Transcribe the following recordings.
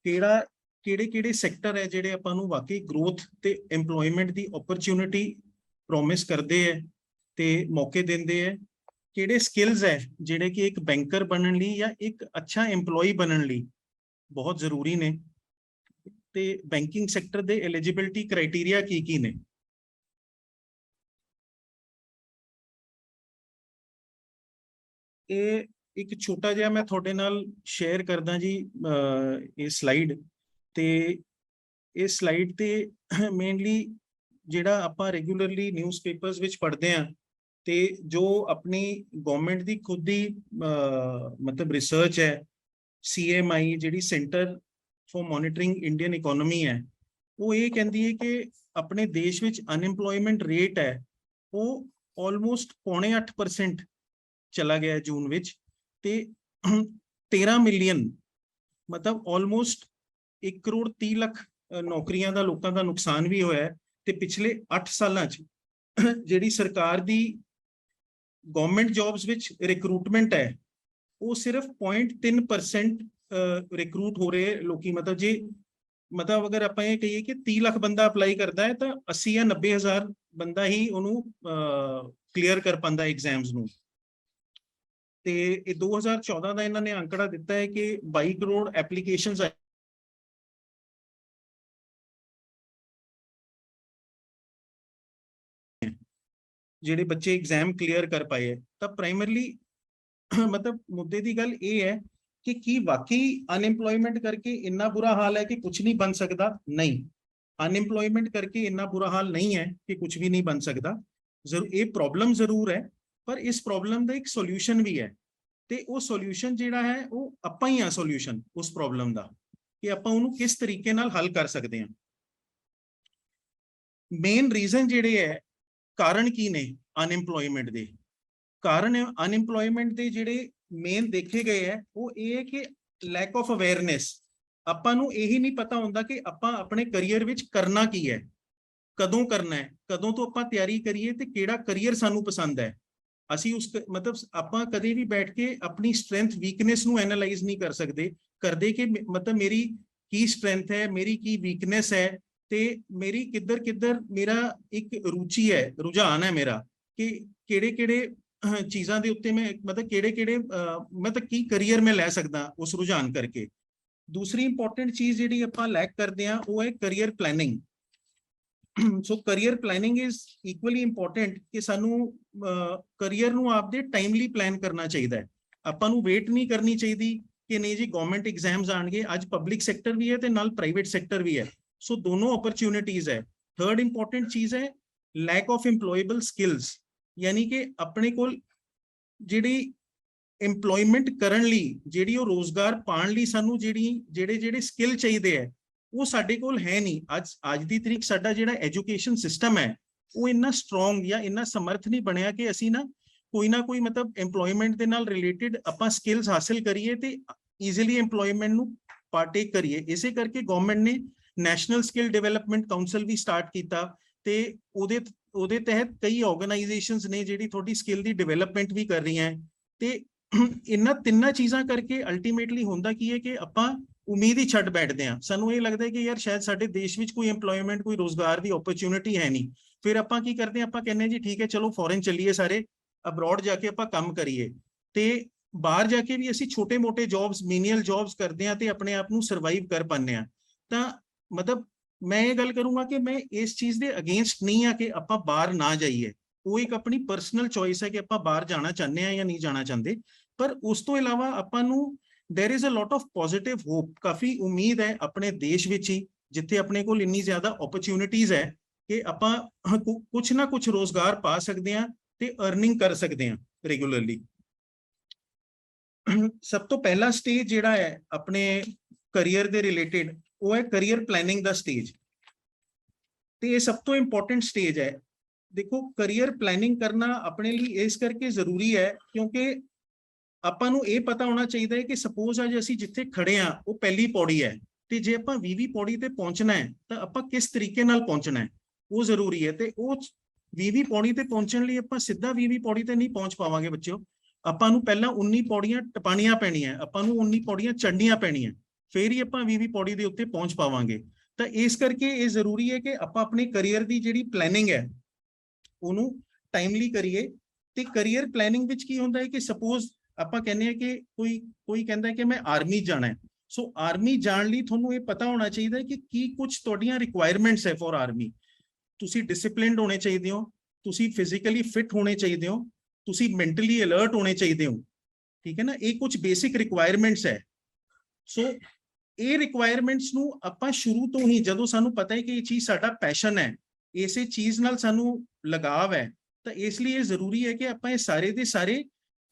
ਕਿਹੜਾ ਕਿਹੜੇ ਸੈਕਟਰ ਹੈ ਜਿਹੜੇ ਆਪਾਂ ਨੂੰ ਵਾਕਈ ਗਰੋਥ ਤੇ ਐਮਪਲੋਇਮੈਂਟ ਦੀ ਓਪਰਚੁਨਿਟੀ ਪ੍ਰੋਮਿਸ ਕਰਦੇ ਹੈ ਤੇ ਮੌਕੇ ਦਿੰਦੇ ਹੈ। ਕਿਹੜੇ ਸਕਿੱਲਸ ਹੈ ਜਿਹੜੇ ਕਿ ਇੱਕ ਬੈਂਕਰ ਬਣਨ ਲਈ ਜਾਂ ਇੱਕ ਅੱਛਾ EMPLOYE ਬਣਨ ਲਈ ਬਹੁਤ ਜ਼ਰੂਰੀ ਨੇ, ਤੇ ਬੈਂਕਿੰਗ ਸੈਕਟਰ ਦੇ ਐਲੀਜੀਬਿਲਿਟੀ ਕ੍ਰਾਈਟੇਰੀਆ ਕੀ ਨੇ। ਇਹ ਇੱਕ ਛੋਟਾ ਜਿਹਾ ਮੈਂ ਤੁਹਾਡੇ ਨਾਲ ਸ਼ੇਅਰ ਕਰਦਾ ਜੀ ਇਹ ਸਲਾਈਡ। ਤੇ ਇਸ ਸਲਾਈਡ ਤੇ ਮੇਨਲੀ ਜਿਹੜਾ ਆਪਾਂ ਰੈਗੂਲਰਲੀ ਨਿਊਜ਼ਪੇਪਰਸ ਵਿੱਚ ਪੜ੍ਹਦੇ ਹਾਂ ਤੇ ਜੋ ਆਪਣੀ ਗਵਰਨਮੈਂਟ ਦੀ ਖੁਦ ਦੀ ਮਤਲਬ ਰਿਸਰਚ ਹੈ, CMI ਜਿਹੜੀ centre for monitoring Indian economy ਹੈ, ਉਹ ਇਹ ਕਹਿੰਦੀ ਹੈ ਕਿ ਆਪਣੇ ਦੇਸ਼ ਵਿੱਚ ਅਨਐਮਪਲੋਇਮੈਂਟ ਰੇਟ ਹੈ ਉਹ ਆਲਮੋਸਟ 0.8% ਚਲਾ ਗਿਆ ਜੂਨ ਵਿੱਚ, ਤੇ 13 ਮਿਲੀਅਨ ਮਤਲਬ ਆਲਮੋਸਟ 1 ਕਰੋੜ 30 ਲੱਖ ਨੌਕਰੀਆਂ ਦਾ ਲੋਕਾਂ ਦਾ ਨੁਕਸਾਨ ਵੀ ਹੋਇਆ ਹੈ। ਤੇ ਪਿਛਲੇ 8 ਸਾਲਾਂ 'ਚ ਜਿਹੜੀ ਸਰਕਾਰ ਦੀ ਗਵਰਨਮੈਂਟ ਜੌਬਸ ਵਿੱਚ ਰਿਕਰੂਟਮੈਂਟ ਹੈ ਉਹ ਸਿਰਫ 0.3% ਰਿਕਰੂਟ ਹੋ ਰਹੇ ਲੋਕੀ। ਮਤਲਬ ਜੇ ਮਤਲਬ ਅਗਰ ਆਪਾਂ ਇਹ ਕਹੀਏ ਕਿ 30 ਲੱਖ ਬੰਦਾ ਅਪਲਾਈ ਕਰਦਾ ਹੈ ਤਾਂ 80 ਜਾਂ 90 ਹਜ਼ਾਰ ਬੰਦਾ ਹੀ ਉਹਨੂੰ ਕਲੀਅਰ ਕਰ ਪਾਉਂਦਾ ਐਗਜ਼ਾਮਸ ਨੂੰ। ਤੇ ਇਹ 2014 ਦਾ ਇਹਨਾਂ ਨੇ ਅੰਕੜਾ ਦਿੱਤਾ ਹੈ ਕਿ 22 ਕਰੋੜ ਐਪਲੀਕੇਸ਼ਨਸ ਜਿਹੜੇ ਬੱਚੇ ਐਗਜ਼ਾਮ ਕਲੀਅਰ ਕਰ ਪਾਏ ਹੈ। ਤਾਂ ਪ੍ਰਾਇਮਰਲੀ ਮਤਲਬ ਮੁੱਦੇ ਦੀ ਗੱਲ ਇਹ ਹੈ ਕਿ ਕੀ ਵਾਕਈ ਅਨਐਮਪਲੋਇਮੈਂਟ ਕਰਕੇ ਇੰਨਾ ਬੁਰਾ ਹਾਲ ਹੈ ਕਿ ਕੁਝ ਨਹੀਂ ਬਣ ਸਕਦਾ? ਨਹੀਂ, ਅਨਐਮਪਲੋਇਮੈਂਟ ਕਰਕੇ ਇੰਨਾ ਬੁਰਾ ਹਾਲ ਨਹੀਂ ਹੈ ਕਿ ਕੁਝ ਵੀ ਨਹੀਂ ਬਣ ਸਕਦਾ। ਇਹ ਪ੍ਰੋਬਲਮ ਜ਼ਰੂਰ ਹੈ, ਪਰ ਇਸ ਪ੍ਰੋਬਲਮ ਦਾ ਇੱਕ ਸੋਲੂਸ਼ਨ ਵੀ ਹੈ, ਤੇ ਉਹ ਸੋਲੂਸ਼ਨ ਜਿਹੜਾ ਹੈ ਉਹ ਆਪਾਂ ਹੀ ਆ ਸੋਲੂਸ਼ਨ ਉਸ ਪ੍ਰੋਬਲਮ ਦਾ, ਕਿ ਆਪਾਂ ਉਹਨੂੰ ਕਿਸ ਤਰੀਕੇ ਨਾਲ ਹੱਲ ਕਰ ਸਕਦੇ ਹਾਂ। ਮੇਨ ਰੀਜ਼ਨ ਜਿਹੜੇ ਹੈ, ਕਾਰਨ ਕੀ ਨੇ ਅਨਐਮਪਲੋਇਮੈਂਟ ਦੇ? ਕਾਰਨ ਅਨਐਮਪਲੋਇਮੈਂਟ ਦੇ ਜਿਹੜੇ ਮੇਨ ਦੇਖੇ ਗਏ ਹੈ ਉਹ ਇਹ ਹੈ ਕਿ ਲੈਕ ਆਫ ਅਵੇਅਰਨੈਸ। ਆਪਾਂ ਨੂੰ ਇਹੀ ਨਹੀਂ ਪਤਾ ਹੁੰਦਾ ਕਿ ਆਪਾਂ ਆਪਣੇ ਕਰੀਅਰ ਵਿੱਚ ਕਰਨਾ ਕੀ ਹੈ, ਕਦੋਂ ਕਰਨਾ ਹੈ, ਕਦੋਂ ਤੋਂ ਆਪਾਂ ਤਿਆਰੀ ਕਰੀਏ ਤੇ ਕਿਹੜਾ ਕਰੀਅਰ ਸਾਨੂੰ ਪਸੰਦ ਹੈ। ਅਸੀਂ ਉਸ ਮਤਲਬ ਆਪਾਂ ਕਦੇ ਵੀ ਬੈਠ ਕੇ ਆਪਣੀ ਸਟਰੈਂਥ ਵੀਕਨੈਸ ਨੂੰ ਐਨਾਲਾਈਜ਼ ਨਹੀਂ ਕਰ ਕਰਦੇ ਕਿ ਮਤਲਬ ਮੇਰੀ ਕੀ ਸਟਰੈਂਥ ਹੈ, ਮੇਰੀ ਕੀ ਵੀਕਨੈਸ ਹੈ, ਤੇ ਮੇਰੀ ਕਿੱਧਰ ਮੇਰਾ ਇੱਕ ਰੁਚੀ ਹੈ, ਰੁਝਾਨ ਹੈ ਮੇਰਾ, ਕਿ ਕਿਹੜੇ ਚੀਜ਼ਾਂ ਦੇ ਉੱਤੇ ਮੈਂ ਮਤਲਬ ਕਿਹੜੇ ਮਤਲਬ ਕੀ ਕਰੀਅਰ ਮੈਂ ਲੈ ਸਕਦਾ ਉਸ ਰੁਝਾਨ ਕਰਕੇ। ਦੂਸਰੀ ਇੰਪੋਰਟੈਂਟ ਚੀਜ਼ ਜਿਹੜੀ ਆਪਾਂ ਲੈਕ ਕਰਦੇ ਹਾਂ ਉਹ ਹੈ career planning. So career planning is equally important ਕਿ ਸਾਨੂੰ ਕਰੀਅਰ ਨੂੰ ਆਪਦੇ ਟਾਈਮਲੀ ਪਲਾਨ ਕਰਨਾ ਚਾਹੀਦਾ ਹੈ। ਆਪਾਂ ਨੂੰ ਵੇਟ ਨਹੀਂ ਕਰਨੀ ਚਾਹੀਦੀ ਕਿ ਨਹੀਂ ਜੀ ਗਵਰਨਮੈਂਟ ਐਗਜ਼ਾਮਸ ਆਣਗੇ। ਅੱਜ ਪਬਲਿਕ ਸੈਕਟਰ ਵੀ ਹੈ ਤੇ ਨਾਲ ਪ੍ਰਾਈਵੇਟ ਸੈਕਟਰ ਵੀ ਹੈ, ਸੋ ਦੋਨੋਂ ਓਪਰਚੁਨਿਟੀਜ਼ ਹੈ। ਥਰਡ ਇੰਪੋਰਟੈਂਟ ਚੀਜ਼ ਹੈ ਲੈਕ ਆਫ ਇੰਪਲੋਏਬਲ ਸਕਿੱਲਸ, ਯਾਨੀ ਕਿ ਆਪਣੇ ਕੋਲ ਜਿਹੜੀ ਇੰਪਲੋਇਮੈਂਟ ਕਰਨ ਲਈ, ਜਿਹੜੀ ਉਹ ਰੋਜ਼ਗਾਰ ਪਾਉਣ ਲਈ ਸਾਨੂੰ ਜਿਹੜੇ ਸਕਿੱਲ ਚਾਹੀਦੇ ਹੈ ਉਹ ਸਾਡੇ ਕੋਲ ਹੈ ਨਹੀਂ। ਅੱਜ ਦੀ ਤਰੀਕ ਸਾਡਾ ਜਿਹੜਾ ਐਜੂਕੇਸ਼ਨ ਸਿਸਟਮ ਹੈ ਉਹ ਇੰਨਾ ਸਟਰੋਂਗ ਜਾਂ ਇੰਨਾ ਸਮਰਥ ਨਹੀਂ ਬਣਿਆ ਕਿ ਅਸੀਂ ਨਾ ਕੋਈ ਮਤਲਬ ਇੰਪਲੋਇਮੈਂਟ ਦੇ ਨਾਲ ਰਿਲੇਟਡ ਆਪਾਂ ਸਕਿੱਲਸ ਹਾਸਿਲ ਕਰੀਏ ਤੇ ਈਜ਼ੀਲੀ ਇੰਪਲੋਇਮੈਂਟ ਨੂੰ ਪਾਰਟੇਕ ਕਰੀਏ। ਇਸੇ ਕਰਕੇ ਗਵਰਨਮੈਂਟ ਨੇ ਨੈਸ਼ਨਲ ਸਕਿੱਲ ਡਿਵੈਲਪਮੈਂਟ ਕਾਉਂਸਲ ਵੀ ਸਟਾਰਟ ਕੀਤਾ, ਤੇ ਉਹਦੇ ਤਹਿਤ ਕਈ ਆਰਗੇਨਾਈਜੇਸ਼ਨਸ ਨੇ ਜਿਹੜੀ ਤੁਹਾਡੀ ਸਕਿੱਲ ਦੀ ਡਿਵੈਲਪਮੈਂਟ ਵੀ ਕਰ ਰਹੀਆਂ ਹੈ। ਤੇ ਇਹਨਾਂ ਤਿੰਨਾਂ ਚੀਜ਼ਾਂ ਕਰਕੇ ਅਲਟੀਮੇਟਲੀ ਹੁੰਦਾ ਕੀ ਹੈ ਕਿ ਆਪਾਂ ਉਮੀਦ ਹੀ ਛੱਡ ਬੈਠਦੇ ਹਾਂ। ਸਾਨੂੰ ਇਹ ਲੱਗਦਾ ਹੈ ਕਿ ਯਾਰ ਸ਼ਾਇਦ ਸਾਡੇ ਦੇਸ਼ ਵਿੱਚ ਕੋਈ ਇੰਪਲੋਇਮੈਂਟ, ਕੋਈ ਰੋਜ਼ਗਾਰ ਦੀ ਓਪਰਚੁਨਿਟੀ ਹੈ ਨਹੀਂ। ਫਿਰ ਆਪਾਂ ਕੀ ਕਰਦੇ ਹਾਂ, ਆਪਾਂ ਕਹਿੰਦੇ ਹਾਂ ਜੀ ਠੀਕ ਹੈ ਚਲੋ ਫੋਰਨ ਚੱਲੀਏ, ਸਾਰੇ ਅਬਰੋਡ ਜਾ ਕੇ ਆਪਾਂ ਕੰਮ ਕਰੀਏ, ਤੇ ਬਾਹਰ ਜਾ ਕੇ ਵੀ ਅਸੀਂ ਛੋਟੇ-ਮੋਟੇ ਜੌਬਸ, ਮੀਨੀਅਲ ਜੌਬਸ ਕਰਦੇ ਹਾਂ ਤੇ ਆਪਣੇ ਆਪ ਨੂੰ ਸਰਵਾਈਵ ਕਰ ਪਾਉਂਦੇ ਹਾਂ। ਤਾਂ ਮਤਲਬ ਮੈਂ ਇਹ ਗੱਲ ਕਰੂੰਗਾ ਕਿ ਮੈਂ ਇਸ ਚੀਜ਼ ਦੇ ਅਗੇਂਸਟ ਨਹੀਂ ਆ ਕਿ ਆਪਾਂ ਬਾਹਰ ਨਾ ਜਾਈਏ। ਉਹ ਇੱਕ ਆਪਣੀ ਪਰਸਨਲ ਚੋਇਸ ਹੈ ਕਿ ਆਪਾਂ ਬਾਹਰ ਜਾਣਾ ਚਾਹੁੰਦੇ ਹਾਂ ਜਾਂ ਨਹੀਂ ਜਾਣਾ ਚਾਹੁੰਦੇ। ਪਰ ਉਸ ਤੋਂ ਇਲਾਵਾ ਆਪਾਂ ਨੂੰ there is a lot of positive hope, ਕਾਫੀ ਉਮੀਦ ਹੈ ਆਪਣੇ ਦੇਸ਼ ਵਿੱਚ ਹੀ, ਜਿੱਥੇ ਆਪਣੇ ਕੋਲ ਇੰਨੀ ਜ਼ਿਆਦਾ ਓਪਰਚੁਨਿਟੀਜ਼ ਹੈ ਕਿ ਆਪਾਂ ਕੁਝ ਨਾ ਕੁਝ ਰੋਜ਼ਗਾਰ ਪਾ ਸਕਦੇ ਹਾਂ ਤੇ ਅਰਨਿੰਗ ਕਰ ਸਕਦੇ ਹਾਂ ਰੈਗੂਲਰਲੀ। ਸਭ ਤੋਂ ਪਹਿਲਾ ਸਟੇਜ ਜਿਹੜਾ ਹੈ ਆਪਣੇ ਕਰੀਅਰ ਦੇ ਰਿਲੇਟਡ ਉਹ ਹੈ ਕਰੀਅਰ ਪਲੈਨਿੰਗ ਦਾ ਸਟੇਜ, ਤੇ ਇਹ ਸਭ ਤੋਂ ਇੰਪੋਰਟੈਂਟ ਸਟੇਜ ਹੈ। ਦੇਖੋ ਕਰੀਅਰ ਪਲੈਨਿੰਗ ਕਰਨਾ ਆਪਣੇ ਲਈ ਇਸ ਕਰਕੇ ਜ਼ਰੂਰੀ ਹੈ ਕਿਉਂਕਿ ਆਪਾਂ ਨੂੰ ਇਹ ਪਤਾ ਹੋਣਾ ਚਾਹੀਦਾ ਹੈ ਕਿ ਸਪੋਜ਼ ਅੱਜ ਅਸੀਂ ਜਿੱਥੇ ਖੜੇ ਆ ਉਹ ਪਹਿਲੀ ਪੌੜੀ ਹੈ, ਤੇ ਜੇ ਆਪਾਂ 20ਵੀਂ ਪੌੜੀ ਤੇ ਪਹੁੰਚਣਾ ਹੈ ਤਾਂ ਆਪਾਂ ਕਿਸ ਤਰੀਕੇ ਨਾਲ ਪਹੁੰਚਣਾ ਹੈ ਉਹ ਜ਼ਰੂਰੀ ਹੈ। ਤੇ ਉਹ 20ਵੀਂ ਪੌੜੀ ਤੇ ਪਹੁੰਚਣ ਲਈ ਆਪਾਂ ਸਿੱਧਾ 20ਵੀਂ ਪੌੜੀ ਤੇ ਨਹੀਂ ਪਹੁੰਚ ਪਾਵਾਂਗੇ ਬੱਚਿਓ। ਆਪਾਂ ਨੂੰ ਪਹਿਲਾਂ 19 ਪੌੜੀਆਂ ਟਪਾਣੀਆਂ ਪੈਣੀਆਂ, ਆਪਾਂ ਨੂੰ 19 ਪੌੜੀਆਂ ਚੜ੍ਹਨੀਆਂ ਪੈਣੀਆਂ। ਫਿਰ ਹੀ ਆਪਾਂ ਵੀਵੀ ਪੌੜੀ ਦੇ ਉੱਤੇ ਪਹੁੰਚ ਪਾਵਾਂਗੇ। ਤਾਂ ਇਸ ਕਰਕੇ ਇਹ ਜ਼ਰੂਰੀ ਹੈ ਕਿ ਆਪਾਂ ਆਪਣੇ ਕਰੀਅਰ ਦੀ ਜਿਹੜੀ ਪਲੈਨਿੰਗ ਹੈ ਉਹਨੂੰ ਟਾਈਮਲੀ ਕਰੀਏ। ਤੇ ਕਰੀਅਰ ਪਲੈਨਿੰਗ ਵਿੱਚ ਕੀ ਹੁੰਦਾ ਹੈ ਕਿ ਸਪੋਜ਼ ਆਪਾਂ ਕਹਿੰਦੇ ਆ ਕਿ ਕੋਈ ਕਹਿੰਦਾ ਕਿ ਮੈਂ ਆਰਮੀ ਜਾਣਾ ਹੈ, ਸੋ ਆਰਮੀ ਜਾਣ ਲਈ ਤੁਹਾਨੂੰ ਇਹ ਪਤਾ ਹੋਣਾ ਚਾਹੀਦਾ ਹੈ ਕਿ ਕੀ ਕੁਝ ਤੁਹਾਡੀਆਂ ਰਿਕੁਆਇਰਮੈਂਟਸ ਹੈ ਫॉर ਆਰਮੀ। ਤੁਸੀਂ ਡਿਸਪਲਿਨਡ ਹੋਣੇ ਚਾਹੀਦੇ ਹੋ, ਤੁਸੀਂ ਫਿਜ਼ੀਕਲੀ ਫਿਟ ਹੋਣੇ ਚਾਹੀਦੇ ਹੋ, ਤੁਸੀਂ ਮੈਂਟਲੀ ਅਲਰਟ ਹੋਣੇ ਚਾਹੀਦੇ ਹੋ, ਠੀਕ ਹੈ ਨਾ। ਇਹ ਕੁਝ ਬੇਸਿਕ ਰਿਕੁਆਇਰਮੈਂਟਸ ਹੈ। ਸੋ ਇਹ ਰਿਕੁਆਇਰਮੈਂਟਸ ਨੂੰ ਆਪਾਂ ਸ਼ੁਰੂ ਤੋਂ ਹੀ, ਜਦੋਂ ਸਾਨੂੰ ਪਤਾ ਹੈ ਕਿ ਇਹ ਚੀਜ਼ ਸਾਡਾ ਪੈਸ਼ਨ ਹੈ, ਇਸੇ ਚੀਜ਼ ਨਾਲ ਸਾਨੂੰ ਲਗਾਵ ਹੈ, ਤਾਂ ਇਸ ਲਈ ਇਹ ਜ਼ਰੂਰੀ ਹੈ ਕਿ ਆਪਾਂ ਇਹ ਸਾਰੇ ਦੇ ਸਾਰੇ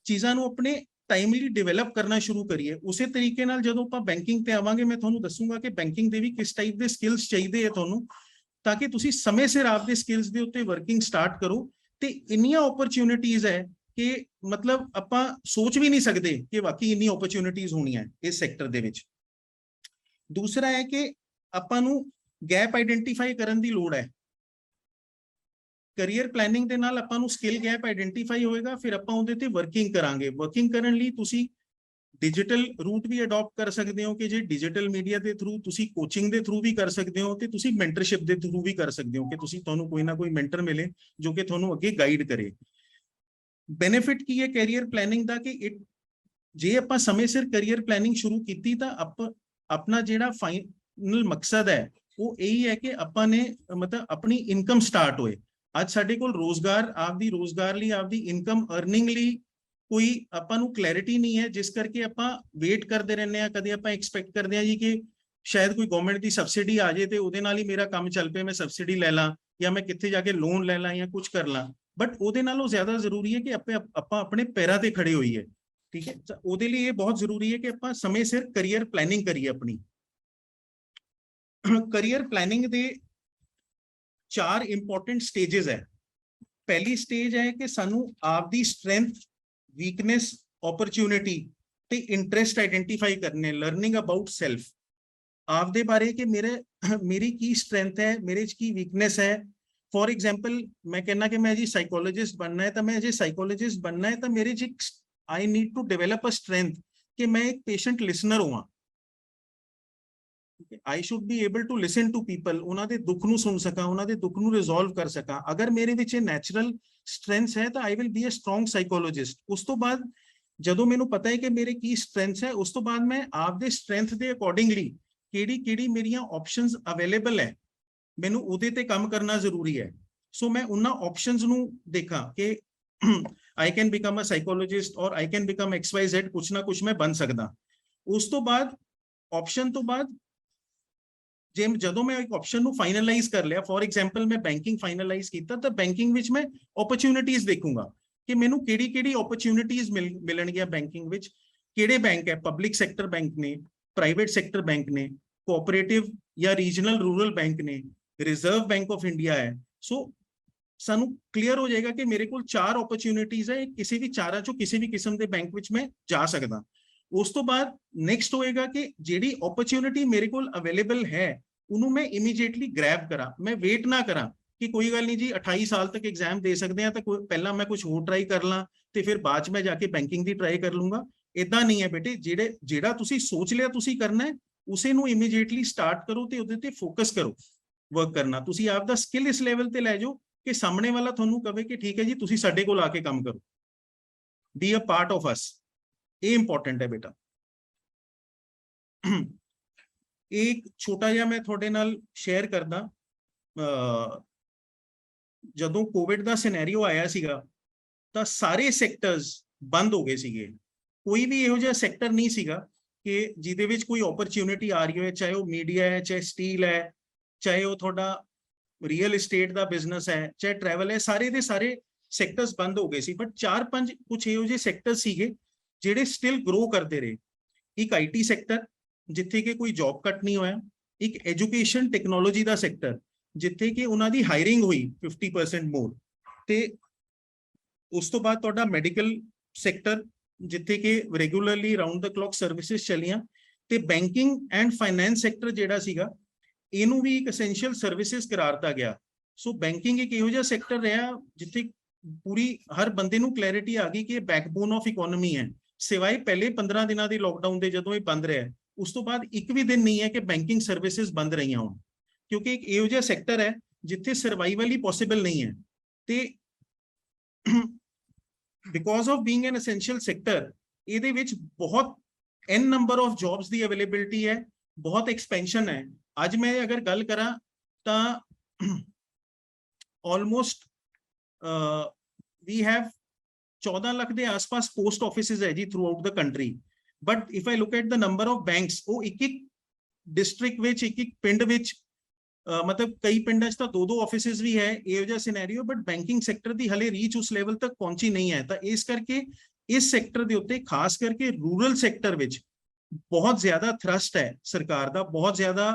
ਚੀਜ਼ਾਂ ਨੂੰ ਆਪਣੇ ਟਾਈਮਲੀ ਡਿਵੈਲਪ ਕਰਨਾ ਸ਼ੁਰੂ ਕਰੀਏ। ਉਸੇ ਤਰੀਕੇ ਨਾਲ ਜਦੋਂ ਆਪਾਂ ਬੈਂਕਿੰਗ ਤੇ ਆਵਾਂਗੇ, ਮੈਂ ਤੁਹਾਨੂੰ ਦੱਸੂਗਾ ਕਿ ਬੈਂਕਿੰਗ ਦੇ ਵੀ ਕਿਸ ਟਾਈਪ ਦੇ ਸਕਿੱਲਸ ਚਾਹੀਦੇ ਹੈ ਤੁਹਾਨੂੰ, ਤਾਂ ਕਿ ਤੁਸੀਂ ਸਮੇਂ ਸਿਰ ਆਪਦੇ ਸਕਿੱਲਸ ਦੇ ਉੱਤੇ ਵਰਕਿੰਗ ਸਟਾਰਟ ਕਰੋ। ਤੇ ਇੰਨੀਆਂ ਓਪਰਚੁਨਿਟੀਜ਼ ਹੈ ਕਿ ਮਤਲਬ ਆਪਾਂ ਸੋਚ ਵੀ ਨਹੀਂ ਸਕਦੇ ਕਿ ਵਾਕਈ ਇੰਨੀ ਓਪਰਚੁਨਿਟੀਜ਼ ਹੋਣੀਆਂ ਇਸ ਸੈਕਟਰ ਦੇ ਵਿੱਚ। ਦੂਸਰਾ ਹੈ ਕਿ ਆਪਾਂ ਨੂੰ ਗੈਪ ਆਈਡੈਂਟੀਫਾਈ ਕਰਨ ਦੀ ਲੋੜ ਹੈ। ਕਰੀਅਰ ਪਲੈਨਿੰਗ ਦੇ ਨਾਲ ਆਪਾਂ ਨੂੰ ਸਕਿੱਲ ਗੈਪ ਆਈਡੈਂਟੀਫਾਈ ਹੋਏਗਾ, ਫਿਰ ਆਪਾਂ ਉਹਦੇ ਤੇ ਵਰਕਿੰਗ ਕਰਾਂਗੇ। ਵਰਕਿੰਗ ਕਰਨ ਲਈ ਤੁਸੀਂ ਡਿਜੀਟਲ ਰੂਟ ਵੀ ਅਡਾਪਟ ਕਰ ਸਕਦੇ ਹੋ, ਕਿ ਜੇ ਡਿਜੀਟਲ ਮੀਡੀਆ ਦੇ ਥਰੂ, ਤੁਸੀਂ ਕੋਚਿੰਗ ਦੇ ਥਰੂ ਵੀ ਕਰ ਸਕਦੇ ਹੋ, ਤੇ ਤੁਸੀਂ ਮੈਂਟਰਸ਼ਿਪ ਦੇ ਥਰੂ ਵੀ ਕਰ ਸਕਦੇ ਹੋ ਕਿ ਤੁਹਾਨੂੰ ਕੋਈ ਨਾ ਕੋਈ ਮੈਂਟਰ ਮਿਲੇ ਜੋ ਕਿ ਤੁਹਾਨੂੰ ਅੱਗੇ ਗਾਈਡ ਕਰੇ। ਬੈਨੀਫਿਟ ਕੀ ਹੈ ਕੈਰੀਅਰ ਪਲੈਨਿੰਗ ਦਾ ਕਿ ਜੇ ਆਪਾਂ ਸਮੇਂ ਸਿਰ ਕੈਰੀਅਰ ਪਲੈਨਿੰਗ ਸ਼ੁਰੂ ਕੀਤੀ ਤਾਂ ਆਪਣਾ ਜਿਹੜਾ ਫਾਈਨਲ ਮਕਸਦ ਹੈ ਉਹ ਇਹੀ ਹੈ ਕਿ ਆਪਾਂ ਨੇ ਮਤਲਬ ਆਪਣੀ ਇਨਕਮ ਸਟਾਰਟ ਹੋਏ। ਅੱਜ ਸਾਡੇ ਕੋਲ ਆਪਦੀ ਰੋਜ਼ਗਾਰ ਲਈ, ਆਪਦੀ ਇਨਕਮ ਅਰਨਿੰਗ ਲਈ ਕੋਈ ਆਪਾਂ ਨੂੰ ਕਲੈਰਿਟੀ ਨਹੀਂ ਹੈ, ਜਿਸ ਕਰਕੇ ਆਪਾਂ ਵੇਟ ਕਰਦੇ ਰਹਿੰਦੇ ਹਾਂ। ਕਦੇ ਆਪਾਂ ਐਕਸਪੈਕਟ ਕਰਦੇ ਹਾਂ ਜੀ ਕਿ ਸ਼ਾਇਦ ਕੋਈ ਗਵਰਨਮੈਂਟ ਦੀ ਸਬਸਿਡੀ ਆ ਜਾਏ ਤੇ ਉਹਦੇ ਨਾਲ ਹੀ ਮੇਰਾ ਕੰਮ ਚੱਲ ਪਏ, ਮੈਂ ਸਬਸਿਡੀ ਲੈ ਲਾਂ ਜਾਂ ਮੈਂ ਕਿੱਥੇ ਜਾ ਕੇ ਲੋਨ ਲੈ ਲਾਂ ਜਾਂ ਕੁਝ ਕਰ ਲਾਂ। ਬਟ ਉਹਦੇ ਨਾਲੋਂ ਜ਼ਿਆਦਾ ਜ਼ਰੂਰੀ ਹੈ ਕਿ ਆਪਾਂ ਆਪਣੇ ਪੈਰਾਂ ਤੇ ਖੜੇ ਹੋਈਏ, ਠੀਕ ਹੈ। ਤਾਂ ਉਹਦੇ ਲਈ ਇਹ ਬਹੁਤ ਜ਼ਰੂਰੀ ਹੈ ਕਿ ਆਪਾਂ ਸਮੇਂ ਸਿਰ ਕਰੀਅਰ ਪਲੈਨਿੰਗ ਕਰੀਏ ਆਪਣੀ। ਕਰੀਅਰ ਪਲੈਨਿੰਗ ਦੇ 4 ਇੰਪੋਰਟੈਂਟ ਸਟੇजेस ਹੈ। ਪਹਿਲੀ ਸਟੇਜ ਹੈ ਕਿ ਸਾਨੂੰ ਆਪਦੀ ਸਟਰੈਂਥ, ਵੀਕਨੈਸ, ਓਪਰਚੁਨਿਟੀ ਤੇ ਇੰਟਰਸਟ ਆਈਡੈਂਟੀਫਾਈ ਕਰਨੇ, ਲਰਨਿੰਗ ਅਬਾਊਟ ਸੈਲਫ। ਆਪਦੇ ਬਾਰੇ ਕਿ ਮੇਰੀ ਕੀ ਸਟਰੈਂਥ ਹੈ, ਮੇਰੇ 'ਚ ਕੀ ਵੀਕਨੈਸ ਹੈ। ਫॉर एग्जांपल मैं कहना कि मैं जी साइकोलॉजिस्ट बनना है, तो मैं जी साइकोलॉजिस्ट बनना है तो मेरे जी I need to develop a strength कि मैं एक पेशेंट लिसनर हुआ। I should be able to listen to people, उन्होंने दुख ਨੂੰ ਸੁਣ ਸਕਾਂ, ਉਹਨਾਂ ਦੇ ਦੁੱਖ ਨੂੰ ਰਿਜ਼ੋਲਵ ਕਰ ਸਕਾਂ। ਅਗਰ ਮੇਰੇ ਵਿੱਚ ਇਹ ਨੈਚੁਰਲ ਸਟਰੈਂਥਸ ਹੈ ਤਾਂ I will be a strong psychologist. ਉਸ ਤੋਂ ਬਾਅਦ ਜਦੋਂ ਮੈਨੂੰ ਪਤਾ ਹੈ ਕਿ ਮੇਰੇ ਕੀ ਸਟਰੈਂਥਸ ਹੈ, ਉਸ ਤੋਂ ਬਾਅਦ ਮੈਂ ਆਪਦੇ ਸਟਰੈਂਥ ਦੇ ਅਕੋਰਡਿੰਗਲੀ ਕਿਹੜੀ ਮੇਰੀਆਂ ਆਪਸ਼ਨਸ ਅਵੇਲੇਬਲ ਹੈ, ਮੈਨੂੰ ਉਹਦੇ ਤੇ ਕੰਮ ਕਰਨਾ ਜ਼ਰੂਰੀ ਹੈ। ਸੋ ਮੈਂ ਉਹਨਾਂ ਆਪਸ਼ਨਸ ਨੂੰ ਦੇਖਾਂ ਕਿ I can become a psychologist ਔਰ ਆਈ ਕੈਨ ਬਿਕਮ XYZ, ਕੁਛ ਨਾ ਕੁਛ ਮੈਂ ਬਣ ਸਕਦਾ। ਉਸ ਤੋਂ ਬਾਅਦ ਆਪਸ਼ਨ ਤੋਂ ਬਾਅਦ ਜਦੋਂ ਮੈਂ ਇੱਕ ਆਪਸ਼ਨ ਨੂੰ ਫਾਈਨਲਾਈਜ਼ ਕਰ ਲਿਆ, ਫॉर एग्जांपल ਮੈਂ ਬੈਂਕਿੰਗ ਫਾਈਨਲਾਈਜ਼ ਕੀਤਾ, ਤਾਂ ਬੈਂਕਿੰਗ ਵਿੱਚ ਮੈਂ ਓਪਰਚੁਨਿਟੀਜ਼ ਦੇਖੂੰਗਾ ਕਿ ਮੈਨੂੰ ਕਿਹੜੀ ਓਪਰਚੁਨਿਟੀਜ਼ ਮਿਲਣਗੀਆਂ ਬੈਂਕਿੰਗ ਵਿੱਚ। ਕਿਹੜੇ ਬੈਂਕ ਹੈ, ਪਬਲਿਕ ਸੈਕਟਰ ਬੈਂਕ ਨੇ, ਪ੍ਰਾਈਵੇਟ ਸੈਕਟਰ ਬੈਂਕ ਨੇ, ਕੋਆਪਰੇਟਿਵ ਜਾਂ ਰੀਜਨਲ ਰੂਰਲ ਬੈਂਕ ਨੇ, ਰਿਜ਼ਰਵ ਬੈਂਕ ਆਫ ਇੰਡੀਆ ਹੈ। ਸੋ ਸਾਨੂੰ ਕਲੀਅਰ ਹੋ ਜਾਏਗਾ ਕਿ ਮੇਰੇ ਕੋਲ 4 ਓਪਰਚੁਨਿਟੀਜ਼ ਹੈ, ਕਿਸੇ ਵੀ ਚਾਰਾਂ ਚੋਂ ਕਿਸੇ ਵੀ ਕਿਸਮ ਦੇ ਬੈਂਕ ਵਿੱਚ ਮੈਂ ਜਾ ਸਕਦਾ। ਉਸ ਤੋਂ ਬਾਅਦ ਨੈਕਸਟ ਹੋਏਗਾ ਕਿ ਜਿਹੜੀ ਓਪਰਚੁਨਿਟੀ ਮੇਰੇ ਕੋਲ ਅਵੇਲੇਬਲ ਹੈ ਉਹਨੂੰ ਮੈਂ ਇਮੀਡੀਏਟਲੀ ਗ੍ਰੈਬ ਕਰਾਂ, ਮੈਂ ਵੇਟ ਨਾ ਕਰਾਂ ਕਿ ਕੋਈ ਗੱਲ ਨਹੀਂ ਜੀ 28 ਸਾਲ ਤੱਕ ਐਗਜ਼ਾਮ ਦੇ ਸਕਦੇ ਆ ਤਾਂ ਪਹਿਲਾਂ ਮੈਂ ਕੁਝ ਹੋਰ ਟਰਾਈ ਕਰ ਲਾਂ ਤੇ ਫਿਰ ਬਾਅਦ ਚ ਮੈਂ ਜਾ ਕੇ ਬੈਂਕਿੰਗ ਦੀ ਟਰਾਈ ਕਰ ਲੂੰਗਾ। ਇਦਾਂ ਨਹੀਂ ਹੈ ਬੇਟੇ, ਜਿਹੜਾ ਤੁਸੀਂ ਸੋਚ ਲਿਆ ਤੁਸੀਂ ਕਰਨਾ ਹੈ ਉਸੇ ਨੂੰ ਇਮੀਡੀਏਟਲੀ ਸਟਾਰਟ ਕਰੋ ਤੇ ਉਹਦੇ ਤੇ ਫੋਕਸ ਕਰੋ ਵਰਕ ਕਰਨਾ। ਤੁਸੀਂ ਆਪ ਦਾ ਸਕਿੱਲ ਇਸ ਲੈਵਲ ਤੇ ਲੈ ਜਾਓ ਕਿ ਸਾਹਮਣੇ ਵਾਲਾ ਤੁਹਾਨੂੰ ਕਹੇ ਕਿ ਠੀਕ ਹੈ ਜੀ ਤੁਸੀਂ ਸਾਡੇ ਕੋਲ ਆ ਕੇ ਕੰਮ ਕਰੋ, be a part of us. ਇਹ ਇੰਪੋਰਟੈਂਟ ਹੈ ਬੇਟਾ। ਇੱਕ ਛੋਟਾ ਜਿਹਾ ਮੈਂ ਤੁਹਾਡੇ ਨਾਲ ਸ਼ੇਅਰ ਕਰਦਾ। ਜਦੋਂ ਕੋਵਿਡ ਦਾ ਸਿਨੈਰੀਓ ਆਇਆ ਸੀਗਾ ਤਾਂ ਸਾਰੇ ਸੈਕਟਰਸ ਬੰਦ ਹੋ ਗਏ ਸੀਗੇ। ਕੋਈ ਵੀ ਇਹੋ ਜਿਹਾ ਸੈਕਟਰ ਨਹੀਂ ਸੀਗਾ ਕਿ ਜਿਹਦੇ ਵਿੱਚ ਕੋਈ ਓਪਰਚੁਨਿਟੀ ਆ ਰਹੀ ਹੋਵੇ, ਚਾਹੇ ਉਹ ਮੀਡੀਆ ਹੈ, ਚਾਹੇ ਸਟੀਲ ਹੈ, ਚਾਹੇ ਉਹ ਤੁਹਾਡਾ ਰੀਅਲ ਏਸਟੇਟ ਦਾ ਬਿਜ਼ਨਸ ਹੈ, ਚਾਹੇ ਟਰੈਵਲ ਹੈ, ਸਾਰੇ ਦੇ ਸਾਰੇ ਸੈਕਟਰਸ ਬੰਦ ਹੋ ਗਏ ਸੀ। ਬਟ 4-5 ਕੁਝ ਇਹੋ ਜਿਹੇ ਸੈਕਟਰ ਸੀਗੇ ਜਿਹੜੇ ਸਟਿਲ ਗਰੋ ਕਰਦੇ ਰਹੇ। ਇੱਕ ਆਈਟੀ ਸੈਕਟਰ ਜਿੱਥੇ ਕਿ ਕੋਈ ਜੌਬ ਕੱਟ ਨਹੀਂ ਹੋਇਆ, ਇੱਕ ਐਜੂਕੇਸ਼ਨ ਟੈਕਨੋਲੋਜੀ ਦਾ ਸੈਕਟਰ ਜਿੱਥੇ ਕਿ ਉਹਨਾਂ ਦੀ ਹਾਇਰਿੰਗ ਹੋਈ 50% ਮੋਰ, ਤੇ ਉਸ ਤੋਂ ਬਾਅਦ ਤੁਹਾਡਾ ਮੈਡੀਕਲ ਸੈਕਟਰ ਜਿੱਥੇ ਕਿ ਰੈਗੂਲਰਲੀ ਰਾਉਂਡ ਦ ਕਲੌਕ ਸਰਵਿਸਿਜ਼ ਚੱਲੀਆਂ, ਤੇ ਬੈਂਕਿੰਗ ਐਂਡ ਫਾਈਨੈਂਸ ਸੈਕਟਰ ਜਿਹੜਾ ਸੀਗਾ ਇਹਨੂੰ ਵੀ ਇੱਕ ਐਸੈਂਸ਼ੀਅਲ ਸਰਵਿਸਿਜ਼ ਕਰਾਰ ਦਿੱਤਾ ਗਿਆ। ਸੋ ਬੈਂਕਿੰਗ ਇੱਕ ਇਹੋ ਜਿਹਾ ਸੈਕਟਰ ਰਿਹਾ ਜਿੱਥੇ ਪੂਰੀ ਹਰ ਬੰਦੇ ਨੂੰ ਕਲੈਰਿਟੀ ਆ ਗਈ ਕਿ ਇਹ ਬੈਕਬੋਨ ਆਫ ਇਕੋਨਮੀ ਹੈ। ਸਿਵਾਏ ਪਹਿਲੇ 15 ਦਿਨਾਂ ਦੇ ਲੋਕਡਾਊਨ ਦੇ ਜਦੋਂ ਇਹ ਬੰਦ ਰਿਹਾ, ਉਸ ਤੋਂ ਬਾਅਦ ਇੱਕ ਵੀ ਦਿਨ ਨਹੀਂ ਹੈ ਕਿ ਬੈਂਕਿੰਗ ਸਰਵਿਸਿਜ਼ ਬੰਦ ਰਹੀਆਂ ਹੋਣ, ਕਿਉਂਕਿ ਇੱਕ ਇਹੋ ਜਿਹਾ ਸੈਕਟਰ ਹੈ ਜਿੱਥੇ ਸਰਵਾਈਵਲ ਹੀ ਪੋਸੀਬਲ ਨਹੀਂ ਹੈ। ਤੇ because of being an essential sector, ਇਹਦੇ ਵਿੱਚ ਬਹੁਤ n number of jobs the availability ਹੈ, ਬਹੁਤ ਐਕਸਪੈਂਸ਼ਨ ਹੈ। ਅੱਜ ਮੈਂ ਅਗਰ ਗੱਲ ਕਰਾਂ ਤਾਂ ਆਲਮੋਸਟ we have 14 ਲੱਖ ਦੇ ਆਸ-ਪਾਸ ਪੋਸਟ ਆਫਿਸਿਸ ਹੈ ਜੀ through out the country. But if I look at the number of banks, ਉਹ ਇੱਕ ਡਿਸਟ੍ਰਿਕਟ ਵਿੱਚ, ਇੱਕ ਪਿੰਡ ਵਿੱਚ, ਮਤਲਬ ਕਈ ਪਿੰਡਾਂ 'ਚ ਤਾਂ 2-2 ਆਫਿਸਿਸ ਵੀ ਹੈ, ਇਹੋ ਜਿਹਾ ਸਿਨੈਰੀਓ। ਬਟ ਬੈਂਕਿੰਗ ਸੈਕਟਰ ਦੀ ਹਲੇ ਰੀਚ ਉਸ ਲੈਵਲ ਤੱਕ ਪਹੁੰਚੀ ਨਹੀਂ ਹੈ। ਤਾਂ ਇਸ ਕਰਕੇ ਇਸ ਸੈਕਟਰ ਦੇ ਉੱਤੇ, ਖਾਸ ਕਰਕੇ ਰੂਰਲ ਸੈਕਟਰ ਵਿੱਚ ਬਹੁਤ ਜ਼ਿਆਦਾ ਥਰਸਟ ਹੈ ਸਰਕਾਰ ਦਾ, ਬਹੁਤ ਜ਼ਿਆਦਾ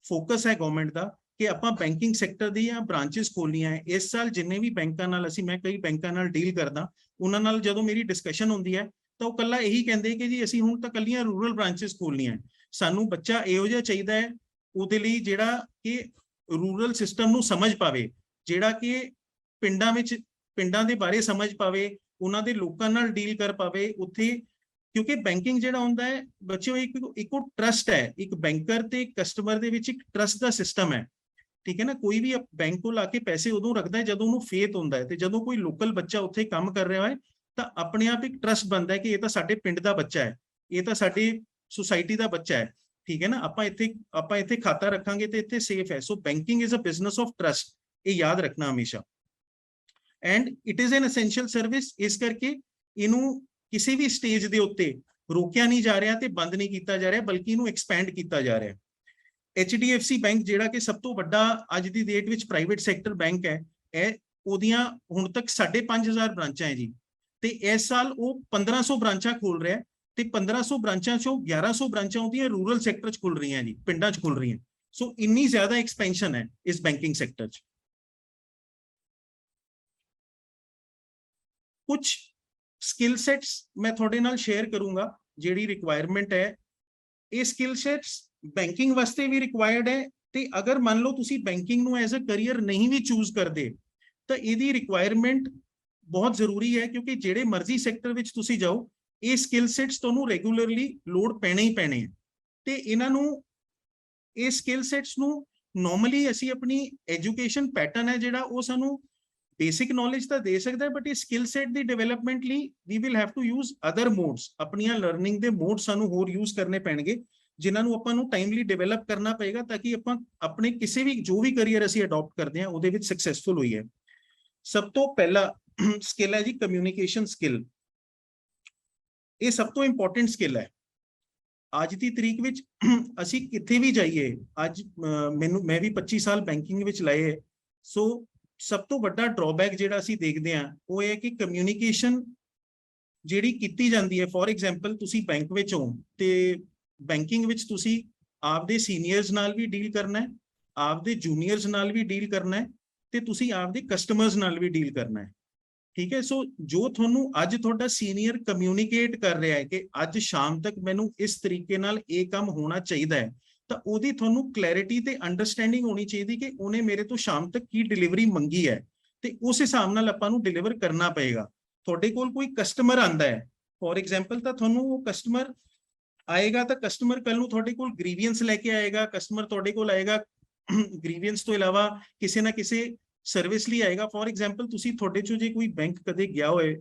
ਫੋਕਸ ਹੈ ਗਵਰਨਮੈਂਟ ਦਾ ਕਿ ਆਪਾਂ ਬੈਂਕਿੰਗ ਸੈਕਟਰ ਦੀਆਂ ਬ੍ਰਾਂਚਿਸ ਖੋਲ੍ਹਣੀਆਂ ਹੈ। ਇਸ ਸਾਲ ਜਿੰਨੇ ਵੀ ਬੈਂਕਾਂ ਨਾਲ ਮੈਂ ਕਈ ਬੈਂਕਾਂ ਨਾਲ ਡੀਲ ਕਰਦਾ, ਉਹਨਾਂ ਨਾਲ ਜਦੋਂ ਮੇਰੀ ਡਿਸਕਸ਼ਨ ਹੁੰਦੀ ਹੈ ਤਾਂ ਉਹ ਕੱਲਾ ਇਹੀ ਕਹਿੰਦੇ ਕਿ ਜੀ ਅਸੀਂ ਹੁਣ ਤਾਂ ਕੱਲੀਆਂ ਰੂਰਲ ਬ੍ਰਾਂਚਿਸ ਖੋਲ੍ਹਣੀਆਂ, ਸਾਨੂੰ ਬੱਚਾ ਇਹੋ ਜਿਹਾ ਚਾਹੀਦਾ ਹੈ ਉਹਦੇ ਲਈ ਜਿਹੜਾ ਕਿ ਰੂਰਲ ਸਿਸਟਮ ਨੂੰ ਸਮਝ ਪਾਵੇ, ਜਿਹੜਾ ਕਿ ਪਿੰਡਾਂ ਵਿੱਚ, ਪਿੰਡਾਂ ਦੇ ਬਾਰੇ ਸਮਝ ਪਾਵੇ, ਉਹਨਾਂ ਦੇ ਲੋਕਾਂ ਨਾਲ ਡੀਲ ਕਰ ਪਾਵੇ ਉੱਥੇ। ਕਿਉਂਕਿ ਬੈਂਕਿੰਗ ਜਿਹੜਾ ਹੁੰਦਾ ਹੈ ਬੱਚਿਓ, ਇੱਕੋ ਟਰਸਟ ਹੈ, ਇੱਕ ਬੈਂਕਰ ਤੇ ਕਸਟਮਰ ਦੇ ਵਿੱਚ ਇੱਕ ਟਰਸਟ ਦਾ ਸਿਸਟਮ ਹੈ, ਠੀਕ ਹੈ ਨਾ। ਕੋਈ ਵੀ ਬੈਂਕ ਕੋਲ ਆ ਕੇ ਪੈਸੇ ਉਦੋਂ ਰੱਖਦਾ ਹੈ ਜਦੋਂ ਉਹਨੂੰ ਫੇਥ ਹੁੰਦਾ ਹੈ, ਤੇ ਜਦੋਂ ਕੋਈ ਲੋਕਲ ਬੱਚਾ ਉੱਥੇ ਕੰਮ ਕਰ ਰਿਹਾ ਹੈ ਤਾਂ ਆਪਣੇ ਆਪ ਇੱਕ ਟਰਸਟ ਬਣਦਾ ਹੈ ਕਿ ਇਹ ਤਾਂ ਸਾਡੇ ਪਿੰਡ ਦਾ ਬੱਚਾ ਹੈ, ਇਹ ਤਾਂ ਸਾਡੀ ਸੁਸਾਇਟੀ ਦਾ ਬੱਚਾ ਹੈ, ਠੀਕ ਹੈ ਨਾ। ਆਪਾਂ ਇੱਥੇ ਖਾਤਾ ਰੱਖਾਂਗੇ ਤੇ ਇੱਥੇ ਸੇਫ ਹੈ। So banking is a business of trust, ਇਹ ਯਾਦ ਰੱਖਣਾ ਹਮੇਸ਼ਾ। And it is an essential service, ਇਸ ਕਰਕੇ ਇਹਨੂੰ ਕਿਸੇ ਵੀ ਸਟੇਜ ਦੇ ਉੱਤੇ ਰੋਕਿਆ ਨਹੀਂ ਜਾ ਰਿਹਾ ਤੇ ਬੰਦ ਨਹੀਂ ਕੀਤਾ ਜਾ ਰਿਹਾ, ਬਲਕਿ ਇਹਨੂੰ ਐਕਸਪੈਂਡ ਕੀਤਾ ਜਾ ਰਿਹਾ। HDFC ਬੈਂਕ ਜਿਹੜਾ ਕਿ ਸਭ ਤੋਂ ਵੱਡਾ ਅੱਜ ਦੀ ਡੇਟ ਵਿੱਚ ਪ੍ਰਾਈਵੇਟ ਸੈਕਟਰ ਬੈਂਕ ਹੈ, ਇਹ ਉਹਦੀਆਂ ਹੁਣ ਤੱਕ 5,500 ਬ੍ਰਾਂਚਾਂ ਹੈ ਜੀ, ਤੇ ਇਸ ਸਾਲ ਉਹ 1500 ਬ੍ਰਾਂਚਾਂ ਖੋਲ ਰਿਹਾ, ਤੇ 1500 ਬ੍ਰਾਂਚਾਂ ਚੋਂ 1100 ਬ੍ਰਾਂਚਾਂ ਉਹਦੀਆਂ ਰੂਰਲ ਸੈਕਟਰ 'ਚ ਖੁੱਲ ਰਹੀਆਂ ਜੀ, ਪਿੰਡਾਂ 'ਚ ਖੁੱਲ ਰਹੀਆਂ। ਸੋ ਇੰਨੀ ਜ਼ਿਆਦਾ ਐਕਸਪੈਂਸ਼ਨ ਹੈ ਇਸ ਬੈਂਕਿੰਗ ਸੈਕਟਰ 'ਚ। ਕੁਝ ਸਕਿੱਲ ਸੈਟਸ ਮੈਂ ਤੁਹਾਡੇ ਨਾਲ ਸ਼ੇਅਰ ਕਰੂੰਗਾ, ਜਿਹੜੀ ਰਿਕੁਆਇਰਮੈਂਟ ਹੈ। ਇਹ ਸਕਿੱਲ ਸੈਟਸ ਬੈਂਕਿੰਗ ਵਾਸਤੇ ਵੀ ਰਿਕੁਆਇਰਡ ਹੈ, ਤੇ ਅਗਰ ਮੰਨ ਲਓ ਤੁਸੀਂ ਬੈਂਕਿੰਗ ਨੂੰ ਐਜ਼ ਅ ਕਰੀਅਰ ਨਹੀਂ ਵੀ ਚੂਜ਼ ਕਰਦੇ ਤਾਂ ਇਹਦੀ ਰਿਕੁਆਇਰਮੈਂਟ ਬਹੁਤ ਜ਼ਰੂਰੀ ਹੈ, ਕਿਉਂਕਿ ਜਿਹੜੇ ਮਰਜ਼ੀ ਸੈਕਟਰ ਵਿੱਚ ਤੁਸੀਂ ਜਾਓ, ਇਹ ਸਕਿੱਲ ਸੈਟਸ ਤੁਹਾਨੂੰ ਰੈਗੂਲਰਲੀ ਲੋਡ ਪੈਣੇ ਹੀ ਪੈਣੇ। ਤੇ ਇਹਨਾਂ ਨੂੰ, ਇਹ ਸਕਿੱਲ ਸੈਟਸ ਨੂੰ ਨਾਰਮਲੀ ਅਸੀਂ ਆਪਣੀ ਐਜੂਕੇਸ਼ਨ ਪੈਟਰਨ ਹੈ ਜਿਹੜਾ ਉਹ ਸਾਨੂੰ ਬੇਸਿਕ ਨੌਲੇਜ ਤਾਂ ਦੇ ਸਕਦਾ ਹੈ, ਬਟ ਇਹ ਸਕਿੱਲ ਸੈਟ ਦੀ ਡਿਵੈਲਪਮੈਂਟ ਲਈ we will have to use other modes, ਆਪਣੀਆਂ ਲਰਨਿੰਗ ਦੇ ਮੋਡ ਸਾਨੂੰ ਹੋਰ ਯੂਜ਼ ਕਰਨੇ ਪੈਣਗੇ, ਜਿਨ੍ਹਾਂ ਨੂੰ ਆਪਾਂ ਨੂੰ ਟਾਈਮਲੀ ਡਿਵੈਲਪ ਕਰਨਾ ਪਏਗਾ ਤਾਂ ਕਿ ਆਪਾਂ ਆਪਣੇ ਕਿਸੇ ਵੀ ਜੋ ਵੀ ਕਰੀਅਰ ਅਸੀਂ ਅਡਾਪਟ ਕਰਦੇ ਹਾਂ ਉਹਦੇ ਵਿੱਚ ਸਕਸੈਸਫੁਲ ਹੋਈਏ। ਸਭ ਤੋਂ ਪਹਿਲਾ ਸਕਿੱਲ ਹੈ ਜੀ ਕਮਿਊਨੀਕੇਸ਼ਨ ਸਕਿੱਲ। ਇਹ ਸਭ ਤੋਂ ਇੰਪੋਰਟੈਂਟ ਸਕਿੱਲ ਹੈ ਅੱਜ ਦੀ ਤਰੀਕ ਵਿੱਚ। ਅਸੀਂ ਕਿੱਥੇ ਵੀ ਜਾਈਏ, ਅੱਜ ਮੈਂ ਵੀ 25 ਸਾਲ ਬੈਂਕਿੰਗ ਵਿੱਚ ਲਾਏ, ਸੋ ਸਭ ਤੋਂ ਵੱਡਾ ਡਰਾਬੈਕ ਜਿਹੜਾ ਅਸੀਂ ਦੇਖਦੇ ਹਾਂ ਉਹ ਇਹ ਕਿ ਕਮਿਊਨੀਕੇਸ਼ਨ ਜਿਹੜੀ ਕੀਤੀ ਜਾਂਦੀ ਹੈ। ਫੋਰ ਐਗਜ਼ਾਮਪਲ ਤੁਸੀਂ ਬੈਂਕ ਵਿੱਚ ਹੋ ਤੇ ਬੈਂਕਿੰਗ ਵਿੱਚ ਤੁਸੀਂ ਆਪਦੇ ਸੀਨੀਅਰਸ ਨਾਲ ਵੀ ਡੀਲ ਕਰਨਾ ਹੈ, ਆਪਦੇ ਜੂਨੀਅਰਸ ਨਾਲ ਵੀ ਡੀਲ ਕਰਨਾ ਹੈ, ਤੇ ਤੁਸੀਂ ਆਪਦੇ ਕਸਟਮਰਸ ਨਾਲ ਵੀ ਡੀਲ ਕਰਨਾ ਹੈ, ਠੀਕ ਹੈ। ਸੋ ਜੋ ਤੁਹਾਨੂੰ ਅੱਜ ਤੁਹਾਡਾ ਸੀਨੀਅਰ ਕਮਿਊਨੀਕੇਟ ਕਰ ਰਿਹਾ ਹੈ ਕਿ ਅੱਜ ਸ਼ਾਮ ਤੱਕ ਮੈਨੂੰ ਇਸ ਤਰੀਕੇ ਨਾਲ ਇਹ ਕੰਮ ਹੋਣਾ ਚਾਹੀਦਾ ਹੈ, ਤਾਂ ਉਹਦੀ ਤੁਹਾਨੂੰ ਕਲੈਰਿਟੀ ਤੇ ਅੰਡਰਸਟੈਂਡਿੰਗ ਹੋਣੀ ਚਾਹੀਦੀ ਕਿ ਉਹਨੇ ਮੇਰੇ ਤੋਂ ਸ਼ਾਮ ਤੱਕ ਕੀ ਡਿਲੀਵਰੀ ਮੰਗੀ ਹੈ, ਤੇ ਉਸ ਹਿਸਾਬ ਨਾਲ ਆਪਾਂ ਨੂੰ ਡਿਲੀਵਰ ਕਰਨਾ ਪਏਗਾ। ਤੁਹਾਡੇ ਕੋਲ ਕੋਈ ਕਸਟਮਰ ਆਂਦਾ ਹੈ ਫੋਰ ਐਗਜ਼ਾਮਪਲ, ਤਾਂ ਤੁਹਾਨੂੰ ਉਹ ਕਸਟਮਰ ਆਏਗਾ ਤਾਂ ਕਸਟਮਰ ਕੱਲ ਨੂੰ ਤੁਹਾਡੇ ਕੋਲ ਗ੍ਰੀਵੀਅੰਸ ਲੈ ਕੇ ਆਏਗਾ, ਕਸਟਮਰ ਤੁਹਾਡੇ ਕੋਲ ਆਏਗਾ ਗ੍ਰੀਵੀਅੰਸ ਤੋਂ ਇਲਾਵਾ ਕਿਸੇ ਨਾ ਕਿਸੇ ਸਰਵਿਸ ਲਈ ਆਏਗਾ। ਫੋਰ ਐਗਜ਼ਾਮਪਲ ਤੁਸੀਂ, ਤੁਹਾਡੇ ਚੋਂ ਜੇ ਕੋਈ ਬੈਂਕ ਕਦੇ ਗਿਆ ਹੋਏ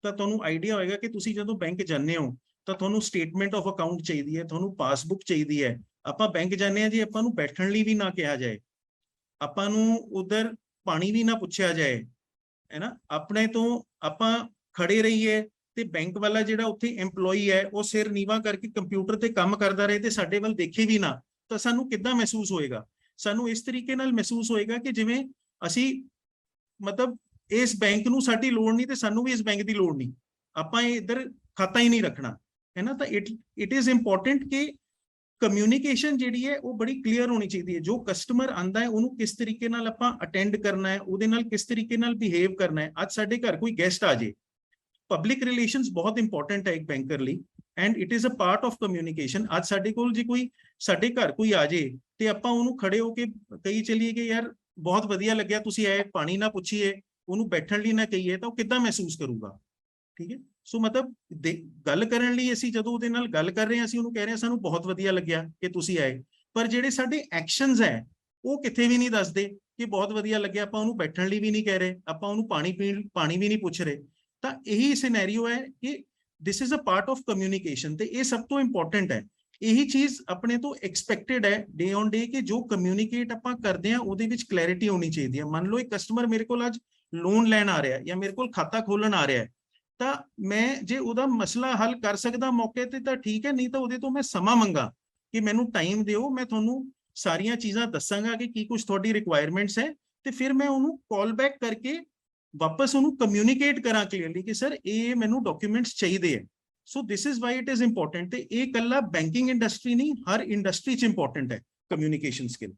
ਤਾਂ ਤੁਹਾਨੂੰ ਆਈਡੀਆ ਹੋਏਗਾ ਕਿ ਤੁਸੀਂ ਜਦੋਂ ਬੈਂਕ ਜਾਂਦੇ ਹੋ ਤਾਂ ਤੁਹਾਨੂੰ ਸਟੇਟਮੈਂਟ ਆਫ ਅਕਾਊਂਟ ਚਾਹੀਦੀ ਹੈ, ਤੁਹਾਨੂੰ ਪਾਸਬੁੱਕ ਚਾਹੀਦੀ ਹੈ। ਆਪਾਂ ਬੈਂਕ ਜਾਂਦੇ ਹਾਂ ਜੀ, ਆਪਾਂ ਨੂੰ ਬੈਠਣ ਲਈ ਵੀ ਨਾ ਕਿਹਾ ਜਾਏ, ਆਪਾਂ ਨੂੰ ਉਧਰ ਪਾਣੀ ਵੀ ਨਾ ਪੁੱਛਿਆ ਜਾਏ, ਹੈ ਨਾ, ਆਪਣੇ ਤੋਂ ਆਪਾਂ ਖੜੇ ਰਹੀਏ ਤੇ ਬੈਂਕ ਵਾਲਾ ਜਿਹੜਾ ਉੱਥੇ EMPLOYEE ਹੈ ਉਹ ਸਿਰ ਨੀਵਾ ਕਰਕੇ ਕੰਪਿਊਟਰ ਤੇ ਕੰਮ ਕਰਦਾ ਰਹੇ ਤੇ ਸਾਡੇ ਵੱਲ ਦੇਖੇ ਵੀ ਨਾ, ਤਾਂ ਸਾਨੂੰ ਕਿੱਦਾਂ ਮਹਿਸੂਸ ਹੋਏਗਾ? ਸਾਨੂੰ ਇਸ ਤਰੀਕੇ ਨਾਲ ਮਹਿਸੂਸ ਹੋਏਗਾ ਕਿ ਜਿਵੇਂ ਅਸੀਂ, ਮਤਲਬ ਇਸ ਬੈਂਕ ਨੂੰ ਸਾਡੀ ਲੋੜ ਨਹੀਂ ਤੇ ਸਾਨੂੰ ਵੀ ਇਸ ਬੈਂਕ ਦੀ ਲੋੜ ਨਹੀਂ, ਆਪਾਂ ਇੱਧਰ ਖਾਤਾ ਹੀ ਨਹੀਂ ਰੱਖਣਾ, ਹੈ ਨਾ। ਤਾਂ ਇਟ ਇਜ਼ ਇੰਪੋਰਟੈਂਟ ਕਿ ਕਮਿਊਨੀਕੇਸ਼ਨ ਜਿਹੜੀ ਹੈ ਉਹ ਬੜੀ ਕਲੀਅਰ ਹੋਣੀ ਚਾਹੀਦੀ ਹੈ। ਜੋ ਕਸਟਮਰ ਆਂਦਾ ਹੈ ਉਹਨੂੰ ਕਿਸ ਤਰੀਕੇ ਨਾਲ ਆਪਾਂ ਅਟੈਂਡ ਕਰਨਾ ਹੈ, ਉਹਦੇ ਨਾਲ ਕਿਸ ਤਰੀਕੇ ਨਾਲ ਬਿਹੇਵ ਕਰਨਾ ਹੈ। ਅੱਜ ਸਾਡੇ ਘਰ ਕੋਈ ਗੈਸਟ ਆ ਜੇ, ਪਬਲਿਕ ਰਿਲੇਸ਼ਨਸ ਬਹੁਤ ਇੰਪੋਰਟੈਂਟ ਹੈ ਇੱਕ ਬੈਂਕਰ ਲਈ, and it is a part of communication. ਅੱਜ ਸਾਡੇ ਕੋਲ ਜੇ ਕੋਈ ਸਾਡੇ ਘਰ ਕੋਈ ਆ ਜੇ ਤੇ ਆਪਾਂ ਉਹਨੂੰ ਖੜੇ ਹੋ ਕੇ ਕਹੀ ਚੱਲੀਏ ਕਿ ਯਾਰ ਬਹੁਤ ਵਧੀਆ ਲੱਗਿਆ ਤੁਸੀਂ ਆਏ, ਪਾਣੀ ਨਾ ਪੁੱਛੀਏ, ਉਹਨੂੰ ਬੈਠਣ ਲਈ ਨਾ ਕਹੀਏ, ਤਾਂ ਉਹ ਕਿੱਦਾਂ ਮਹਿਸੂਸ ਕਰੂਗਾ? ਠੀਕ ਹੈ। ਸੋ ਮਤਲਬ ਗੱਲ ਕਰਨ ਲਈ ਅਸੀਂ ਜਦੋਂ ਉਹਦੇ ਨਾਲ ਗੱਲ ਕਰ ਰਹੇ ਹਾਂ ਅਸੀਂ ਉਹਨੂੰ ਕਹਿ ਰਹੇ ਹਾਂ ਸਾਨੂੰ ਬਹੁਤ ਵਧੀਆ ਲੱਗਿਆ ਕਿ ਤੁਸੀਂ ਆਏ, ਪਰ ਜਿਹੜੇ ਸਾਡੇ ਐਕਸ਼ਨਸ ਹੈ ਉਹ ਕਿੱਥੇ ਵੀ ਨਹੀਂ ਦੱਸਦੇ ਕਿ ਬਹੁਤ ਵਧੀਆ ਲੱਗਿਆ। ਆਪਾਂ ਉਹਨੂੰ ਬੈਠਣ ਲਈ ਵੀ ਨਹੀਂ ਕਹਿ ਰਹੇ, ਆਪਾਂ ਉਹਨੂੰ ਪਾਣੀ ਵੀ ਨਹੀਂ ਪੁੱਛ ਰਹੇ। ਤਾਂ ਇਹੀ ਸਿਨੈਰੀਓ ਹੈ ਕਿ this is a part of communication, ਤੇ ਇਹ ਸਭ ਤੋਂ ਇੰਪੋਰਟੈਂਟ ਹੈ। ਇਹੀ ਚੀਜ਼ ਆਪਣੇ ਤੋਂ ਐਕਸਪੈਕਟਡ ਹੈ ਡੇ ਔਨ ਡੇ ਕਿ ਜੋ ਕਮਿਊਨੀਕੇਟ ਆਪਾਂ ਕਰਦੇ ਹਾਂ ਉਹਦੇ ਵਿੱਚ ਕਲੈਰਿਟੀ ਹੋਣੀ ਚਾਹੀਦੀ ਹੈ। ਮੰਨ ਲਓ ਇੱਕ ਕਸਟਮਰ ਮੇਰੇ ਕੋਲ ਅੱਜ ਲੋਨ ਲੈਣ ਆ ਰਿਹਾ ਜਾਂ ਮੇਰੇ ਕੋਲ ਖਾਤਾ ਖੋਲਣ ਆ ਰਿਹਾ, ਤਾਂ ਮੈਂ ਜੇ ਉਹਦਾ ਮਸਲਾ ਹੱਲ ਕਰ ਸਕਦਾ ਮੌਕੇ ਤੇ ਤਾਂ ਠੀਕ ਹੈ, ਨਹੀਂ ਤਾਂ ਉਹਦੇ ਤੋਂ ਮੈਂ ਸਮਾਂ ਮੰਗਾ ਕਿ ਮੈਨੂੰ ਟਾਈਮ ਦਿਓ, ਮੈਂ ਤੁਹਾਨੂੰ ਸਾਰੀਆਂ ਚੀਜ਼ਾਂ ਦੱਸਾਂਗਾ ਕਿ ਕੀ ਕੁਝ ਤੁਹਾਡੀ ਰਿਕੁਆਇਰਮੈਂਟਸ ਹੈ, ਤੇ ਫਿਰ ਮੈਂ ਉਹਨੂੰ ਕਾਲ ਬੈਕ ਕਰਕੇ ਵਾਪਸ ਉਹਨੂੰ ਕਮਿਊਨੀਕੇਟ ਕਰਾਂ ਕਲੀਅਰਲੀ ਕਿ ਸਰ ਇਹ ਮੈਨੂੰ ਡਾਕੂਮੈਂਟਸ ਚਾਹੀਦੇ ਹੈ। So this is why it is important, ਤੇ ਇਹ ਇਕੱਲਾ ਬੈਂਕਿੰਗ ਇੰਡਸਟਰੀ ਨਹੀਂ, ਹਰ ਇੰਡਸਟਰੀ 'ਚ ਇੰਪੋਰਟੈਂਟ ਹੈ ਕਮਿਊਨੀਕੇਸ਼ਨ ਸਕਿੱਲ।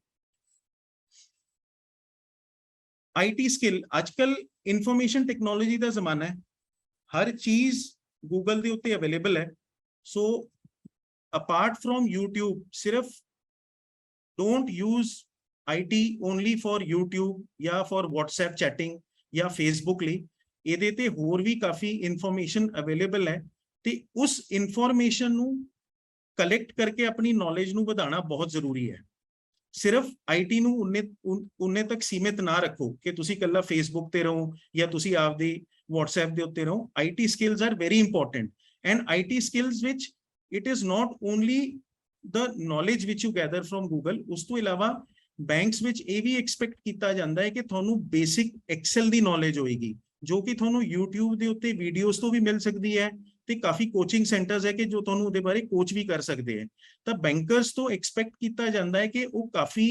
ਆਈਟੀ ਸਕਿੱਲ, ਅੱਜਕੱਲ ਇਨਫੋਰਮੇਸ਼ਨ ਟੈਕਨੋਲੋਜੀ ਦਾ ਜ਼ਮਾਨਾ ਹੈ, ਹਰ ਚੀਜ਼ ਗੂਗਲ ਦੇ ਉੱਤੇ ਅਵੇਲੇਬਲ ਹੈ। ਸੋ ਅਪਾਰਟ ਫਰੋਮ YouTube, ਸਿਰਫ don't use IT only for YouTube ਜਾਂ for WhatsApp chatting ਜਾਂ Facebook ਲਈ, ਇਹਦੇ ਤੇ ਹੋਰ ਵੀ ਕਾਫੀ ਇਨਫੋਰਮੇਸ਼ਨ ਅਵੇਲੇਬਲ ਹੈ, ਤੇ ਉਸ ਇਨਫੋਰਮੇਸ਼ਨ ਨੂੰ ਕਲੈਕਟ ਕਰਕੇ ਆਪਣੀ ਨੌਲੇਜ ਨੂੰ ਵਧਾਉਣਾ ਬਹੁਤ ਜ਼ਰੂਰੀ ਹੈ। ਸਿਰਫ IT ਨੂੰ ਉਨੇ ਤੱਕ ਸੀਮਿਤ ਨਾ ਰੱਖੋ ਕਿ ਤੁਸੀਂ ਇਕੱਲਾ Facebook ਤੇ ਰਹੋ ਜਾਂ ਤੁਸੀਂ ਆਪਦੀ WhatsApp ਦੇ ਉੱਤੇ ਰਹੋ। IT skills are very important, and IT skills which it is not only the knowledge which you gather from Google, ਉਸ ਤੋਂ ਇਲਾਵਾ ਬੈਂਕਸ ਵਿੱਚ ਇਹ ਵੀ ਐਕਸਪੈਕਟ ਕੀਤਾ ਜਾਂਦਾ ਹੈ ਕਿ ਤੁਹਾਨੂੰ ਬੇਸਿਕ ਐਕਸਲ ਦੀ ਨੌਲੇਜ ਹੋਏਗੀ, ਜੋ ਕਿ ਤੁਹਾਨੂੰ YouTube ਦੇ ਉੱਤੇ ਵੀਡੀਓਜ਼ ਤੋਂ ਵੀ ਮਿਲ ਸਕਦੀ ਹੈ, ਤੇ ਕਾਫੀ ਕੋਚਿੰਗ ਸੈਂਟਰਸ ਹੈ ਕਿ ਜੋ ਤੁਹਾਨੂੰ ਉਹਦੇ ਬਾਰੇ ਕੋਚ ਵੀ ਕਰ ਸਕਦੇ ਹੈ। ਤਾਂ ਬੈਂਕਰਸ ਤੋਂ ਐਕਸਪੈਕਟ ਕੀਤਾ ਜਾਂਦਾ ਹੈ ਕਿ ਉਹ ਕਾਫੀ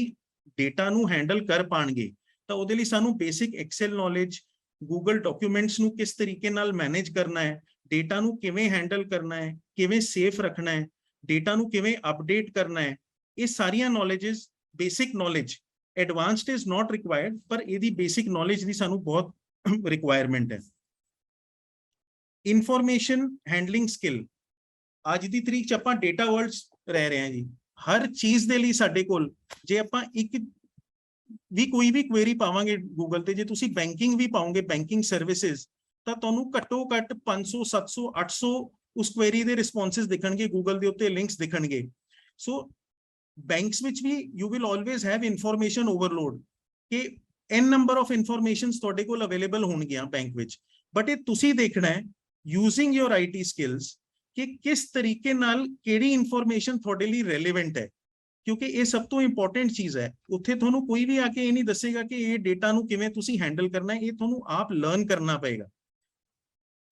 ਡੇਟਾ ਨੂੰ ਹੈਂਡਲ ਕਰ ਪਾਣਗੇ, ਤਾਂ ਉਹਦੇ ਲਈ ਸਾਨੂੰ basic Excel knowledge, Google documents ਨੂੰ ਕਿਸ ਤਰੀਕੇ ਨਾਲ ਮੈਨੇਜ ਕਰਨਾ ਹੈ, ਡੇਟਾ ਨੂੰ ਕਿਵੇਂ ਹੈਂਡਲ ਕਰਨਾ ਹੈ, ਕਿਵੇਂ ਸੇਫ ਰੱਖਣਾ ਹੈ, ਡੇਟਾ ਨੂੰ ਕਿਵੇਂ ਅਪਡੇਟ ਕਰਨਾ ਹੈ, ਇਹ ਸਾਰੀਆਂ knowledges, basic knowledge, advanced is not required, ਪਰ ਇਹਦੀ ਬੇਸਿਕ ਨੌਲੇਜ ਦੀ ਸਾਨੂੰ ਬਹੁਤ ਰਿਕੁਆਇਰਮੈਂਟ ਹੈ। ਇਨਫੋਰਮੇਸ਼ਨ ਹੈਂਡਲਿੰਗ ਸਕਿੱਲ, ਅੱਜ ਦੀ ਤਰੀਕ 'ਚ ਆਪਾਂ ਡੇਟਾ ਵਰਲਡਸ ਰਹਿ ਰਹੇ ਹਾਂ ਜੀ। ਹਰ ਚੀਜ਼ ਦੇ ਲਈ ਸਾਡੇ ਕੋਲ, ਜੇ ਆਪਾਂ ਇੱਕ ਵੀ ਕੋਈ ਵੀ ਕੁਐਰੀ ਪਾਵਾਂਗੇ ਗੂਗਲ ਤੇ, ਜੇ ਤੁਸੀਂ ਬੈਂਕਿੰਗ ਵੀ ਪਾਓਗੇ, ਬੈਂਕਿੰਗ ਸਰਵਿਸਿਜ਼, ਤਾਂ ਤੁਹਾਨੂੰ ਘੱਟੋ ਘੱਟ 500 700 800 ਉਸ ਕੁਐਰੀ ਦੇ ਰਿਸਪੌਂਸਿਸ ਦਿਖਣਗੇ ਗੂਗਲ ਦੇ ਉੱਤੇ, ਲਿੰਕਸ ਦਿਖਣਗੇ। ਸੋ ਬੈਂਕਸ ਵਿੱਚ ਵੀ you will always have information overload, ਕਿ n ਨੰਬਰ ਆਫ ਇਨਫੋਰਮੇਸ਼ਨਸ ਤੁਹਾਡੇ ਕੋਲ ਅਵੇਲੇਬਲ ਹੋਣਗੀਆਂ ਬੈਂਕ ਵਿੱਚ, ਬਟ ਇਹ ਤੁਸੀਂ ਦੇਖਣਾ ਹੈ ਯੂਜ਼ਿੰਗ ਯੋਰ IT ਸਕਿੱਲਸ ਕਿ ਕਿਸ ਤਰੀਕੇ ਨਾਲ ਕਿਹੜੀ ਇਨਫੋਰਮੇਸ਼ਨ ਤੁਹਾਡੇ ਲਈ ਰੈਲੇਵੈਂਟ ਹੈ, ਕਿਉਂਕਿ ਇਹ ਸਭ ਤੋਂ ਇੰਪੋਰਟੈਂਟ ਚੀਜ਼ ਹੈ। ਉੱਥੇ ਤੁਹਾਨੂੰ ਕੋਈ ਵੀ ਆ ਕੇ ਇਹ ਨਹੀਂ ਦੱਸੇਗਾ ਕਿ ਇਹ ਡੇਟਾ ਨੂੰ ਕਿਵੇਂ ਤੁਸੀਂ ਹੈਂਡਲ ਕਰਨਾ ਹੈ, ਇਹ ਤੁਹਾਨੂੰ ਆਪ ਲਰਨ ਕਰਨਾ ਪਏਗਾ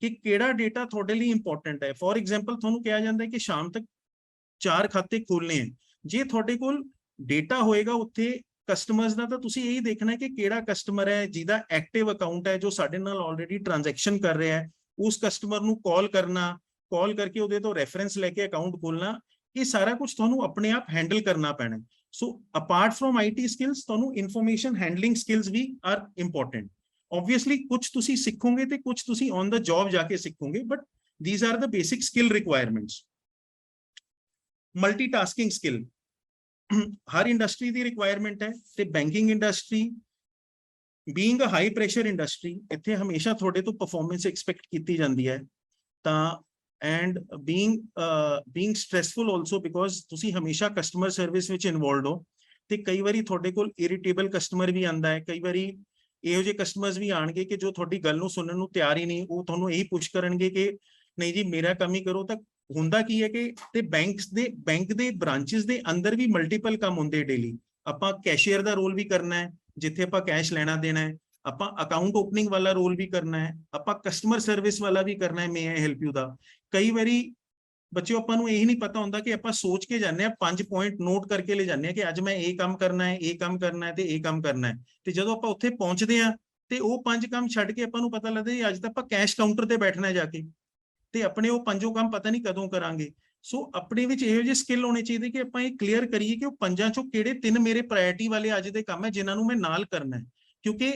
ਕਿ ਕਿਹੜਾ ਡੇਟਾ ਤੁਹਾਡੇ ਲਈ ਇੰਪੋਰਟੈਂਟ ਹੈ। ਫੋਰ ਐਗਜ਼ਾਮਪਲ, ਤੁਹਾਨੂੰ ਕਿਹਾ ਜਾਂਦਾ ਹੈ ਕਿ ਸ਼ਾਮ ਤੱਕ 4 ਖਾਤੇ ਖੋਲਣੇ ਹੈ, ਜੇ ਤੁਹਾਡੇ ਕੋਲ ਡੇਟਾ ਹੋਏਗਾ ਉੱਥੇ ਕਸਟਮਰਸ ਦਾ, ਤਾਂ ਤੁਸੀਂ ਇਹੀ ਦੇਖਣਾ ਹੈ ਕਿ ਕਿਹੜਾ ਕਸਟਮਰ ਹੈ ਜਿਹਦਾ ਐਕਟਿਵ ਅਕਾਊਂਟ ਹੈ, ਜੋ ਸਾਡੇ ਨਾਲ ਆਲਰੇਡੀ ਟ੍ਰਾਂਜੈਕਸ਼ਨ ਕਰ ਰਿਹਾ ਹੈ, ਉਸ ਕਸਟਮਰ ਨੂੰ ਕਾਲ ਕਰਨਾ, ਕਾਲ ਕਰਕੇ ਉਹਦੇ ਤੋਂ ਰੈਫਰੈਂਸ ਲੈ ਕੇ ਅਕਾਊਂਟ ਖੋਲਣਾ, ਇਹ ਸਾਰਾ ਕੁਝ ਤੁਹਾਨੂੰ ਆਪਣੇ ਆਪ ਹੈਂਡਲ ਕਰਨਾ ਪੈਣਾ। So apart from IT skills, ਤੁਹਾਨੂੰ ਇਨਫੋਰਮੇਸ਼ਨ ਹੈਂਡਲਿੰਗ ਸਕਿੱਲਸ ਵੀ ਆਰ ਇੰਪੋਰਟੈਂਟ। obviously ਕੁਝ ਤੁਸੀਂ ਸਿੱਖੋਗੇ ਤੇ ਕੁਝ ਤੁਸੀਂ ਔਨ ਦਾ ਜੌਬ ਜਾ ਕੇ ਸਿੱਖੋਗੇ, but these are the basic skill requirements. Multitasking skill ਹਰ ਇੰਡਸਟਰੀ ਦੀ ਰਿਕੁਆਇਰਮੈਂਟ ਹੈ, ਤੇ banking industry being a high pressure industry, ਇੱਥੇ ਹਮੇਸ਼ਾ ਤੁਹਾਡੇ ਤੋਂ ਪਰਫਾਰਮੈਂਸ ਐਕਸਪੈਕਟ ਕੀਤੀ ਜਾਂਦੀ ਹੈ। ਤਾਂ and being stressful also, because ਤੁਸੀਂ ਹਮੇਸ਼ਾ ਕਸਟਮਰ ਸਰਵਿਸ ਵਿੱਚ ਇਨਵੋਲਵਡ ਹੋ, ਤੇ ਕਈ ਵਾਰੀ ਤੁਹਾਡੇ ਕੋਲ ਇਰੀਟੇਬਲ ਕਸਟਮਰ ਵੀ ਆਂਦਾ ਹੈ, ਕਈ ਵਾਰੀ ਇਹੋ ਜਿਹੇ ਕਸਟਮਰਸ ਵੀ ਆਣਗੇ ਕਿ ਜੋ ਤੁਹਾਡੀ ਗੱਲ ਨੂੰ ਸੁਣਨ ਨੂੰ ਤਿਆਰ ਹੀ ਨਹੀਂ, ਉਹ ਤੁਹਾਨੂੰ ਇਹੀ ਪੁੱਛ ਕਰਨਗੇ ਕਿ ਨਹੀਂ ਜੀ ਮੇਰਾ ਕੰਮ ਹੀ ਕਰੋ। ਤਾਂ ਹੁੰਦਾ ਕੀ ਹੈ ਕਿ ਤੇ ਬੈਂਕ ਦੇ ਬ੍ਰਾਂਚਸ ਦੇ ਅੰਦਰ ਵੀ ਮਲਟੀਪਲ ਕੰਮ ਹੁੰਦੇ ਡੇਲੀ। ਆਪਾਂ ਕੈਸ਼ੀਅਰ ਦਾ ਰੋਲ ਵੀ ਕਰਨਾ ਹੈ, ਜਿੱਥੇ ਆਪਾਂ ਕੈਸ਼ ਲੈਣਾ ਦੇਣਾ ਹੈ, ਆਪਾਂ ਅਕਾਊਂਟ ਓਪਨਿੰਗ ਵਾਲਾ ਰੋਲ ਵੀ ਕਰਨਾ ਹੈ, ਆਪਾਂ ਕਸਟਮਰ ਸਰਵਿਸ ਵਾਲਾ ਵੀ ਕਰਨਾ ਹੈ, ਮੇ ਆਈ ਹੈਲਪ ਯੂ ਦਾ। ਕਈ ਵਾਰੀ ਬੱਚਿਓ ਆਪਾਂ ਨੂੰ ਇਹ ਨਹੀਂ ਪਤਾ ਹੁੰਦਾ ਕਿ ਆਪਾਂ ਸੋਚ ਕੇ ਜਾਂਦੇ ਆ, 5 ਪੁਆਇੰਟ ਨੋਟ ਕਰਕੇ ਲੈ ਜਾਂਦੇ ਆ ਕਿ ਅੱਜ ਮੈਂ ਇਹ ਕੰਮ ਕਰਨਾ ਹੈ, ਇਹ ਕੰਮ ਕਰਨਾ ਹੈ ਤੇ ਇਹ ਕੰਮ ਕਰਨਾ ਹੈ, ਤੇ ਜਦੋਂ ਆਪਾਂ ਉੱਥੇ ਪਹੁੰਚਦੇ ਆ ਤੇ ਉਹ 5 ਕੰਮ ਛੱਡ ਕੇ ਆਪਾਂ ਨੂੰ ਪਤਾ ਲੱਗਦਾ ਜੀ ਅੱਜ ਤਾਂ ਆਪਾਂ ਕੈਸ਼ ਕਾਊਂਟਰ ਤੇ ਬੈਠਣਾ ਜਾ ਕੇ, ਤੇ ਆਪਣੇ ਉਹ 5 ਕੰਮ ਪਤਾ ਨਹੀਂ ਕਦੋਂ ਕਰਾਂਗੇ। ਸੋ ਆਪਣੇ ਵਿੱਚ ਇਹੋ ਜਿਹੇ ਸਕਿੱਲ ਹੋਣੇ ਚਾਹੀਦੇ ਕਿ ਆਪਾਂ ਇਹ ਕਲੀਅਰ ਕਰੀਏ ਕਿ ਉਹ 5 ਚੋਂ ਕਿਹੜੇ 3 ਮੇਰੇ ਪ੍ਰਾਇੋਰਟੀ ਵਾਲੇ ਅੱਜ ਦੇ ਕੰਮ ਹੈ ਜਿਨ੍ਹਾਂ ਨੂੰ ਮੈਂ ਨਾਲ ਕਰਨਾ ਹੈ, ਕਿਉਂਕਿ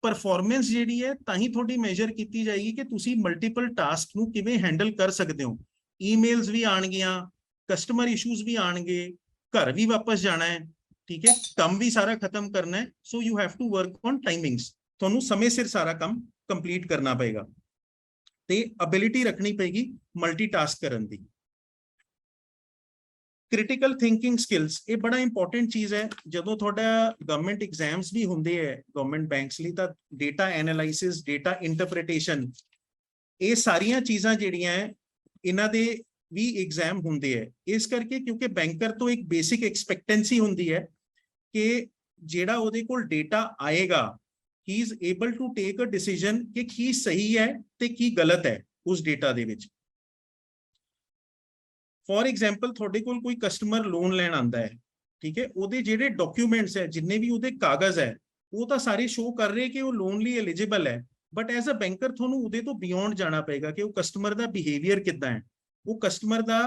ਪਰਫਾਰਮੈਂਸ ਜਿਹੜੀ ਹੈ ਤਾਂ ਹੀ ਤੁਹਾਡੀ ਮੈਜ਼ਰ ਕੀਤੀ ਜਾਏਗੀ ਕਿ ਤੁਸੀਂ ਮਲਟੀਪਲ ਟਾਸਕ ਨੂੰ ਕਿਵੇਂ ਹੈਂਡਲ ਕਰ ਸਕਦੇ ਹੋ। ਈਮੇਲਸ ਵੀ ਆਣਗੀਆਂ, ਕਸਟਮਰ ਇਸ਼ੂਜ਼ ਵੀ ਆਣਗੇ, ਘਰ ਵੀ ਵਾਪਸ ਜਾਣਾ ਹੈ, ਠੀਕ ਹੈ, ਕੰਮ ਵੀ ਸਾਰਾ ਖਤਮ ਕਰਨਾ ਹੈ। So you have to work on timings, ਤੁਹਾਨੂੰ ਸਮੇਂ ਸਿਰ ਸਾਰਾ ਕੰਮ ਕੰਪਲੀਟ ਕਰਨਾ ਪਏਗਾ। ਤੇ ਅਬਿਲਿਟੀ ਰੱਖਣੀ ਪਏਗੀ ਮਲਟੀਟਾਸਕ ਕਰਨ ਦੀ। क्रिटिकल थिंकिंग स्किल्स ये बड़ा इंपॉर्टेंट चीज है। ਜਦੋਂ ਤੁਹਾਡਾ ਗਵਰਨਮੈਂਟ ਐਗਜ਼ਾਮਸ ਵੀ ਹੁੰਦੇ ਹੈ ਗਵਰਨਮੈਂਟ ਬੈਂਕਸ ਲਈ, ਤਾਂ ਡੇਟਾ ਐਨਾਲਾਈਸਿਸ, ਡੇਟਾ ਇੰਟਰਪ੍ਰੀਟੇਸ਼ਨ, ਇਹ ਸਾਰੀਆਂ ਚੀਜ਼ਾਂ ਜਿਹੜੀਆਂ ਹੈ ਇਹਨਾਂ ਦੇ ਵੀ ਐਗਜ਼ਾਮ ਹੁੰਦੇ ਹੈ। ਇਸ ਕਰਕੇ ਕਿਉਂਕਿ ਬੈਂਕਰ ਤੋਂ ਇੱਕ ਬੇਸਿਕ ਐਕਸਪੈਕਟੈਂਸੀ ਹੁੰਦੀ ਹੈ ਕਿ ਜਿਹੜਾ ਉਹਦੇ ਕੋਲ ਡੇਟਾ ਆਏਗਾ ਹੀ is able to take a decision ਕਿ ਕੀ ਸਹੀ ਹੈ ਤੇ ਕੀ ਗਲਤ ਹੈ ਉਸ ਡੇਟਾ ਦੇ ਵਿੱਚ। ਫॉर एग्जांपल ਤੁਹਾਡੇ ਕੋਲ ਕੋਈ ਕਸਟਮਰ ਲੋਨ ਲੈਣ ਆਂਦਾ ਹੈ, ਠੀਕ ਹੈ, ਉਹਦੇ ਜਿਹੜੇ ਡਾਕੂਮੈਂਟਸ ਹੈ, ਜਿੰਨੇ ਵੀ ਉਹਦੇ ਕਾਗਜ਼ ਹੈ, ਉਹ ਤਾਂ ਸਾਰੇ ਸ਼ੋ ਕਰ ਰਹੇ ਕਿ ਉਹ ਲੋਨ ਲਈ ਐਲੀਜੀਬਲ ਹੈ। ਬਟ ਐਜ਼ ਅ ਬੈਂਕਰ ਤੁਹਾਨੂੰ ਉਹਦੇ ਤੋਂ ਬਿਯੋਂਡ ਜਾਣਾ ਪਏਗਾ ਕਿ ਉਹ ਕਸਟਮਰ ਦਾ ਬਿਹੇਵੀਅਰ ਕਿੱਦਾਂ ਹੈ, ਉਹ ਕਸਟਮਰ ਦਾ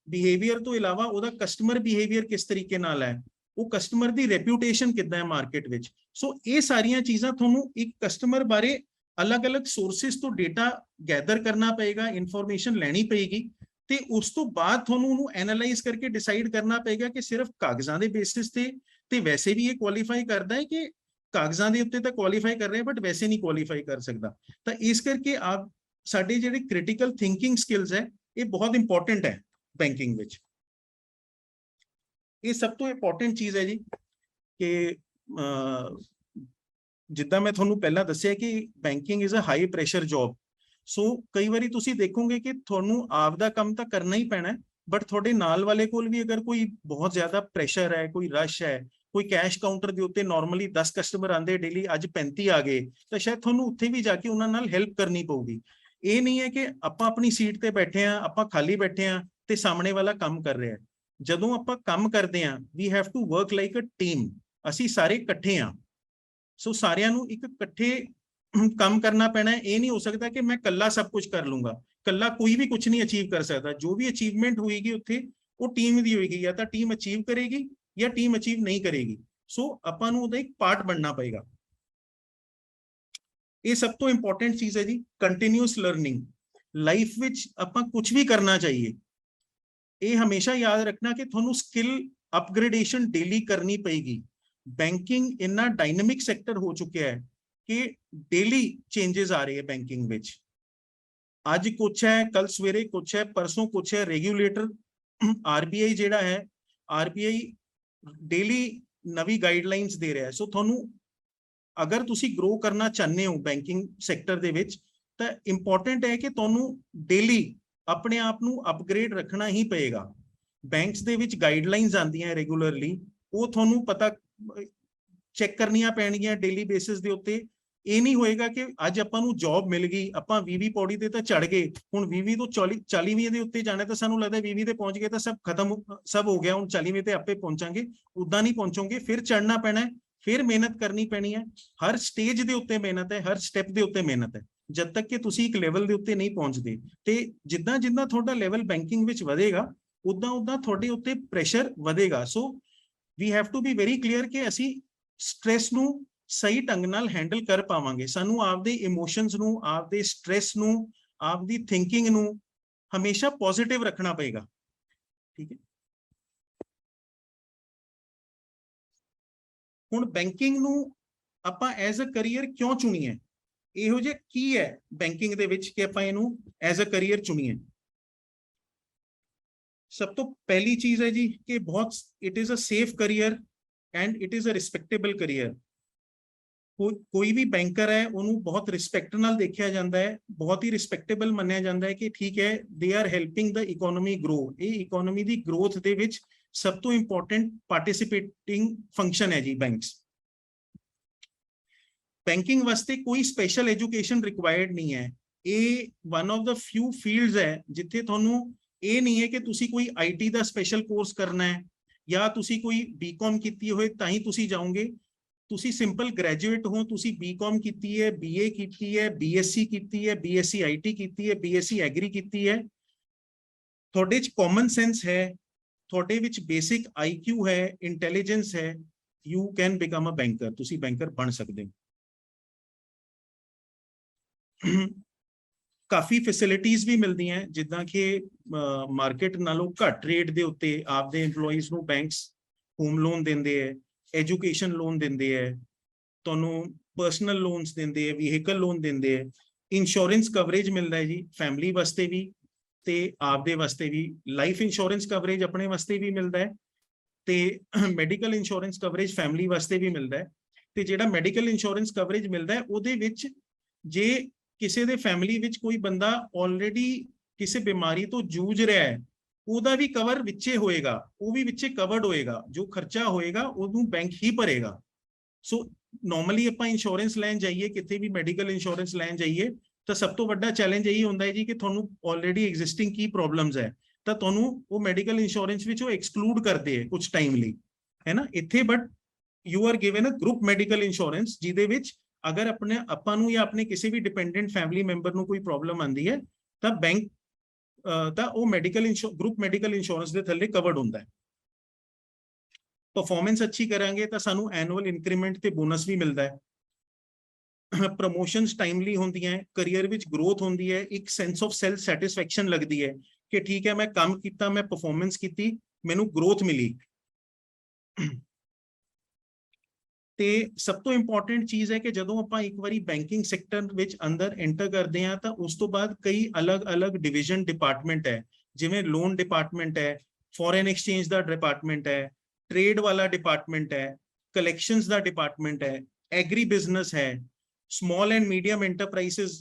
ਬਿਹੇਵੀਅਰ ਤੋਂ ਇਲਾਵਾ ਉਹਦਾ ਕਸਟਮਰ ਬਿਹੇਵੀਅਰ ਕਿਸ ਤਰੀਕੇ ਨਾਲ ਹੈ, ਉਹ ਕਸਟਮਰ ਦੀ ਰੈਪਿਊਟੇਸ਼ਨ ਕਿੱਦਾਂ ਹੈ ਮਾਰਕੀਟ ਵਿੱਚ। ਸੋ ਇਹ ਸਾਰੀਆਂ ਚੀਜ਼ਾਂ ਤੁਹਾਨੂੰ ਇੱਕ ਕਸਟਮਰ ਬਾਰੇ ਅਲੱਗ-ਅਲੱਗ ਸੋਰਸਿਸ ਤੋਂ ਡੇਟਾ ਗੈਦਰ ਕਰਨਾ ਪਏਗਾ, ਇਨਫੋਰਮੇਸ਼ਨ ਲੈਣੀ ਪਏਗੀ ਤੇ ਉਸ ਤੋਂ ਬਾਅਦ ਤੁਹਾਨੂੰ ਉਹਨੂੰ ਐਨਾਲਾਈਜ਼ ਕਰਕੇ ਡਿਸਾਈਡ ਕਰਨਾ ਪਏਗਾ ਕਿ ਸਿਰਫ ਕਾਗਜ਼ਾਂ ਦੇ ਬੇਸਿਸ ਤੇ ਵੈਸੇ ਵੀ ਇਹ ਕੁਆਲੀਫਾਈ ਕਰਦਾ ਹੈ ਕਿ ਕਾਗਜ਼ਾਂ ਦੇ ਉੱਤੇ ਤਾਂ ਕੁਆਲੀਫਾਈ ਕਰ ਰਿਹਾ ਬਟ ਵੈਸੇ ਨਹੀਂ ਕੁਆਲੀਫਾਈ ਕਰ ਸਕਦਾ। ਤਾਂ ਇਸ ਕਰਕੇ ਆਪ ਸਾਡੇ ਜਿਹੜੇ ਕ੍ਰਿਟੀਕਲ ਥਿੰਕਿੰਗ ਸਕਿੱਲਸ ਹੈ ਇਹ ਬਹੁਤ ਇੰਪੋਰਟੈਂਟ ਹੈ ਬੈਂਕਿੰਗ ਵਿੱਚ। ਇਹ ਸਭ ਤੋਂ ਇੰਪੋਰਟੈਂਟ ਚੀਜ਼ ਹੈ ਜੀ ਕਿ ਜਿੱਦਾਂ ਮੈਂ ਤੁਹਾਨੂੰ ਪਹਿਲਾਂ ਦੱਸਿਆ ਕਿ banking is a high pressure job. So ਕਈ ਵਾਰੀ ਤੁਸੀਂ ਦੇਖੋਗੇ ਕਿ ਤੁਹਾਨੂੰ ਆਪ ਦਾ ਕੰਮ ਤਾਂ ਕਰਨਾ ਹੀ ਪੈਣਾ, ਬਟ ਤੁਹਾਡੇ ਨਾਲ ਵਾਲੇ ਕੋਲ ਵੀ ਅਗਰ ਕੋਈ ਬਹੁਤ ਜ਼ਿਆਦਾ ਪ੍ਰੈਸ਼ਰ ਹੈ, ਕੋਈ ਰਸ਼ ਹੈ, ਕੋਈ ਕੈਸ਼ ਕਾਊਂਟਰ ਦੇ ਉੱਤੇ ਨਾਰਮਲੀ 10 ਕਸਟਮਰ ਆਉਂਦੇ ਡੇਲੀ, ਅੱਜ 35 ਆ ਗਏ, ਤਾਂ ਸ਼ਾਇਦ ਤੁਹਾਨੂੰ ਉੱਥੇ ਵੀ ਜਾ ਕੇ ਉਹਨਾਂ ਨਾਲ ਹੈਲਪ ਕਰਨੀ ਪਊਗੀ। ਇਹ ਨਹੀਂ ਹੈ ਕਿ ਆਪਾਂ ਆਪਣੀ ਸੀਟ ਤੇ ਬੈਠੇ ਆ, ਆਪਾਂ ਖਾਲੀ ਬੈਠੇ ਆ ਤੇ ਸਾਹਮਣੇ ਵਾਲਾ ਕੰਮ ਕਰ ਰਿਹਾ। ਜਦੋਂ ਆਪਾਂ ਕੰਮ ਕਰਦੇ ਆ we have to work like a team, ਅਸੀਂ ਸਾਰੇ ਇਕੱਠੇ ਆ। ਸੋ ਸਾਰਿਆਂ ਨੂੰ ਇੱਕ ਇਕੱਠੇ ਕੰਮ ਕਰਨਾ ਪੈਣਾ। ਇਹ ਨਹੀਂ ਹੋ ਸਕਦਾ ਕਿ ਮੈਂ ਇਕੱਲਾ ਸਭ ਕੁਝ ਕਰ ਲੂੰਗਾ, ਇਕੱਲਾ ਕੋਈ ਵੀ ਕੁਝ ਨਹੀਂ ਅਚੀਵ ਕਰ ਸਕਦਾ। ਜੋ ਵੀ ਅਚੀਵਮੈਂਟ ਹੋਏਗੀ ਉੱਥੇ ਉਹ ਟੀਮ ਦੀ ਹੋਏਗੀ, ਜਾਂ ਤਾਂ ਟੀਮ ਅਚੀਵ ਕਰੇਗੀ ਜਾਂ ਟੀਮ ਅਚੀਵ ਨਹੀਂ ਕਰੇਗੀ। ਸੋ ਆਪਾਂ ਨੂੰ ਉਹਦਾ ਇੱਕ ਪਾਰਟ ਬਣਨਾ ਪਏਗਾ। ਇਹ ਸਭ ਤੋਂ ਇੰਪੋਰਟੈਂਟ ਚੀਜ਼ ਹੈ ਜੀ, ਕੰਟੀਨਿਊਸ ਲਰਨਿੰਗ। ਲਾਈਫ ਵਿੱਚ ਆਪਾਂ ਕੁਝ ਵੀ ਕਰਨਾ ਚਾਹੀਏ, ਇਹ ਹਮੇਸ਼ਾ ਯਾਦ ਰੱਖਣਾ ਕਿ ਤੁਹਾਨੂੰ ਸਕਿੱਲ ਅਪਗ੍ਰੇਡੇਸ਼ਨ ਡੇਲੀ ਕਰਨੀ ਪਏਗੀ। ਬੈਂਕਿੰਗ ਇੰਨਾ ਡਾਇਨਾਮਿਕ ਸੈਕਟਰ ਹੋ ਚੁੱਕਿਆ ਹੈ ਕਿ ਡੇਲੀ ਚੇਂजेस ਆ ਰਹੇ ਹੈ ਬੈਂਕਿੰਗ ਵਿੱਚ। ਅੱਜ ਕੁਛ ਹੈ, ਕੱਲ ਸਵੇਰੇ ਕੁਛ ਹੈ, ਪਰਸੋਂ ਕੁਛ ਹੈ। ਰੈਗੂਲੇਟਰ ਆਰਬੀਆਈ ਜਿਹੜਾ ਹੈ, ਆਰਬੀਆਈ ਡੇਲੀ ਨਵੀਂ ਗਾਈਡਲਾਈਨਸ ਦੇ ਰਿਹਾ ਹੈ। ਸੋ ਤੁਹਾਨੂੰ ਅਗਰ ਤੁਸੀਂ ਗਰੋ ਕਰਨਾ ਚਾਹੁੰਦੇ ਹੋ ਬੈਂਕਿੰਗ ਸੈਕਟਰ ਦੇ ਵਿੱਚ, ਤਾਂ ਇੰਪੋਰਟੈਂਟ ਹੈ ਕਿ ਤੁਹਾਨੂੰ ਡੇਲੀ ਆਪਣੇ ਆਪ ਨੂੰ ਅਪਗ੍ਰੇਡ ਰੱਖਣਾ ਹੀ ਪਏਗਾ। ਬੈਂਕਸ ਦੇ ਵਿੱਚ ਗਾਈਡਲਾਈਨਸ ਆਉਂਦੀਆਂ ਰੈਗੂਲਰਲੀ, ਉਹ ਤੁਹਾਨੂੰ ਪਤਾ ਚੈੱਕ ਕਰਨੀਆਂ ਪੈਣਗੀਆਂ ਡੇਲੀ ਬੇਸਿਸ ਦੇ ਉੱਤੇ। ਇਹ ਨਹੀਂ ਹੋਏਗਾ ਕਿ ਅੱਜ ਆਪਾਂ ਨੂੰ ਜੌਬ ਮਿਲ ਗਈ, ਆਪਾਂ 20ਵੀਂ ਪੌੜੀ ਤੇ ਤਾਂ ਚੜ ਗਏ, ਹੁਣ 20ਵੀਂ ਤੋਂ 40ਵੀਂ ਦੇ ਉੱਤੇ ਜਾਣਾ, ਤਾਂ ਸਾਨੂੰ ਲੱਗਦਾ 20ਵੀਂ ਤੇ ਪਹੁੰਚ ਗਏ ਤਾਂ ਸਭ ਖਤਮ, ਸਭ ਹੋ ਗਿਆ, ਹੁਣ 40ਵੀਂ ਤੇ ਆਪੇ ਪਹੁੰਚਾਂਗੇ। ਉਦਾਂ ਨਹੀਂ ਪਹੁੰਚੋਗੇ, ਫਿਰ ਚੜਨਾ ਪੈਣਾ, ਫਿਰ ਮਿਹਨਤ ਕਰਨੀ ਪੈਣੀ ਹੈ। ਹਰ ਸਟੇਜ ਦੇ ਉੱਤੇ ਮਿਹਨਤ ਹੈ, ਹਰ ਸਟੈਪ ਦੇ ਉੱਤੇ ਮਿਹਨਤ ਹੈ, ਜਦ ਤੱਕ ਕਿ ਤੁਸੀਂ ਇੱਕ ਲੈਵਲ ਦੇ ਉੱਤੇ ਨਹੀਂ ਪਹੁੰਚਦੇ। ਤੇ ਜਿੱਦਾਂ ਜਿੱਦਾਂ ਤੁਹਾਡਾ ਲੈਵਲ ਬੈਂਕਿੰਗ ਵਿੱਚ ਵਧੇਗਾ, ਉਦਾਂ ਉਦਾਂ ਤੁਹਾਡੇ ਉੱਤੇ ਪ੍ਰੈਸ਼ਰ ਵਧੇਗਾ। So we have to be very clear ਕਿ ਅਸੀਂ ਸਟ੍ਰੈਸ ਨੂੰ ਸਹੀ ਢੰਗ ਨਾਲ ਹੈਂਡਲ ਕਰ ਪਾਵਾਂਗੇ। ਸਾਨੂੰ ਆਪਦੇ ਇਮੋਸ਼ਨਸ ਨੂੰ, ਆਪਦੇ ਸਟ੍ਰੈਸ ਨੂੰ, ਆਪਦੀ ਥਿੰਕਿੰਗ ਨੂੰ ਹਮੇਸ਼ਾ ਪੋਜ਼ਿਟਿਵ ਰੱਖਣਾ ਪਏਗਾ। ਠੀਕ ਹੈ। ਹੁਣ ਬੈਂਕਿੰਗ ਨੂੰ ਆਪਾਂ ਐਜ਼ ਅ ਕਰੀਅਰ ਕਿਉਂ ਚੁਣੀ ਹੈ? ਇਹੋ ਜਿਹਾ ਕੀ ਹੈ ਬੈਂਕਿੰਗ ਦੇ ਵਿੱਚ ਕਿ ਆਪਾਂ ਇਹਨੂੰ ਐਜ਼ ਅ ਕਰੀਅਰ ਚੁਣੀਏ? ਸਭ ਤੋਂ ਪਹਿਲੀ ਚੀਜ਼ ਹੈ ਜੀ ਕਿ ਬਹੁਤ it is a safe career and it is a respectable career. ਕੋਈ ਵੀ ਬੈਂਕਰ ਹੈ ਉਹਨੂੰ ਬਹੁਤ ਰਿਸਪੈਕਟ ਨਾਲ ਦੇਖਿਆ ਜਾਂਦਾ ਹੈ, ਬਹੁਤ ਹੀ ਰਿਸਪੈਕਟੇਬਲ ਮੰਨਿਆ ਜਾਂਦਾ ਹੈ ਕਿ ਠੀਕ ਹੈ, they are helping the economy grow. ਇਹ ਇਕੋਨੋਮੀ ਦੀ ਗਰੋਥ ਦੇ ਵਿੱਚ ਸਭ ਤੋਂ ਇੰਪੋਰਟੈਂਟ ਪਾਰਟਿਸਿਪੇਟਿੰਗ ਫੰਕਸ਼ਨ ਹੈ ਜੀ ਬੈਂਕਸ। ਬੈਂਕਿੰਗ ਵਾਸਤੇ ਕੋਈ ਸਪੈਸ਼ਲ ਐਜੂਕੇਸ਼ਨ ਰਿਕੁਆਇਰਡ ਨਹੀਂ ਹੈ। ਇਹ ਵਨ ਆਫ ਦਾ ਫਿਊ ਫੀਲਡਸ ਹੈ ਜਿੱਥੇ ਤੁਹਾਨੂੰ ਇਹ ਨਹੀਂ ਹੈ ਕਿ ਤੁਸੀਂ ਕੋਈ ਆਈਟੀ ਦਾ ਸਪੈਸ਼ਲ ਕੋਰਸ ਕਰਨਾ ਹੈ ਜਾਂ ਤੁਸੀਂ ਕੋਈ ਬੀਕਾਮ ਕੀਤੀ ਹੋਏ ਤਾਂ ਹੀ ਤੁਸੀਂ ਜਾਓਗੇ। ਤੁਸੀਂ ਸਿੰਪਲ ਗ੍ਰੈਜੂਏਟ ਹੋ, ਤੁਸੀਂ ਬੀਕਾਮ ਕੀਤੀ ਹੈ, ਬੀਏ ਕੀਤੀ ਹੈ, ਬੀਐਸਸੀ ਕੀਤੀ ਹੈ, ਬੀਐਸਸੀ ਆਈਟੀ ਕੀਤੀ ਹੈ, ਬੀਐਸਸੀ ਐਗਰੀ ਕੀਤੀ ਹੈ, ਤੁਹਾਡੇ 'ਚ ਕਾਮਨ ਸੈਂਸ ਹੈ, ਤੁਹਾਡੇ ਵਿੱਚ ਬੇਸਿਕ ਆਈਕਿਊ ਹੈ, ਇੰਟੈਲੀਜੈਂਸ ਹੈ, you can become a banker. ਤੁਸੀਂ ਬੈਂਕਰ ਬਣ ਸਕਦੇ ਹੋ। ਕਾਫੀ ਫੈਸਿਲਿਟੀਜ਼ ਵੀ ਮਿਲਦੀਆਂ, ਜਿੱਦਾਂ ਕਿ ਮਾਰਕੀਟ ਨਾਲੋਂ ਘੱਟ ਰੇਟ ਦੇ ਉੱਤੇ ਆਪਦੇ EMPLOYEES ਨੂੰ ਬੈਂਕਸ ਹੋਮ ਲੋਨ ਦਿੰਦੇ ਹੈ, ਐਜੂਕੇਸ਼ਨ ਲੋਨ ਦਿੰਦੇ ਹੈ, ਤੁਹਾਨੂੰ ਪਰਸਨਲ ਲੋਨਸ ਦਿੰਦੇ ਹੈ, ਵਹੀਕਲ ਲੋਨ ਦਿੰਦੇ ਹੈ। इंश्योरेंस कवरेज मिलता है जी फैमिली वास्ते भी ते आपदे वास्ते भी, लाइफ इंश्योरेंस कवरेज अपने वास्ते भी मिलता है ते मैडिकल इंश्योरेंस कवरेज फैमिली वास्ते भी मिलता है। ते जिहड़ा मैडिकल इंश्योरेंस कवरेज मिलता है उहदे विच जे किसी दे फैमिली विच कोई बंदा ऑलरेडी किसी बीमारी तो जूझ रहा है ਉਹਦਾ भी कवर विचे होएगा, वो भी विचे कवर्ड होएगा, जो खर्चा होएगा ਉਹਨੂੰ बैंक ही भरेगा। सो नॉर्मली ਆਪਾਂ इंश्योरेंस लैन जाइए कितने भी मैडिकल इंश्योरेंस लैन जाइए ਤਾਂ ਸਭ ਤੋਂ ਵੱਡਾ ਚੈਲੰਜ ਇਹੀ ਹੁੰਦਾ ਹੈ ਜੀ ਕਿ ਤੁਹਾਨੂੰ ਆਲਰੇਡੀ ਐਗਜ਼ਿਸਟਿੰਗ ਕੀ ਪ੍ਰੋਬਲਮਸ ਹੈ ਤਾਂ ਤੁਹਾਨੂੰ ਉਹ ਮੈਡੀਕਲ ਇੰਸ਼ੋਰੈਂਸ ਵਿੱਚ ਉਹ ਐਕਸਕਲੂਡ ਕਰਦੇ ਹੈ ਕੁਝ ਟਾਈਮ ਲਈ, ਹੈ ਨਾ। ਇੱਥੇ but you are given a group medical insurance ਜਿਹਦੇ ਵਿੱਚ ਅਗਰ ਆਪਣੇ ਆਪਾਂ ਨੂੰ ਜਾਂ ਆਪਣੇ ਕਿਸੇ ਵੀ ਡਿਪੈਂਡੈਂਟ ਫੈਮਿਲੀ ਮੈਂਬਰ ਨੂੰ ਕੋਈ ਪ੍ਰੋਬਲਮ ਆਉਂਦੀ ਹੈ ਤਾਂ ਬੈਂਕ ਤਾਂ ਉਹ ਮੈਡੀਕਲ ਗਰੁੱਪ ਮੈਡੀਕਲ ਇੰਸ਼ੋਰੈਂਸ ਦੇ ਥੱਲੇ ਕਵਰਡ ਹੁੰਦਾ ਹੈ। परफॉर्मेंस अच्छी करांगे तो सानू एनुअल इंक्रीमेंट ते बोनस भी मिलता है, प्रमोशंस टाइमली होंदी हैं, करियर विच ग्रोथ होंदी है, एक सेंस ऑफ सेल्फ सैटिस्फैक्शन लगती है कि ठीक है मैं काम किया, मैं परफॉर्मेंस की, मैनू ग्रोथ मिली। ते सब तो इंपॉर्टेंट चीज़ है कि जदों आपां एक बारी बैंकिंग सैक्टर विच अंदर एंटर करते हैं तो उस तो बाद कई अलग अलग डिविजन डिपार्टमेंट है, जिवें लोन डिपार्टमेंट है, फॉरेन एक्सचेंज का डिपार्टमेंट है, ट्रेड वाला डिपार्टमेंट है, कलैक्शंस का डिपार्टमेंट है, एग्री बिजनेस है, स्मॉल एंड मीडियम एंटरप्राइजेस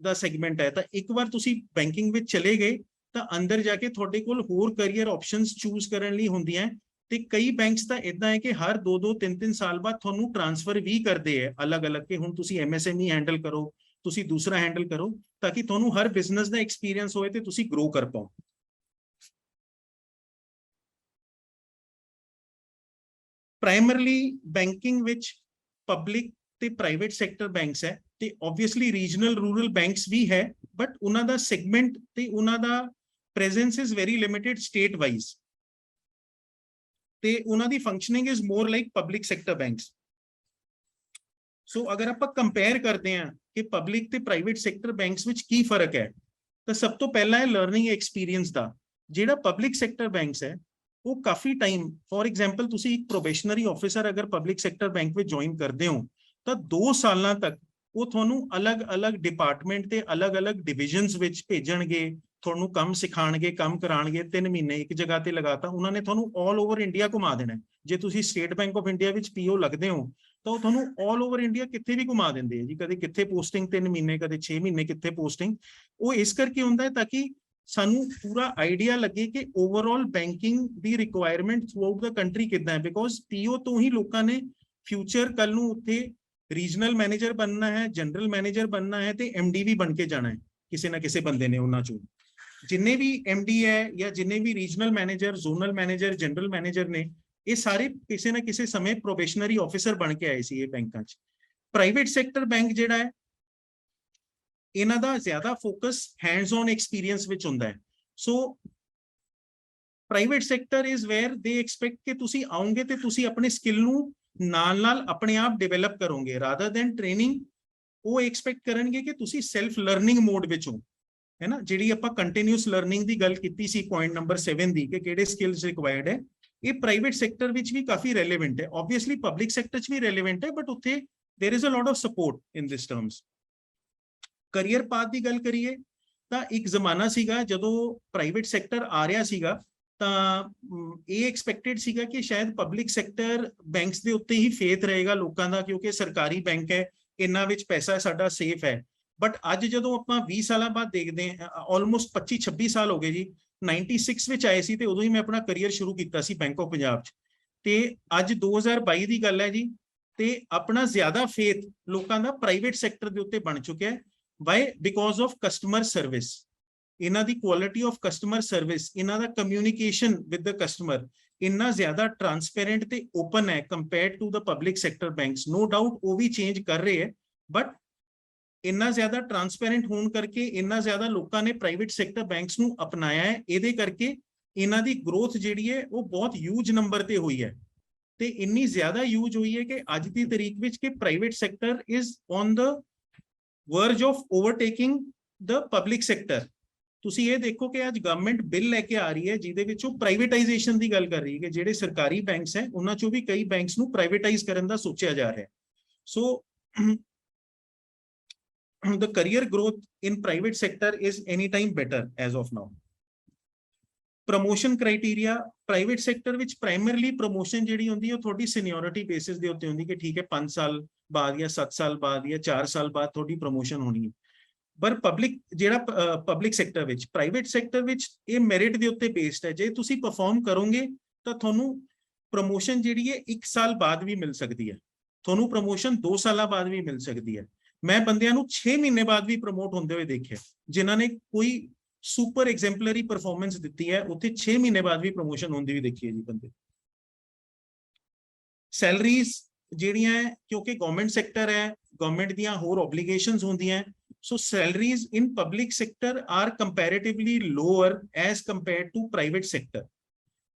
का सैगमेंट है। तो एक बार तुसी बैंकिंग में चले गए तो अंदर जाके थोड़े कोल होर करियर ऑप्शंस चूज करने लई हुंदियां हैं। ते कई बैंक्स तो इदां है कि हर 2-2 3-3 साल बाद थोनू ट्रांसफर भी करते हैं अलग अलग के हुण तुसी MSME हैंडल करो, तुसी दूसरा हैंडल करो, ताकि थोनू हर बिजनेस का एक्सपीरियंस होए ते तुसी ग्रो कर पाओ। प्राइमरली बैंकिंग विच पब्लिक ते प्राइवेट सैक्टर बैंक्स है ते ऑब्वियसली रीजनल रूरल बैंक्स भी है, बट उन्हां दा सेगमेंट ते उन्हां दा presence is very limited state wise ते उन्हां दी functioning is more like public sector banks. So अगर आप कंपेयर करते हैं कि पब्लिक ते प्राइवेट सैक्टर बैंक्स विच की फर्क है तो सब तो पहला है लर्निंग एक्सपीरियंस दा। जिहड़ा पब्लिक सैक्टर बैंक्स है वो काफी टाइम, फॉर एग्जाम्पल तुसी एक प्रोबेशनरी ऑफिसर अगर पब्लिक सैक्टर बैंक में ज्वाइन करते हो तो 2 साल तक वो थोनू अलग अलग डिपार्टमेंट ते अलग अलग डिविजन्स विच भेजणगे, थोनू काम सिखाणगे, काम कराणगे। 3 महीने एक जगह ते लगाता उन्होंने थोनू ऑल ओवर इंडिया घुमा देना। जे तुसी state bank of India which PO लगदे हो तो थोनू ऑल ओवर इंडिया कित्थे भी घुमा देंदे जी, कदे कित्थे पोस्टिंग 3 महीने, कदे 6 महीने कित्थे पोस्टिंग। वो इस करके हुंदा है ताकि सानू पूरा आइडिया लगे कि overall banking the requirement through out the country कितना है। बिकॉज PO तो ही लोगों ने फ्यूचर कल नू उत्थे रीजनल मैनेजर बनना है, जनरल मैनेजर बनना है ते MD भी बन के जाना है किसी ना किसी बंदे ने। उन्हां चों जिन्ने भी MD है या जिन्ने भी regional manager, zonal manager, general manager ने, ये सारे किसी ना किसी समय प्रोबेशनरी ऑफिसर बन के आए सी ये बैंकां च। प्राइवेट सैक्टर बैंक जिहड़ा है इन्हां दा ज्यादा फोकस हैंड्स ऑन एक्सपीरियंस विच हुंदा है। So private sector is where they expect कि तुसी आओगे ते तुसी अपने स्किल नू नाल नाल अपने आप डिवेलप करोगे, रादर दैन ट्रेनिंग वो एक्सपेक्ट करनगे कि तुसी सेल्फ लर्निंग मोड विच हो, है ना। जिहड़ी आपां कंटिन्यूअस लर्निंग दी गल कीती सी पॉइंट नंबर 7 दी कि किहड़े स्किल्स रिक्वायर्ड है, ये प्राइवेट सैक्टर विच भी काफी रेलेवेंट है। ऑब्वियसली पब्लिक सैक्टर च भी रेलेवेंट है, बट उत्थे there is a lot of support in this terms. Career path की गल करिए तो एक जमाना सीगा जदों प्राइवेट सैक्टर आ रहा सीगा ਤਾਂ ਇਹ ਐਕਸਪੈਕਟਡ ਸੀਗਾ ਕਿ ਸ਼ਾਇਦ ਪਬਲਿਕ ਸੈਕਟਰ ਬੈਂਕਸ ਦੇ ਉੱਤੇ ਹੀ ਫੇਥ ਰਹੇਗਾ ਲੋਕਾਂ ਦਾ, ਕਿਉਂਕਿ ਸਰਕਾਰੀ ਬੈਂਕ ਹੈ, ਇਹਨਾਂ ਵਿੱਚ ਪੈਸਾ ਸਾਡਾ ਸੇਫ ਹੈ। ਬਟ ਅੱਜ ਜਦੋਂ ਆਪਾਂ 20 ਸਾਲਾਂ ਬਾਅਦ ਦੇਖਦੇ ਹਾਂ, ਆਲਮੋਸਟ 25-26 ਸਾਲ ਹੋ ਗਏ ਜੀ, 96 ਵਿੱਚ ਆਏ ਸੀ ਤੇ ਉਦੋਂ ਹੀ ਮੈਂ ਆਪਣਾ ਕਰੀਅਰ ਸ਼ੁਰੂ ਕੀਤਾ ਸੀ ਬੈਂਕ ਆਫ ਪੰਜਾਬ 'ਚ, ਤੇ ਅੱਜ 2022 ਦੀ ਗੱਲ ਹੈ ਜੀ, ਤੇ ਆਪਣਾ ਜ਼ਿਆਦਾ ਫੇਥ ਲੋਕਾਂ ਦਾ ਪ੍ਰਾਈਵੇਟ ਸੈਕਟਰ ਦੇ ਉੱਤੇ ਬਣ ਚੁੱਕਿਆ ਹੈ। Why? Because of customer service. इन्हां दी क्वालिटी ऑफ कस्टमर सर्विस, इन्हां दा कम्युनिकेशन विद द कस्टमर इन्ना ज्यादा ट्रांसपेरेंट ते ओपन है compared to the public sector banks. No doubt वो भी चेंज कर रहे हैं, बट इन्ना ज्यादा ट्रांसपेरेंट होने करके इन्ना ज्यादा लोगों ने प्राइवेट सेक्टर बैंक्स नू अपनाया है। इहदे करके इन्हां दी ग्रोथ जिहड़ी है वो बहुत ह्यूज नंबर ते हुई है, ते इन्नी ज्यादा ह्यूज हुई है कि अज दी तारीख विच कि private sector is on the verge of overtaking the public sector. ਤੁਸੀਂ ਇਹ ਦੇਖੋ ਕਿ ਅੱਜ ਗਵਰਨਮੈਂਟ ਬਿੱਲ ਲੈ ਕੇ ਆ ਰਹੀ ਹੈ ਜਿਹਦੇ ਵਿੱਚ ਉਹ ਪ੍ਰਾਈਵੇਟਾਈਜੇਸ਼ਨ ਦੀ ਗੱਲ ਕਰ ਰਹੀ ਹੈ ਕਿ ਜਿਹੜੇ ਸਰਕਾਰੀ ਬੈਂਕਸ ਹੈ ਉਹਨਾਂ ਚੋਂ ਵੀ ਕਈ ਬੈਂਕਸ ਨੂੰ ਪ੍ਰਾਈਵੇਟਾਈਜ਼ ਕਰਨ ਦਾ ਸੋਚਿਆ ਜਾ ਰਿਹਾ ਹੈ। ਸੋ the career growth in private sector is anytime better as of now. Promotion criteria private sector which primarily promotion ਜਿਹੜੀ ਹੁੰਦੀ ਹੈ ਉਹ ਤੁਹਾਡੀ seniority basis ਦੇ ਉੱਤੇ ਹੁੰਦੀ ਕਿ ਠੀਕ ਹੈ 5 ਸਾਲ ਬਾਅਦ ਜਾਂ 7 ਸਾਲ ਬਾਅਦ ਜਾਂ 4 ਸਾਲ ਬਾਅਦ ਤੁਹਾਡੀ promotion ਹੋਣੀ ਹੈ। ਪਰ ਪਬਲਿਕ ਜਿਹੜਾ ਪਬਲਿਕ ਸੈਕਟਰ ਵਿੱਚ ਪ੍ਰਾਈਵੇਟ ਸੈਕਟਰ ਵਿੱਚ ਇਹ ਮੈਰਿਟ ਦੇ ਉੱਤੇ ਬੇਸਡ ਹੈ। ਜੇ ਤੁਸੀਂ ਪਰਫਾਰਮ ਕਰੋਗੇ ਤਾਂ ਤੁਹਾਨੂੰ ਪ੍ਰਮੋਸ਼ਨ ਜਿਹੜੀ ਹੈ 1 ਸਾਲ ਬਾਅਦ ਵੀ ਮਿਲ ਸਕਦੀ ਹੈ, ਤੁਹਾਨੂੰ ਪ੍ਰਮੋਸ਼ਨ 2 ਸਾਲਾਂ ਬਾਅਦ ਵੀ ਮਿਲ ਸਕਦੀ ਹੈ। ਮੈਂ ਬੰਦਿਆਂ ਨੂੰ 6 ਮਹੀਨੇ ਬਾਅਦ ਵੀ ਪ੍ਰਮੋਟ ਹੁੰਦੇ ਹੋਏ ਦੇਖਿਆ ਜਿਨ੍ਹਾਂ ਨੇ ਕੋਈ ਸੁਪਰ ਐਗਜ਼ੈਂਪਲਰੀ ਪਰਫਾਰਮੈਂਸ ਦਿੱਤੀ ਹੈ, ਉੱਥੇ 6 ਮਹੀਨੇ ਬਾਅਦ ਵੀ ਪ੍ਰਮੋਸ਼ਨ ਹੁੰਦੀ ਵੀ ਦੇਖੀ ਹੈ ਜੀ ਬੰਦੇ। ਸੈਲਰੀਜ਼ ਜਿਹੜੀਆਂ ਕਿਉਂਕਿ ਗਵਰਨਮੈਂਟ ਸੈਕਟਰ ਹੈ, ਗਵਰਨਮੈਂਟ ਦੀਆਂ ਹੋਰ ਓਬਲੀਗੇਸ਼ਨਸ ਹੁੰਦੀਆਂ, so salaries in public sector are comparatively lower as compared to private sector.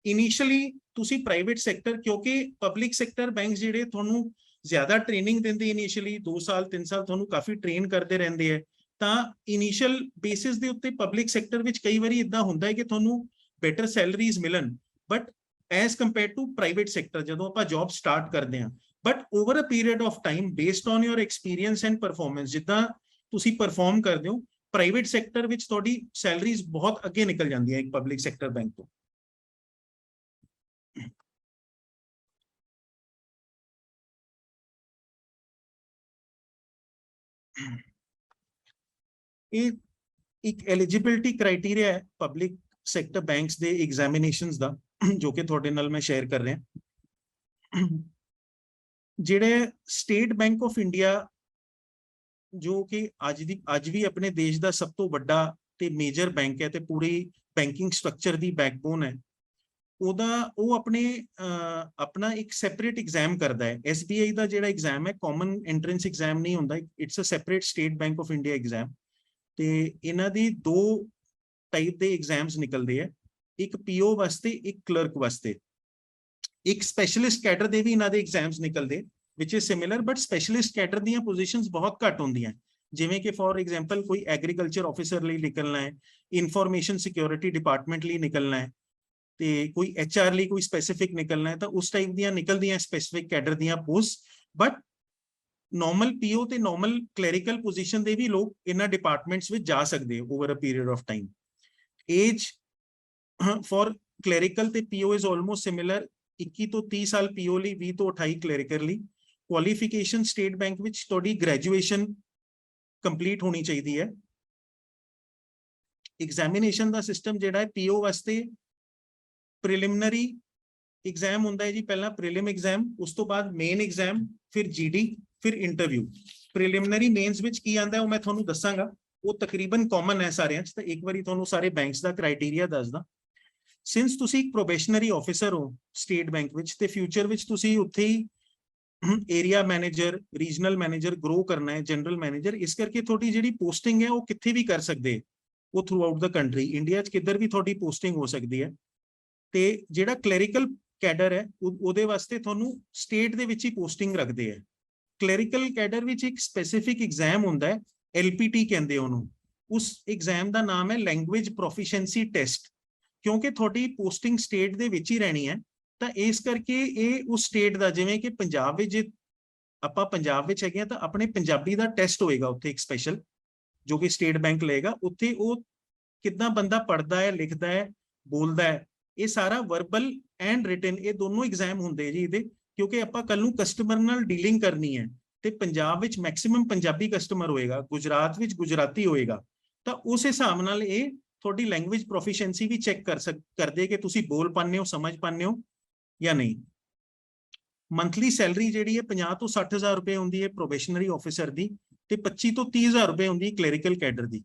Initially ਤੁਸੀਂ private sector ਕਿਉਂਕਿ public sector banks ਜਿਹੜੇ ਤੁਹਾਨੂੰ ਜ਼ਿਆਦਾ ਟ੍ਰੇਨਿੰਗ ਦਿੰਦੇ ਇਨੀਸ਼ੀਅਲੀ 2 ਸਾਲ 3 ਸਾਲ ਤੁਹਾਨੂੰ ਕਾਫੀ ਟ੍ਰੇਨ ਕਰਦੇ ਰਹਿੰਦੇ ਹੈ, ਤਾਂ ਇਨੀਸ਼ੀਅਲ ਬੇਸਿਸ ਦੇ ਉੱਤੇ ਪਬਲਿਕ ਸੈਕਟਰ ਵਿੱਚ ਕਈ ਵਾਰੀ ਇਦਾਂ ਹੁੰਦਾ ਹੈ ਕਿ ਤੁਹਾਨੂੰ ਬੈਟਰ ਸੈਲਰੀਜ਼ ਮਿਲਣ, but as compared to private sector ਜਦੋਂ ਆਪਾਂ ਜੌਬ ਸਟਾਰਟ ਕਰਦੇ ਹਾਂ, but over a period of time based on your experience and performance ਜਿੱਦਾਂ ਤੁਸੀਂ ਪਰਫਾਰਮ ਕਰਦੇ ਹੋ ਪ੍ਰਾਈਵੇਟ ਸੈਕਟਰ ਵਿੱਚ ਤੁਹਾਡੀ ਸੈਲਰੀਜ਼ ਬਹੁਤ ਅੱਗੇ ਨਿਕਲ ਜਾਂਦੀਆਂ ਇੱਕ ਪਬਲਿਕ ਸੈਕਟਰ ਬੈਂਕ ਤੋਂ। ਇਹ ਇੱਕ ਐਲੀਜੀਬਿਲਿਟੀ ਕ੍ਰਾਈਟੇਰੀਆ ਹੈ ਪਬਲਿਕ ਸੈਕਟਰ ਬੈਂਕਸ ਦੇ ਐਗਜ਼ਾਮੀਨੇਸ਼ਨਸ ਦਾ ਜੋ ਕਿ ਤੁਹਾਡੇ ਨਾਲ ਮੈਂ ਸ਼ੇਅਰ ਕਰ ਰਿਹਾ। ਜਿਹੜੇ ਸਟੇਟ ਬੈਂਕ ਆਫ ਇੰਡੀਆ ਜੋ ਕਿ ਅੱਜ ਵੀ ਆਪਣੇ ਦੇਸ਼ ਦਾ ਸਭ ਤੋਂ ਵੱਡਾ ਤੇ ਮੇਜਰ ਬੈਂਕ ਹੈ ਤੇ ਪੂਰੀ ਬੈਂਕਿੰਗ ਸਟਰਕਚਰ ਦੀ ਬੈਕਬੋਨ ਹੈ, ਉਹ ਆਪਣਾ ਇੱਕ ਸੈਪਰੇਟ ਐਗਜ਼ਾਮ ਕਰਦਾ ਹੈ। SBI ਦਾ ਜਿਹੜਾ ਐਗਜ਼ਾਮ ਹੈ ਕਾਮਨ ਐਂਟਰੈਂਸ ਐਗਜ਼ਾਮ ਨਹੀਂ ਹੁੰਦਾ, it's a separate State Bank of India exam. ਤੇ ਇਹਨਾਂ ਦੀ 2 ਟਾਈਪ ਦੇ ਐਗਜ਼ਾਮਸ ਨਿਕਲਦੇ ਆ, ਇੱਕ PO ਵਾਸਤੇ ਇੱਕ ਕਲਰਕ ਵਾਸਤੇ। ਇੱਕ ਸਪੈਸ਼ਲਿਸਟ ਕੈਡਰ ਦੇ ਵੀ ਇਹਨਾਂ ਦੇ ਐਗਜ਼ਾਮਸ ਨਿਕਲਦੇ which is similar, but specialist cadre ਦੀਆਂ ਪੋਜੀਸ਼ਨਸ ਬਹੁਤ ਘੱਟ ਹੁੰਦੀਆਂ, ਜਿਵੇਂ ਕਿ ਫॉर ਐਗਜ਼ਾਮਪਲ ਕੋਈ ਐਗਰੀਕਲਚਰ ਆਫੀਸਰ ਲਈ ਨਿਕਲਣਾ ਹੈ, ਇਨਫੋਰਮੇਸ਼ਨ ਸਿਕਿਉਰਿਟੀ ਡਿਪਾਰਟਮੈਂਟ ਲਈ ਨਿਕਲਣਾ ਹੈ, ਤੇ ਕੋਈ HR ਲਈ ਕੋਈ ਸਪੈਸੀਫਿਕ ਨਿਕਲਣਾ ਹੈ, ਤਾਂ ਉਸ ਟਾਈਪ ਦੀਆਂ ਨਿਕਲਦੀਆਂ ਸਪੈਸੀਫਿਕ ਕੈਡਰ ਦੀਆਂ ਪੋਸਟ। ਬਟ ਨਾਰਮਲ PO ਤੇ ਨਾਰਮਲ ਕਲੈਰੀਕਲ ਪੋਜੀਸ਼ਨ ਦੇ ਵੀ ਲੋਕ ਇਹਨਾਂ ਡਿਪਾਰਟਮੈਂਟਸ ਵਿੱਚ ਜਾ ਸਕਦੇ over a period of time. Age for clerical ਤੇ PO ਇਜ਼ ਆਲਮੋਸਟ ਸਿਮਿਲਰ, 21 ਤੋਂ 30 ਸਾਲ PO ਲਈ, 20 ਤੋਂ 28 ਕਲੈਰੀਕਲ ਲਈ। ਕੁਆਲੀਫਿਕੇਸ਼ਨ ਸਟੇਟ ਬੈਂਕ ਵਿੱਚ ਤੁਹਾਡੀ ਗ੍ਰੈਜੂਏਸ਼ਨ ਕੰਪਲੀਟ ਹੋਣੀ ਚਾਹੀਦੀ ਹੈ। ਐਗਜ਼ਾਮੀਨੇਸ਼ਨ ਦਾ ਸਿਸਟਮ ਜਿਹੜਾ ਹੈ PO ਵਾਸਤੇ ਪ੍ਰੀਲਿਮਿਨਰੀ ਐਗਜ਼ਾਮ ਹੁੰਦਾ ਹੈ ਜੀ, ਪਹਿਲਾਂ ਪ੍ਰੀਲਿਮ ਐਗਜ਼ਾਮ, ਉਸ ਤੋਂ ਬਾਅਦ ਮੇਨ ਐਗਜ਼ਾਮ, ਫਿਰ GD, ਫਿਰ ਇੰਟਰਵਿਊ। ਪ੍ਰੀਲਿਮਿਨਰੀ ਮੇਨਸ ਵਿੱਚ ਕੀ ਆਉਂਦਾ ਉਹ ਮੈਂ ਤੁਹਾਨੂੰ ਦੱਸਾਂਗਾ, ਉਹ ਤਕਰੀਬਨ ਕਾਮਨ ਹੈ ਸਾਰਿਆਂ 'ਚ, ਤਾਂ ਇੱਕ ਵਾਰੀ ਤੁਹਾਨੂੰ ਸਾਰੇ ਬੈਂਕਸ ਦਾ ਕ੍ਰਾਈਟੇਰੀਆ ਦੱਸਦਾ। ਸਿੰਸ ਤੁਸੀਂ ਇੱਕ ਪ੍ਰੋਬੇਸ਼ਨਰੀ ਆਫਿਸਰ ਹੋ ਸਟੇਟ ਬੈਂਕ ਵਿੱਚ, ਤੇ ਫਿਊਚਰ ਵਿੱਚ ਤੁਸੀਂ ਉੱਥੇ ਹੀ area manager, regional manager grow ਕਰਨਾ ਹੈ, ਜਨਰਲ ਮੈਨੇਜਰ, ਇਸ ਕਰਕੇ ਤੁਹਾਡੀ ਜਿਹੜੀ ਪੋਸਟਿੰਗ ਹੈ ਉਹ ਕਿੱਥੇ ਵੀ ਕਰ ਸਕਦੇ, ਉਹ ਥਰੂ ਆਊਟ ਦਾ ਕੰਟਰੀ, ਇੰਡੀਆ 'ਚ ਕਿੱਧਰ ਵੀ ਤੁਹਾਡੀ ਪੋਸਟਿੰਗ ਹੋ ਸਕਦੀ ਹੈ। ਤੇ ਜਿਹੜਾ ਕਲੈਰੀਕਲ ਕੈਡਰ ਹੈ ਉਹਦੇ ਵਾਸਤੇ ਤੁਹਾਨੂੰ ਸਟੇਟ ਦੇ ਵਿੱਚ ਹੀ ਪੋਸਟਿੰਗ ਰੱਖਦੇ ਹੈ। ਕਲੈਰੀਕਲ ਕੈਡਰ ਵਿੱਚ ਇੱਕ ਸਪੈਸੀਫਿਕ ਐਗਜ਼ਾਮ ਹੁੰਦਾ ਹੈ, LPT ਕਹਿੰਦੇ ਉਹਨੂੰ, ਉਸ ਐਗਜ਼ਾਮ ਦਾ ਨਾਮ ਹੈ ਲੈਂਗੁਏਜ ਪ੍ਰੋਫੀਸ਼ੀਐਂਸੀ ਟੈਸਟ। ਕਿਉਂਕਿ ਤੁਹਾਡੀ ਪੋਸਟਿੰਗ ਸਟੇਟ ਦੇ ਵਿੱਚ ਹੀ ਰਹਿਣੀ ਹੈ, ਤਾਂ ਇਸ ਕਰਕੇ ਇਹ ਉਸ ਸਟੇਟ ਦਾ, ਜਿਵੇਂ ਕਿ ਪੰਜਾਬ ਵਿੱਚ, ਜੇ ਆਪਾਂ ਪੰਜਾਬ ਵਿੱਚ ਹੈਗੇ ਆ ਤਾਂ ਆਪਣੇ ਪੰਜਾਬੀ ਦਾ ਟੈਸਟ ਹੋਏਗਾ ਉੱਥੇ ਇੱਕ ਸਪੈਸ਼ਲ, ਜੋ ਕਿ ਸਟੇਟ ਬੈਂਕ ਲਏਗਾ। ਉੱਥੇ ਉਹ ਕਿੱਦਾਂ ਬੰਦਾ ਪੜ੍ਹਦਾ ਹੈ, ਲਿਖਦਾ ਹੈ, ਬੋਲਦਾ ਹੈ, ਇਹ ਸਾਰਾ ਵਰਬਲ ਐਂਡ ਰਿਟਨ, ਇਹ ਦੋਨੋਂ ਐਗਜ਼ਾਮ ਹੁੰਦੇ ਜੀ ਇਹਦੇ, ਕਿਉਂਕਿ ਆਪਾਂ ਕੱਲ ਨੂੰ ਕਸਟਮਰ ਨਾਲ ਡੀਲਿੰਗ ਕਰਨੀ ਹੈ, ਤੇ ਪੰਜਾਬ ਵਿੱਚ ਮੈਕਸਿਮਮ ਪੰਜਾਬੀ ਕਸਟਮਰ ਹੋਏਗਾ, ਗੁਜਰਾਤ ਵਿੱਚ ਗੁਜਰਾਤੀ ਹੋਏਗਾ, ਤਾਂ ਉਸ ਹਿਸਾਬ ਨਾਲ ਇਹ ਤੁਹਾਡੀ ਲੈਂਗੁਏਜ ਪ੍ਰੋਫੀਸ਼ੀਐਂਸੀ ਵੀ ਚੈੱਕ ਕਰਦੇ ਕਿ ਤੁਸੀਂ ਬੋਲ ਪਾਉਂਦੇ ਹੋ, ਸਮਝ ਪਾਉਂਦੇ ਹੋ ਜਾਂ ਨਹੀਂ। ਮੰਥਲੀ ਸੈਲਰੀ ਜਿਹੜੀ ਹੈ 50 ਤੋਂ 60 ਹਜ਼ਾਰ ਰੁਪਏ ਹੁੰਦੀ ਹੈ ਪ੍ਰੋਬੇਸ਼ਨਰੀ ਆਫਿਸਰ ਦੀ, ਤੇ 25 ਤੋਂ 30 ਹਜ਼ਾਰ ਰੁਪਏ ਹੁੰਦੀ ਹੈ ਕਲੈਰੀਕਲ ਕੈਡਰ ਦੀ।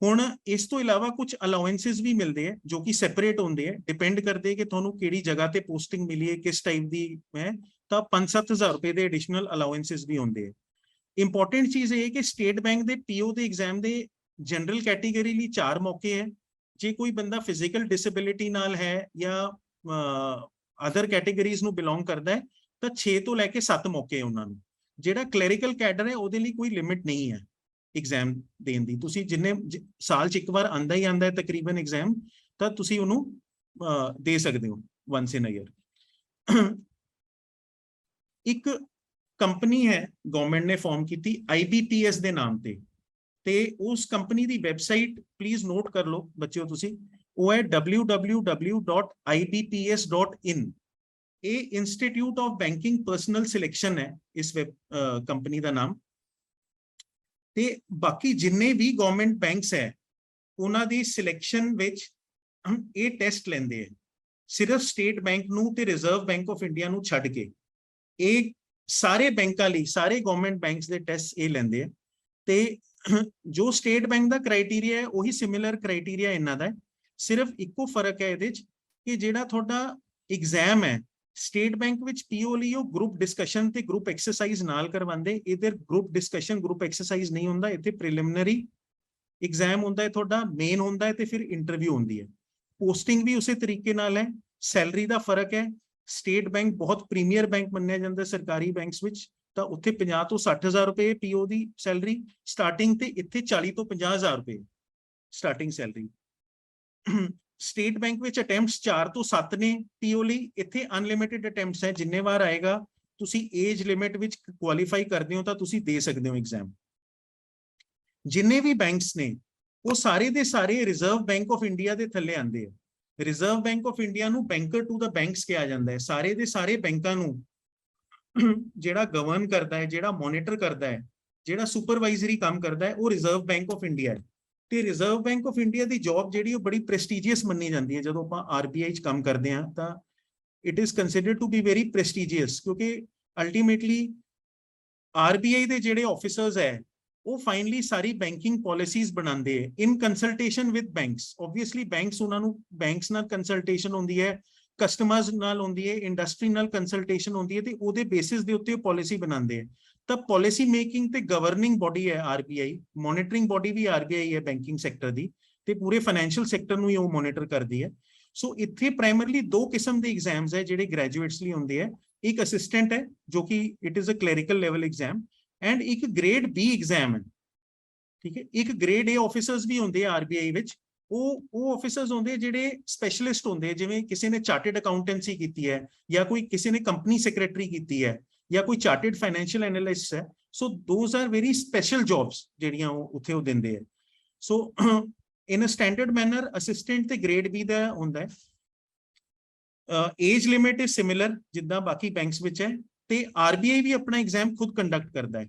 ਹੁਣ ਇਸ ਤੋਂ ਇਲਾਵਾ ਕੁਝ ਅਲਾਉਐਂਸਸ ਵੀ ਮਿਲਦੇ ਹੈ ਜੋ ਕਿ ਸੈਪਰੇਟ ਹੁੰਦੇ ਹੈ, ਡਿਪੈਂਡ ਕਰਦੇ ਕਿ ਤੁਹਾਨੂੰ ਕਿਹੜੀ ਜਗ੍ਹਾ ਤੇ ਪੋਸਟਿੰਗ ਮਿਲੀ ਹੈ, ਕਿਸ ਟਾਈਪ ਦੀ ਹੈ, ਤਾਂ 5-7 ਹਜ਼ਾਰ ਰੁਪਏ ਦੇ ਐਡੀਸ਼ਨਲ ਅਲਾਉਐਂਸਸ ਵੀ ਹੁੰਦੇ ਹੈ। ਇੰਪੋਰਟੈਂਟ ਚੀਜ਼ ਇਹ ਹੈ ਕਿ ਸਟੇਟ ਬੈਂਕ ਦੇ PO ਦੇ ਐਗਜ਼ਾਮ ਦੇ ਜਨਰਲ ਕੈਟੇਗਰੀ ਲਈ 4 ਮੌਕੇ ਹੈ, ਜੇ ਕੋਈ ਬੰਦਾ ਫਿਜ਼ੀਕਲ ਡਿਸੇਬਿਲਿਟੀ ਨਾਲ ਹੈ ਜਾਂ ਅਦਰ ਕੈਟੇਗਰੀਜ਼ ਨੂੰ ਬਿਲੋਂਗ ਕਰਦਾ ਹੈ ਤਾਂ 6 ਤੋਂ ਲੈ ਕੇ 7 ਮੌਕੇ ਉਹਨਾਂ ਨੂੰ। ਜਿਹੜਾ ਕਲੈਰੀਕਲ ਕੈਡਰ ਹੈ ਉਹਦੇ ਲਈ ਕੋਈ ਲਿਮਿਟ ਨਹੀਂ ਹੈ ਐਗਜ਼ਾਮ ਦੇਣ ਦੀ, ਤੁਸੀਂ ਜਿੰਨੇ ਸਾਲ 'ਚ ਇੱਕ ਵਾਰ ਆਂਦਾ ਹੀ ਆਂਦਾ ਹੈ ਤਕਰੀਬਨ ਐਗਜ਼ਾਮ, ਤਾਂ ਤੁਸੀਂ ਉਹਨੂੰ ਦੇ ਸਕਦੇ ਹੋ once in a year। ਇੱਕ कंपनी है गवर्नमेंट ने फॉर्म की थी IBPS ਦੇ ਨਾਮ ਤੇ ਉਸ company the website please note ਕਰ ਲਓ ਬੱਚਿਓ ਤੁਸੀਂ, ਉਹ ਹੈ www.ibps.in। ਇਹ institute of banking personal selection ਹੈ ਇਸ ਕੰਪਨੀ ਦਾ ਨਾਮ। ਤੇ ਬਾਕੀ ਜਿੰਨੇ ਵੀ ਗਵਰਨਮੈਂਟ ਬੈਂਕਸ ਹੈ ਉਹਨਾਂ ਦੀ ਸਿਲੈਕਸ਼ਨ ਵਿੱਚ ਇਹ ਟੈਸਟ ਲੈਂਦੇ ਹੈ, ਸਿਰਫ ਸਟੇਟ ਬੈਂਕ ਨੂੰ ਤੇ ਰਿਜ਼ਰਵ ਬੈਂਕ ਆਫ ਇੰਡੀਆ ਨੂੰ ਛੱਡ ਕੇ ਇਹ ਸਾਰੇ ਬੈਂਕਾਂ ਲਈ, ਸਾਰੇ ਗਵਰਨਮੈਂਟ ਬੈਂਕਸ ਦੇ ਟੈਸਟ ਇਹ ਲੈਂਦੇ ਆ। ਤੇ ਜੋ ਸਟੇਟ ਬੈਂਕ ਦਾ ਕ੍ਰਾਈਟੇਰੀਆ ਹੈ ਉਹੀ ਸਿਮਿਲਰ ਕ੍ਰਾਈਟੇਰੀਆ ਇਹਨਾਂ ਦਾ ਹੈ, ਸਿਰਫ ਇੱਕੋ ਫਰਕ ਹੈ ਇਹਦੇ ਚ ਕਿ ਜਿਹੜਾ ਤੁਹਾਡਾ ਐਗਜ਼ਾਮ ਹੈ ਸਟੇਟ ਬੈਂਕ ਵਿੱਚ ਪੀਓ ਲਈ ਉਹ ਗਰੁੱਪ ਡਿਸਕਸ਼ਨ ਤੇ ਗਰੁੱਪ ਐਕਸਰਸਾਈਜ਼ ਨਾਲ ਕਰਵਾਉਂਦੇ, ਇਧਰ ਗਰੁੱਪ ਡਿਸਕਸ਼ਨ ਗਰੁੱਪ ਐਕਸਰਸਾਈਜ਼ ਨਹੀਂ ਹੁੰਦਾ, ਇੱਥੇ ਪ੍ਰੀਲਿਮਿਨਰੀ ਐਗਜ਼ਾਮ ਹੁੰਦਾ ਹੈ ਤੁਹਾਡਾ, ਮੇਨ ਹੁੰਦਾ ਹੈ ਤੇ ਫਿਰ ਇੰਟਰਵਿਊ ਹੁੰਦੀ ਹੈ। ਪੋਸਟਿੰਗ ਵੀ ਉਸੇ ਤਰੀਕੇ ਨਾਲ ਹੈ, ਸੈਲਰੀ ਦਾ ਫਰਕ ਹੈ। ਸਟੇਟ ਬੈਂਕ ਬਹੁਤ ਪ੍ਰੀਮੀਅਰ ਬੈਂਕ ਮੰਨਿਆ ਜਾਂਦਾ ਸਰਕਾਰੀ ਬੈਂਕਸ ਵਿੱਚ, ਤਾਂ ਉੱਥੇ 50 ਤੋਂ 60,000 ਰੁਪਏ ਪੀਓ ਦੀ ਸੈਲਰੀ ਸਟਾਰਟਿੰਗ ਤੇ ਇੱਥੇ 40 ਤੋਂ 50,000 ਰੁਪਏ ਸਟਾਰਟਿੰਗ ਸੈਲਰੀ। ਸਟੇਟ ਬੈਂਕ ਵਿੱਚ ਅਟੈਂਪਟਸ 4 ਤੋਂ 7 ਨੇ ਪੀਓ ਲਈ, ਇੱਥੇ ਅਨਲਿਮਿਟਿਡ ਅਟੈਂਪਟਸ ਹੈ, ਜਿੰਨੇ ਵਾਰ ਆਏਗਾ ਤੁਸੀਂ ਏਜ ਲਿਮਿਟ ਵਿੱਚ ਕੁਆਲੀਫਾਈ ਕਰਦੇ ਹੋ ਤਾਂ ਤੁਸੀਂ ਦੇ ਸਕਦੇ ਹੋ ਐਗਜ਼ਾਮ। ਜਿੰਨੇ ਵੀ ਬੈਂਕਸ ਨੇ ਉਹ ਸਾਰੇ ਦੇ ਸਾਰੇ ਰਿਜ਼ਰਵ ਬੈਂਕ ਆਫ ਇੰਡੀਆ ਦੇ ਥੱਲੇ ਆਉਂਦੇ ਆ। ਰਿਜ਼ਰਵ ਬੈਂਕ ਆਫ ਇੰਡੀਆ ਨੂੰ ਬੈਂਕਰ ਟੂ ਦਾ ਬੈਂਕਸ ਕਿਹਾ ਜਾਂਦਾ ਹੈ। ਸਾਰੇ ਦੇ ਸਾਰੇ ਬੈਂਕਾਂ ਨੂੰ ਜਿਹੜਾ ਗਵਰਨ ਕਰਦਾ ਹੈ, ਜਿਹੜਾ ਮੋਨੀਟਰ ਕਰਦਾ ਹੈ, ਜਿਹੜਾ ਸੁਪਰਵਾਈਜ਼ਰੀ ਕੰਮ ਕਰਦਾ ਹੈ, ਉਹ ਰਿਜ਼ਰਵ ਬੈਂਕ ਆਫ ਇੰਡੀਆ ਹੈ। ਤੇ reserve bank of India the job ਜਿਹੜੀ ਉਹ ਬੜੀ ਪ੍ਰੈਸਟੀਜੀਅਸ ਮੰਨੀ ਜਾਂਦੀ ਹੈ। ਜਦੋਂ ਆਪਾਂ RBI 'ਚ ਕੰਮ ਕਰਦੇ ਹਾਂ ਤਾਂ it is considered to be very prestigious, ਕਿਉਂਕਿ ਅਲਟੀਮੇਟਲੀ RBI ਦੇ ਜਿਹੜੇ ਆਫਿਸਰਸ ਹੈ ਉਹ ਫਾਈਨਲੀ ਸਾਰੀ ਬੈਂਕਿੰਗ ਪਾਲਿਸੀਜ਼ ਬਣਾਉਂਦੇ ਹੈ in consultation with banks. Obviously banks ਉਹਨਾਂ ਨੂੰ ਬੈਂਕਸ ਨਾਲ ਕੰਸਲਟੇਸ਼ਨ ਹੁੰਦੀ ਹੈ, ਕਸਟਮਰਸ ਨਾਲ ਹੁੰਦੀ ਹੈ, ਇੰਡਸਟਰੀ ਨਾਲ ਕੰਸਲਟੇਸ਼ਨ ਹੁੰਦੀ ਹੈ ਤੇ ਉਹਦੇ ਬੇਸਿਸ ਦੇ ਉੱਤੇ ਉਹ ਪਾਲਿਸੀ ਬਣਾਉਂਦੇ ਹੈ। ਤਾਂ ਪਾਲਿਸੀ ਮੇਕਿੰਗ ਤੇ ਗਵਰਨਿੰਗ ਬੋਡੀ ਹੈ RBI, ਮੋਨੀਟਰਿੰਗ ਬੋਡੀ ਵੀ RBI ਹੈ ਬੈਂਕਿੰਗ ਸੈਕਟਰ ਦੀ, ਤੇ ਪੂਰੇ ਫਾਈਨੈਂਸ਼ੀਅਲ ਸੈਕਟਰ ਨੂੰ ਹੀ ਉਹ ਮੋਨੀਟਰ ਕਰਦੀ ਹੈ। ਸੋ ਇੱਥੇ ਪ੍ਰਾਇਮਰਲੀ ਦੋ ਕਿਸਮ ਦੇ ਐਗਜ਼ਾਮਸ ਹੈ ਜਿਹੜੇ ਗ੍ਰੈਜੂਏਟਸ ਲਈ ਹੁੰਦੇ ਹੈ। ਇੱਕ ਅਸਿਸਟੈਂਟ ਹੈ ਜੋ ਕਿ it is a clerical level exam, and ਇੱਕ ਗ੍ਰੇਡ B ਐਗਜ਼ਾਮ ਹੈ। ਠੀਕ ਹੈ, ਇੱਕ ਗ੍ਰੇਡ A ਆਫਿਸਰਸ ਵੀ ਹੁੰਦੇ ਆ RBI ਵਿੱਚ। ਉਹ ਆਫਿਸਰਸ ਹੁੰਦੇ ਜਿਹੜੇ ਸਪੈਸ਼ਲਿਸਟ ਹੁੰਦੇ, ਜਿਵੇਂ ਕਿਸੇ ਨੇ ਚਾਰਟਰਡ ਅਕਾਊਂਟੈਂਸੀ ਕੀਤੀ ਹੈ ਜਾਂ ਕੋਈ ਕਿਸੇ ਨੇ ਕੰਪਨੀ ਸੈਕਟਰੀ ਕੀਤੀ ਹੈ ਜਾਂ ਕੋਈ ਚਾਰਟਰਡ ਫਾਈਨੈਂਸ਼ੀਅਲ ਐਨਾਲਿਸਟ ਹੈ। So those are very special jobs ਜਿਹੜੀਆਂ ਉਹ ਉੱਥੇ ਉਹ ਦਿੰਦੇ ਆ। So in a standard manner assistant ਤੇ ਗ੍ਰੇਡ B ਦਾ ਹੁੰਦਾ ਹੈ। ਏਜ ਲਿਮਿਟ ਇਜ਼ ਸਿਮਿਲਰ ਜਿੱਦਾਂ ਬਾਕੀ ਬੈਂਕਸ ਵਿੱਚ ਹੈ, ਤੇ RBI ਵੀ ਆਪਣਾ ਐਗਜ਼ਾਮ ਖੁਦ ਕੰਡਕਟ ਕਰਦਾ ਹੈ।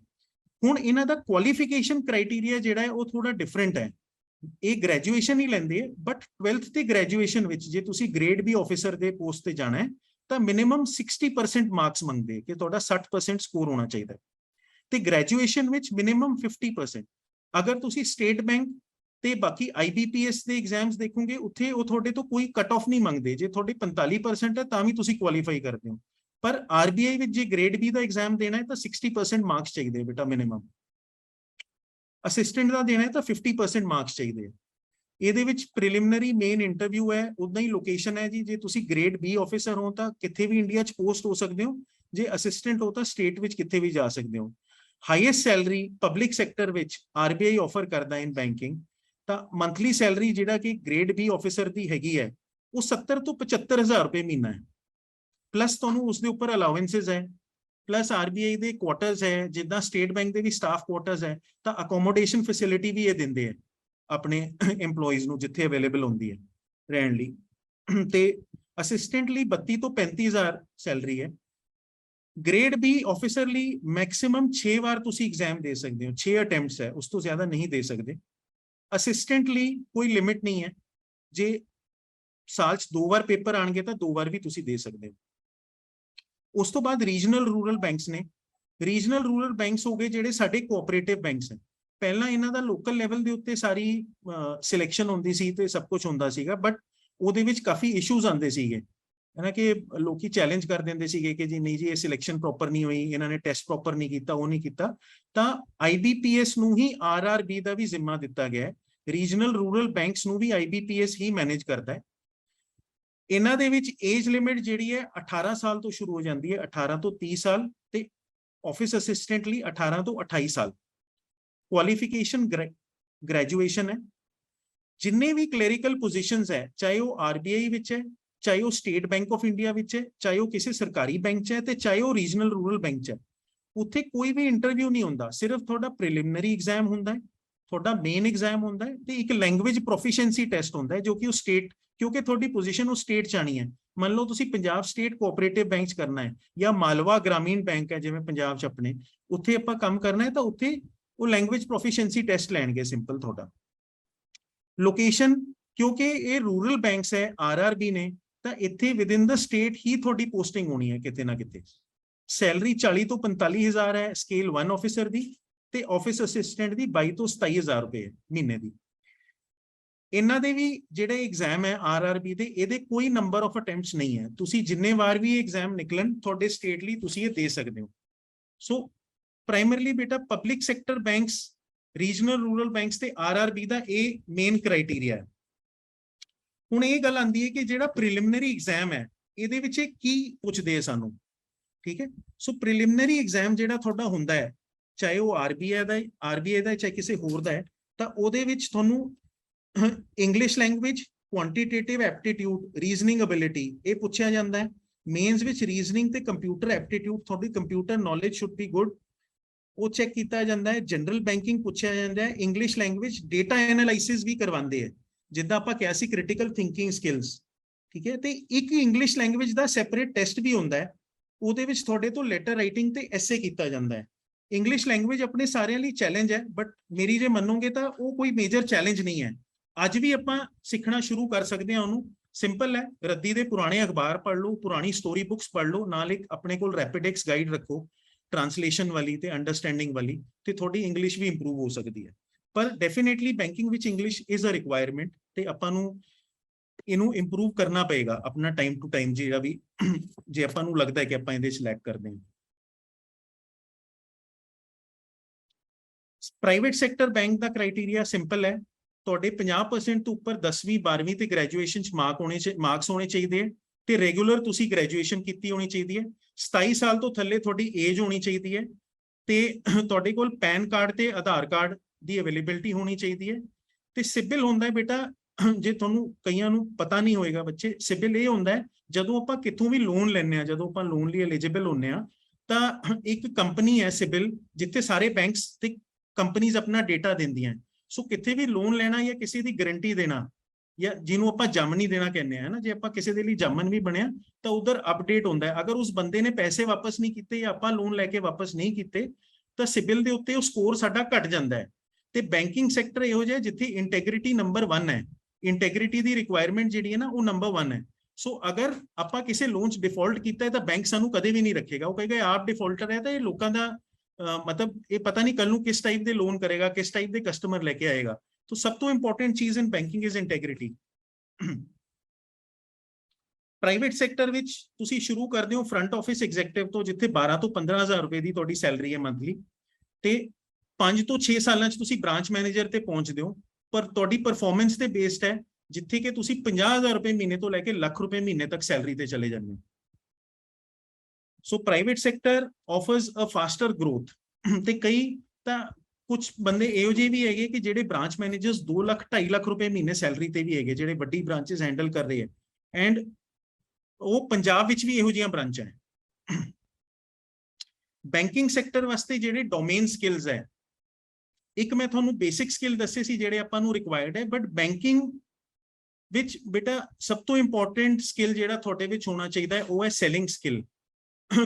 ਹੁਣ ਇਹਨਾਂ ਦਾ ਕੁਆਲੀਫਿਕੇਸ਼ਨ ਕ੍ਰਾਈਟੇਰੀਆ ਜਿਹੜਾ ਹੈ ਉਹ ਥੋੜਾ ਡਿਫਰੈਂਟ ਹੈ। ਇਹ ਗ੍ਰੈਜੂਏਸ਼ਨ ਹੀ ਲੈਂਦੇ ਹੈ, ਬਟ 12th ਤੇ ਗ੍ਰੈਜੂਏਸ਼ਨ ਵਿੱਚ ਜੇ ਤੁਸੀਂ ਗ੍ਰੇਡ B ਆਫਿਸਰ ਦੇ ਪੋਸਟ ਤੇ ਜਾਣਾ ਹੈ ਤਾਂ ਮਿਨੀਮਮ 60% ਮਾਰਕਸ ਮੰਗਦੇ ਕਿ ਤੁਹਾਡਾ 60% ਸਕੋਰ ਹੋਣਾ ਚਾਹੀਦਾ ਹੈ, ਤੇ ਗ੍ਰੈਜੂਏਸ਼ਨ ਵਿੱਚ ਮਿਨੀਮਮ 50%। ਅਗਰ ਤੁਸੀਂ ਸਟੇਟ ਬੈਂਕ ਤੇ ਬਾਕੀ IBPS ਦੇ ਐਗਜ਼ਾਮਸ ਦੇਖੋਗੇ ਉੱਥੇ ਉਹ ਤੁਹਾਡੇ ਤੋਂ ਕੋਈ ਕੱਟ ਆਫ ਨਹੀਂ ਮੰਗਦੇ। ਜੇ ਤੁਹਾਡੀ 45% ਹੈ ਤਾਂ ਵੀ ਤੁਸੀਂ ਕੁਆਲੀਫਾਈ ਕਰਦੇ ਹੋ, ਪਰ RBI ਵਿੱਚ ਜੇ ਗ੍ਰੇਡ B ਦਾ ਐਗਜ਼ਾਮ ਦੇਣਾ ਹੈ ਤਾਂ 60% ਮਾਰਕਸ ਚਾਹੀਦੇ ਬੇਟਾ ਮਿਨੀਮਮ। ਅਸਿਸਟੈਂਟ ਦਾ ਦੇਣਾ ਹੈ ਤਾਂ 50% ਮਾਰਕਸ ਚਾਹੀਦੇ ਆ। ਇਹਦੇ ਵਿੱਚ ਪ੍ਰੀਲਿਮਿਨਰੀ ਮੇਨ ਇੰਟਰਵਿਊ ਹੈ, ਉਦਾਂ ਹੀ ਲੋਕੇਸ਼ਨ ਹੈ ਜੀ। ਜੇ ਤੁਸੀਂ ਗ੍ਰੇਡ B ਆਫਿਸਰ ਹੋ ਤਾਂ ਕਿੱਥੇ ਵੀ ਇੰਡੀਆ 'ਚ ਪੋਸਟ ਹੋ ਸਕਦੇ ਹੋ, ਜੇ ਅਸਿਸਟੈਂਟ ਹੋ ਤਾਂ ਸਟੇਟ ਵਿੱਚ ਕਿੱਥੇ ਵੀ ਜਾ ਸਕਦੇ ਹੋ। ਹਾਈਐਸਟ ਸੈਲਰੀ ਪਬਲਿਕ ਸੈਕਟਰ ਵਿੱਚ RBI ਆਫਰ ਕਰਦਾ ਇਨ ਬੈਂਕਿੰਗ, ਤਾਂ ਮੰਥਲੀ ਸੈਲਰੀ ਜਿਹੜਾ ਕਿ ਗ੍ਰੇਡ B ਆਫਿਸਰ ਦੀ ਹੈਗੀ ਹੈ ਉਹ 70 ਤੋਂ 75,000 ਰੁਪਏ ਮਹੀਨਾ ਹੈ, ਪਲੱਸ ਤੁਹਾਨੂੰ ਉਸਦੇ ਉੱਪਰ ਅਲਾਉੈਂਸਸ ਹੈ, ਪਲੱਸ RBI ਦੇ ਕੁਆਟਰਸ ਹੈ, ਜਿੱਦਾਂ ਸਟੇਟ ਬੈਂਕ ਦੇ ਵੀ ਸਟਾਫ ਕੁਆਟਰਸ ਹੈ, ਤਾਂ ਅਕੋਮੋਡੇਸ਼ਨ ਫੈਸਿਲਿਟੀ ਵੀ ਇਹ ਦਿੰਦੇ ਹੈ ਆਪਣੇ EMPLOYEES ਨੂੰ ਜਿੱਥੇ ਅਵੇਲੇਬਲ ਹੁੰਦੀ ਹੈ ਰਹਿਣ ਲਈ। ਤੇ ਅਸਿਸਟੈਂਟ ਲਈ 32 ਤੋਂ 35,000 ਸੈਲਰੀ ਹੈ। ਗ੍ਰੇਡ B ਆਫਿਸਰ ਲਈ ਮੈਕਸਿਮਮ 6 ਵਾਰ ਤੁਸੀਂ ਐਗਜ਼ਾਮ ਦੇ ਸਕਦੇ ਹੋ, 6 ਅਟੈਂਪਟਸ ਹੈ, ਉਸ ਤੋਂ ਜ਼ਿਆਦਾ ਨਹੀਂ ਦੇ ਸਕਦੇ। ਅਸਿਸਟੈਂਟ ਲਈ ਕੋਈ ਲਿਮਿਟ ਨਹੀਂ ਹੈ, ਜੇ ਸਾਲ 'ਚ 2 ਵਾਰ ਪੇਪਰ ਆਣਗੇ ਤਾਂ 2 ਵਾਰ ਵੀ ਤੁਸੀਂ ਦੇ ਸਕਦੇ ਹੋ। ਉਸ ਤੋਂ ਬਾਅਦ ਰੀਜਨਲ ਰੂਰਲ ਬੈਂਕਸ ਨੇ। ਰੀਜਨਲ ਰੂਰਲ ਬੈਂਕਸ ਹੋ ਗਏ ਜਿਹੜੇ ਸਾਡੇ ਕੋਆਪਰੇਟਿਵ ਬੈਂਕਸ ਹੈ। ਪਹਿਲਾਂ ਇਹਨਾਂ ਦਾ ਲੋਕਲ ਲੈਵਲ ਦੇ ਉੱਤੇ ਸਾਰੀ ਸਿਲੈਕਸ਼ਨ ਹੁੰਦੀ ਸੀ ਤੇ ਸਭ ਕੁਝ ਹੁੰਦਾ ਸੀਗਾ, ਬਟ ਉਹਦੇ ਵਿੱਚ ਕਾਫੀ ਇਸ਼ੂਜ਼ ਆਉਂਦੇ ਸੀਗੇ ਹੈ ਨਾ, ਕਿ ਲੋਕੀ ਚੈਲੰਜ ਕਰ ਦਿੰਦੇ ਸੀਗੇ ਕਿ ਜੀ ਨਹੀਂ ਜੀ ਇਹ ਸਿਲੈਕਸ਼ਨ ਪ੍ਰੋਪਰ ਨਹੀਂ ਹੋਈ, ਇਹਨਾਂ ਨੇ ਟੈਸਟ ਪ੍ਰੋਪਰ ਨਹੀਂ ਕੀਤਾ, ਉਹ ਨਹੀਂ ਕੀਤਾ। ਤਾਂ IBPS ਨੂੰ ਹੀ RRB ਦਾ ਵੀ ਜ਼ਿੰਮਾ ਦਿੱਤਾ ਗਿਆ ਹੈ। ਰੀਜਨਲ ਰੂਰਲ ਬੈਂਕਸ ਨੂੰ ਵੀ IBPS ਹੀ ਮੈਨੇਜ ਕਰਦਾ ਹੈ। ਇਹਨਾਂ ਦੇ ਵਿੱਚ ਏਜ ਲਿਮਿਟ ਜਿਹੜੀ ਹੈ 18 ਸਾਲ ਤੋਂ ਸ਼ੁਰੂ ਹੋ ਜਾਂਦੀ ਹੈ, 18 ਤੋਂ 30 ਸਾਲ, ਤੇ ਆਫਿਸ ਅਸਿਸਟੈਂਟ ਲਈ 18 ਤੋਂ 28 ਸਾਲ। ਕੁਆਲੀਫਿਕੇਸ਼ਨ ਗ੍ਰੈਜੂਏਸ਼ਨ ਹੈ। ਜਿੰਨੇ ਵੀ ਕਲੈਰੀਕਲ ਪੋਜੀਸ਼ਨਸ ਹੈ, ਚਾਹੇ ਉਹ RBI ਵਿੱਚ ਹੈ, ਚਾਹੇ ਉਹ ਸਟੇਟ ਬੈਂਕ ਆਫ ਇੰਡੀਆ ਵਿੱਚ ਹੈ, ਚਾਹੇ ਉਹ ਕਿਸੇ ਸਰਕਾਰੀ ਬੈਂਕ 'ਚ ਹੈ, ਤੇ ਚਾਹੇ ਉਹ ਰੀਜਨਲ ਰੂਰਲ ਬੈਂਕ 'ਚ ਹੈ, ਉੱਥੇ ਕੋਈ ਵੀ ਇੰਟਰਵਿਊ ਨਹੀਂ ਹੁੰਦਾ, ਸਿਰਫ ਤੁਹਾਡਾ ਪ੍ਰੀਲਿਮਿਨਰੀ ਐਗਜ਼ਾਮ ਹੁੰਦਾ ਹੈ, ਤੁਹਾਡਾ ਮੇਨ ਐਗਜ਼ਾਮ ਹੁੰਦਾ ਹੈ ਤੇ ਇੱਕ ਲੈਂਗੁਏਜ ਪ੍ਰੋਫੀਸ਼ੀਐਂਸੀ ਟੈਸਟ ਹੁੰਦਾ ਹੈ ਜੋ ਕਿ ਉਹ ਸਟੇਟ, ਕਿਉਂਕਿ ਤੁਹਾਡੀ ਪੋਜੀਸ਼ਨ ਉਹ ਸਟੇਟ ਚ ਆਣੀ ਹੈ। ਮੰਨ ਲਓ ਤੁਸੀਂ ਪੰਜਾਬ ਸਟੇਟ ਕੋਆਪਰੇਟਿਵ ਬੈਂਕ ਚ ਕਰਨਾ ਹੈ ਜਾਂ ਮਾਲਵਾ ਗ੍ਰਾਮੀਣ ਬੈਂਕ ਹੈ ਜਿਵੇਂ ਪੰਜਾਬ ਚ ਆਪਣੇ, ਉੱਥੇ ਆਪਾਂ ਕੰਮ ਕਰਨਾ ਹੈ ਤਾਂ ਉੱਥੇ ਉਹ ਲੈਂਗੁਏਜ ਪ੍ਰੋਫੀਸ਼ੀਐਂਸੀ ਟੈਸਟ ਲੈਣਗੇ ਸਿੰਪਲ ਤੁਹਾਡਾ। ਲੋਕੇਸ਼ਨ, ਕਿਉਂਕਿ ਇਹ ਰੂਰਲ ਬੈਂਕਸ ਹੈ, ਆਰਆਰਬੀ ਨੇ, ਤਾਂ ਇੱਥੇ ਵਿਦਿਨ ਦਾ ਸਟੇਟ ਹੀ ਤੁਹਾਡੀ ਪੋਸਟਿੰਗ ਹੋਣੀ ਹੈ ਕਿਤੇ ਨਾ ਕਿਤੇ। ਸੈਲਰੀ 40 ਤੋਂ 45,000 ਹੈ ਸਕੇਲ 1 ਆਫਿਸਰ ਦੀ, ਤੇ ਆਫਿਸ ਅਸਿਸਟੈਂਟ ਦੀ 22 ਤੋਂ 27,000 ਰੁਪਏ ਮਹੀਨੇ ਦੀ। ਇਹਨਾਂ ਦੇ ਵੀ ਜਿਹੜੇ ਐਗਜ਼ਾਮ ਹੈ ਆਰਆਰਬੀ ਦੇ, ਇਹਦੇ ਕੋਈ ਨੰਬਰ ਆਫ ਅਟੈਂਪਟਸ ਨਹੀਂ ਹੈ, ਤੁਸੀਂ ਜਿੰਨੇ ਵਾਰ ਵੀ ਐਗਜ਼ਾਮ ਨਿਕਲਣ ਤੁਹਾਡੇ ਸਟੇਟ ਲਈ ਤੁਸੀਂ ਇਹ ਦੇ ਸਕਦੇ ਹੋ। ਸੋ ਪ੍ਰਾਇਮਰਲੀ ਬੇਟਾ public sector banks, regional rural banks ਤੇ ਆਰਆਰਬੀ ਦਾ ਇਹ ਮੇਨ ਕ੍ਰਾਈਟੇਰੀਆ ਹੈ। ਹੁਣ ਇਹ ਗੱਲ ਆਉਂਦੀ ਹੈ ਕਿ ਜਿਹੜਾ ਪ੍ਰੀਲਿਮਿਨਰੀ ਐਗਜ਼ਾਮ ਹੈ ਇਹਦੇ ਵਿੱਚ ਕੀ ਪੁੱਛਦੇ ਆ ਸਾਨੂੰ, ਠੀਕ ਹੈ। ਸੋ ਪ੍ਰੀਲਿਮਿਨਰੀ ਐਗਜ਼ਾਮ ਜਿਹੜਾ ਤੁਹਾਡਾ ਹੁੰਦਾ ਹੈ, ਚਾਹੇ ਉਹ ਆਰਬੀਆਈ ਦਾ ਚਾਹੇ ਕਿਸੇ ਹੋਰ ਦਾ ਹੈ, ਤਾਂ ਉਹਦੇ ਵਿੱਚ ਤੁਹਾਨੂੰ English language, quantitative aptitude, reasoning ability ਇਹ ਪੁੱਛਿਆ ਜਾਂਦਾ ਹੈ। ਮੇਨਸ ਵਿੱਚ ਰੀਜ਼ਨਿੰਗ ਤੇ ਕੰਪਿਊਟਰ ਐਪਟੀਟਿਊਡ, ਤੁਹਾਡੀ computer knowledge should be good, ਉਹ ਚੈੱਕ ਕੀਤਾ ਜਾਂਦਾ ਹੈ। ਜਨਰਲ ਬੈਂਕਿੰਗ ਪੁੱਛਿਆ ਜਾਂਦਾ ਹੈ, ਇੰਗਲਿਸ਼ ਲੈਂਗੁਏਜ, ਡੇਟਾ ਐਨਾਲਾਈਸਿਸ ਵੀ ਕਰਵਾਉਂਦੇ ਹੈ ਜਿੱਦਾਂ ਆਪਾਂ ਕਿਹਾ ਸੀ ਕ੍ਰਿਟੀਕਲ ਥਿੰਕਿੰਗ ਸਕਿੱਲਸ, ਠੀਕ ਹੈ। ਤੇ ਇੱਕ ਇੰਗਲਿਸ਼ ਲੈਂਗੁਏਜ ਦਾ ਸੈਪਰੇਟ ਟੈਸਟ ਵੀ ਹੁੰਦਾ ਹੈ, ਉਹਦੇ ਵਿੱਚ ਤੁਹਾਡੇ ਤੋਂ ਲੈਟਰ ਰਾਈਟਿੰਗ ਤੇ ਐਸੇ ਕੀਤਾ ਜਾਂਦਾ ਹੈ। ਇੰਗਲਿਸ਼ ਲੈਂਗੁਏਜ ਆਪਣੇ ਸਾਰਿਆਂ ਲਈ ਚੈਲੰਜ ਹੈ, ਬਟ ਮੇਰੀ ਜੇ ਮੰਨੋਗੇ ਤਾਂ ਉਹ ਕੋਈ ਮੇਜਰ ਚੈਲੰਜ ਨਹੀਂ ਹੈ। ਅੱਜ ਵੀ ਆਪਾਂ ਸਿੱਖਣਾ ਸ਼ੁਰੂ ਕਰ ਸਕਦੇ ਹਾਂ ਉਹਨੂੰ, ਸਿੰਪਲ ਹੈ। ਰੱਦੀ ਦੇ ਪੁਰਾਣੇ ਅਖਬਾਰ ਪੜ੍ਹ ਲਓ, ਪੁਰਾਣੀ ਸਟੋਰੀ ਬੁੱਕਸ ਪੜ੍ਹ ਲਓ, ਨਾਲ ਇੱਕ ਆਪਣੇ ਕੋਲ ਰੈਪਿਡੈਕਸ ਗਾਈਡ ਰੱਖੋ ਟ੍ਰਾਂਸਲੇਸ਼ਨ ਵਾਲੀ ਤੇ ਅੰਡਰਸਟੈਂਡਿੰਗ ਵਾਲੀ, ਤੇ ਤੁਹਾਡੀ ਇੰਗਲਿਸ਼ ਵੀ ਇੰਪਰੂਵ ਹੋ ਸਕਦੀ ਹੈ। ਪਰ ਡੈਫੀਨੇਟਲੀ ਬੈਂਕਿੰਗ ਵਿੱਚ ਇੰਗਲਿਸ਼ ਇਜ਼ ਅ ਰਿਕੁਆਇਰਮੈਂਟ, ਤੇ ਆਪਾਂ ਨੂੰ ਇਹਨੂੰ ਇੰਪਰੂਵ ਕਰਨਾ ਪਏਗਾ ਆਪਣਾ ਟਾਈਮ ਟੂ ਟਾਈਮ, ਜਿਹੜਾ ਵੀ ਜੇ ਆਪਾਂ ਨੂੰ ਲੱਗਦਾ ਹੈ ਕਿ ਆਪਾਂ ਇਹਦੇ ਚ ਲੈਕ ਕਰਦੇ ਹਾਂ। ਪ੍ਰਾਈਵੇਟ ਸੈਕਟਰ ਬੈਂਕ ਦਾ ਕ੍ਰਾਈਟੇਰੀਆ ਸਿੰਪਲ ਹੈ, ਤੁਹਾਡੇ 50% ਤੋਂ ਉੱਪਰ 10ਵੀਂ 12ਵੀਂ ਤੇ ਗ੍ਰੈਜੂਏਸ਼ਨ ਚ ਮਾਰਕਸ ਹੋਣੇ ਚਾਹੀਦੇ ਹੈ, ਤੇ ਰੈਗੂਲਰ ਤੁਸੀਂ ਗ੍ਰੈਜੂਏਸ਼ਨ ਕੀਤੀ ਹੋਣੀ ਚਾਹੀਦੀ ਹੈ। 27 ਸਾਲ ਤੋਂ ਥੱਲੇ ਤੁਹਾਡੀ ਏਜ ਹੋਣੀ ਚਾਹੀਦੀ ਹੈ, ਤੇ ਤੁਹਾਡੇ ਕੋਲ ਪੈਨ ਕਾਰਡ ਤੇ ਆਧਾਰ ਕਾਰਡ ਦੀ ਅਵੇਲੇਬਿਲਿਟੀ ਹੋਣੀ ਚਾਹੀਦੀ ਹੈ। ਤੇ ਸਿਬਿਲ ਹੁੰਦਾ ਹੈ ਬੇਟਾ, ਜੇ ਤੁਹਾਨੂੰ ਕਈਆਂ ਨੂੰ ਪਤਾ ਨਹੀਂ ਹੋਏਗਾ ਬੱਚੇ, ਸਿਬਿਲ ਇਹ ਹੁੰਦਾ ਹੈ ਜਦੋਂ ਆਪਾਂ ਕਿੱਥੋਂ ਵੀ ਲੋਨ ਲੈਂਦੇ ਹਾਂ, ਜਦੋਂ ਆਪਾਂ ਲੋਨ ਲਈ ਐਲੀਜੀਬਲ ਹੁੰਦੇ ਹਾਂ, ਤਾਂ ਇੱਕ ਕੰਪਨੀ ਹੈ ਸਿਬਿਲ, ਜਿੱਥੇ ਸਾਰੇ ਬੈਂਕਸ ਤੇ ਕੰਪਨੀਜ਼ ਆਪਣਾ ਡੇਟਾ ਦਿੰਦੀਆਂ। ਸੋ ਕਿੱਥੇ ਵੀ ਲੋਨ ਲੈਣਾ ਜਾਂ ਕਿਸੇ ਦੀ ਗਾਰੰਟੀ ਦੇਣਾ, ਜਾਂ ਜਿਹਨੂੰ ਆਪਾਂ ਜਾਮਨੀ ਦੇਣਾ ਕਹਿੰਦੇ ਆ ਨਾ, ਜੇ ਆਪਾਂ ਕਿਸੇ ਦੇ ਲਈ ਜਾਮਨ ਵੀ ਬਣਿਆ ਤਾਂ ਉਧਰ ਅਪਡੇਟ ਹੁੰਦਾ ਹੈ। ਅਗਰ ਉਸ ਬੰਦੇ ਨੇ ਪੈਸੇ ਵਾਪਸ ਨਹੀਂ ਕੀਤੇ ਜਾਂ ਆਪਾਂ ਲੋਨ ਲੈ ਕੇ ਵਾਪਸ ਨਹੀਂ ਕੀਤੇ, ਤਾਂ ਸਿਬਿਲ ਦੇ ਉੱਤੇ ਉਹ ਸਕੋਰ ਸਾਡਾ ਘਟ ਜਾਂਦਾ ਹੈ। ਤੇ ਬੈਂਕਿੰਗ ਸੈਕਟਰ ਇਹੋ ਜਿਹਾ ਜਿੱਥੇ ਇੰਟੈਗ੍ਰਿਟੀ ਨੰਬਰ 1 ਹੈ, ਇੰਟੈਗ੍ਰਿਟੀ ਦੀ ਰਿਕੁਆਇਰਮੈਂਟ ਜਿਹੜੀ ਹੈ ਨਾ ਉਹ ਨੰਬਰ 1 ਹੈ। ਸੋ ਅਗਰ ਆਪਾਂ ਕਿਸੇ ਲੋਨ ਚ ਡਿਫਾਲਟ ਕੀਤਾ ਹੈ ਤਾਂ ਬੈਂਕ ਸਾਨੂੰ ਕਦੇ ਵੀ ਨਹੀਂ ਰੱਖੇਗਾ, ਉਹ ਕਹੇਗਾ ਆਪ ਡਿਫਾਲਟਰ ਹੈ ਤਾਂ ਇਹ ਲੋਕਾਂ ਦਾ ਮਤਲਬ ਇਹ ਪਤਾ ਨਹੀਂ ਕੱਲ ਨੂੰ ਕਿਸ ਟਾਈਪ ਦੇ ਲੋਨ ਕਰੇਗਾ, ਕਿਸ ਟਾਈਪ ਦੇ ਕਸਟਮਰ ਲੈ ਕੇ ਆਏਗਾ। तो सब तो इंपॉर्टेंट चीज in banking is integrity. Private sector विच तुसी शुरू करदे हो फ्रंट ऑफिस एग्जीक्यूटिव तो, जिथे 12 ਤੋਂ 15,000 रुपए ਦੀ ਤੁਹਾਡੀ ਸੈਲਰੀ ਹੈ ਮੰਥਲੀ, ਤੇ 5 ਤੋਂ 6 ਸਾਲਾਂ ਚ ਤੁਸੀਂ ਬ੍ਰਾਂਚ ਮੈਨੇਜਰ ਤੇ ਪਹੁੰਚਦੇ ਹੋ। ਪਰ ਤੁਹਾਡੀ ਪਰਫਾਰਮੈਂਸ ਤੇ ਬੇਸਡ ਹੈ, ਜਿੱਥੇ ਕਿ ਤੁਸੀਂ 50,000 ਰੁਪਏ ਮਹੀਨੇ ਤੋਂ ਲੈ ਕੇ ਲੱਖ ਰੁਪਏ ਮਹੀਨੇ ਤੱਕ ਸੈਲਰੀ ਤੇ ਚਲੇ ਜਾਂਦੇ ਹੋ। ਸੋ ਪ੍ਰਾਈਵੇਟ ਸੈਕਟਰ ਆਫਰਸ ਅ ਫਾਸਟਰ ਗਰੋਥ। ਤੇ ਕਈ ਤਾਂ ਕੁਝ ਬੰਦੇ ਇਹੋ ਜਿਹੇ ਵੀ ਹੈਗੇ ਕਿ ਜਿਹੜੇ ਬ੍ਰਾਂਚ ਮੈਨੇਜਰਸ 2 ਲੱਖ 2.5 ਲੱਖ ਰੁਪਏ ਮਹੀਨੇ ਸੈਲਰੀ ਤੇ ਵੀ ਹੈਗੇ, ਜਿਹੜੇ ਵੱਡੀ ਬ੍ਰਾਂਚਸ ਹੈਂਡਲ ਕਰ ਰਹੇ ਹੈ। ਐਂਡ ਉਹ ਪੰਜਾਬ ਵਿੱਚ ਵੀ ਇਹੋ ਜਿਹੀਆਂ ਬ੍ਰਾਂਚਾਂ ਹੈ। ਬੈਂਕਿੰਗ ਸੈਕਟਰ ਵਾਸਤੇ ਜਿਹੜੇ ਡੋਮੇਨ ਸਕਿੱਲਸ ਹੈ, ਇੱਕ ਮੈਂ ਤੁਹਾਨੂੰ ਬੇਸਿਕ ਸਕਿੱਲ ਦੱਸੇ ਸੀ ਜਿਹੜੇ ਆਪਾਂ ਨੂੰ ਰਿਕੁਆਇਰਡ ਹੈ, ਬਟ ਬੈਂਕਿੰਗ ਵਿੱਚ ਬੇਟਾ ਸਭ ਤੋਂ ਇੰਪੋਰਟੈਂਟ ਸਕਿੱਲ ਜਿਹੜਾ ਤੁਹਾਡੇ ਵਿੱਚ ਹੋਣਾ ਚਾਹੀਦਾ ਹੈ ਉਹ ਹੈ ਸੈਲਿੰਗ ਸਕਿੱਲ।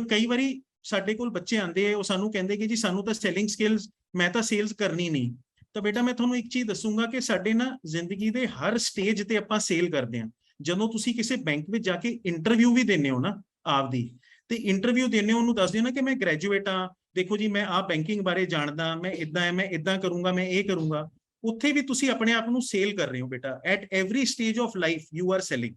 ਕਈ ਵਾਰੀ ਸਾਡੇ ਕੋਲ ਬੱਚੇ ਆਉਂਦੇ ਆ, ਉਹ ਸਾਨੂੰ ਕਹਿੰਦੇ ਕਿ ਜੀ ਸਾਨੂੰ ਤਾਂ ਸੈਲਿੰਗ ਸਕਿੱਲਸ, ਮੈਂ ਤਾਂ ਸੇਲਸ ਕਰਨੀ ਨਹੀਂ। ਤਾਂ ਬੇਟਾ ਮੈਂ ਤੁਹਾਨੂੰ ਇੱਕ ਚੀਜ਼ ਦੱਸੂਗਾ ਕਿ ਸਾਡੇ ਨਾ ਜ਼ਿੰਦਗੀ ਦੇ ਹਰ ਸਟੇਜ ਤੇ ਆਪਾਂ ਸੇਲ ਕਰਦੇ ਹਾਂ। ਜਦੋਂ ਤੁਸੀਂ ਕਿਸੇ ਬੈਂਕ ਵਿੱਚ ਜਾ ਕੇ ਇੰਟਰਵਿਊ ਵੀ ਦਿੰਦੇ ਹੋ ਨਾ ਆਪਦੀ, ਤੇ ਇੰਟਰਵਿਊ ਦਿੰਦੇ ਹੋ ਉਹਨੂੰ ਦੱਸਦੇ ਹੋ ਨਾ ਕਿ ਮੈਂ ਗ੍ਰੈਜੂਏਟ ਹਾਂ, ਦੇਖੋ ਜੀ ਮੈਂ ਆਹ ਬੈਂਕਿੰਗ ਬਾਰੇ ਜਾਣਦਾ, ਮੈਂ ਇਦਾਂ ਹੈ, ਮੈਂ ਇਦਾਂ ਕਰੂੰਗਾ, ਮੈਂ ਇਹ ਕਰੂੰਗਾ। ਉੱਥੇ ਵੀ ਤੁਸੀਂ ਆਪਣੇ ਆਪ ਨੂੰ ਸੇਲ ਕਰ ਰਹੇ ਹੋ ਬੇਟਾ। At every stage of life you are selling.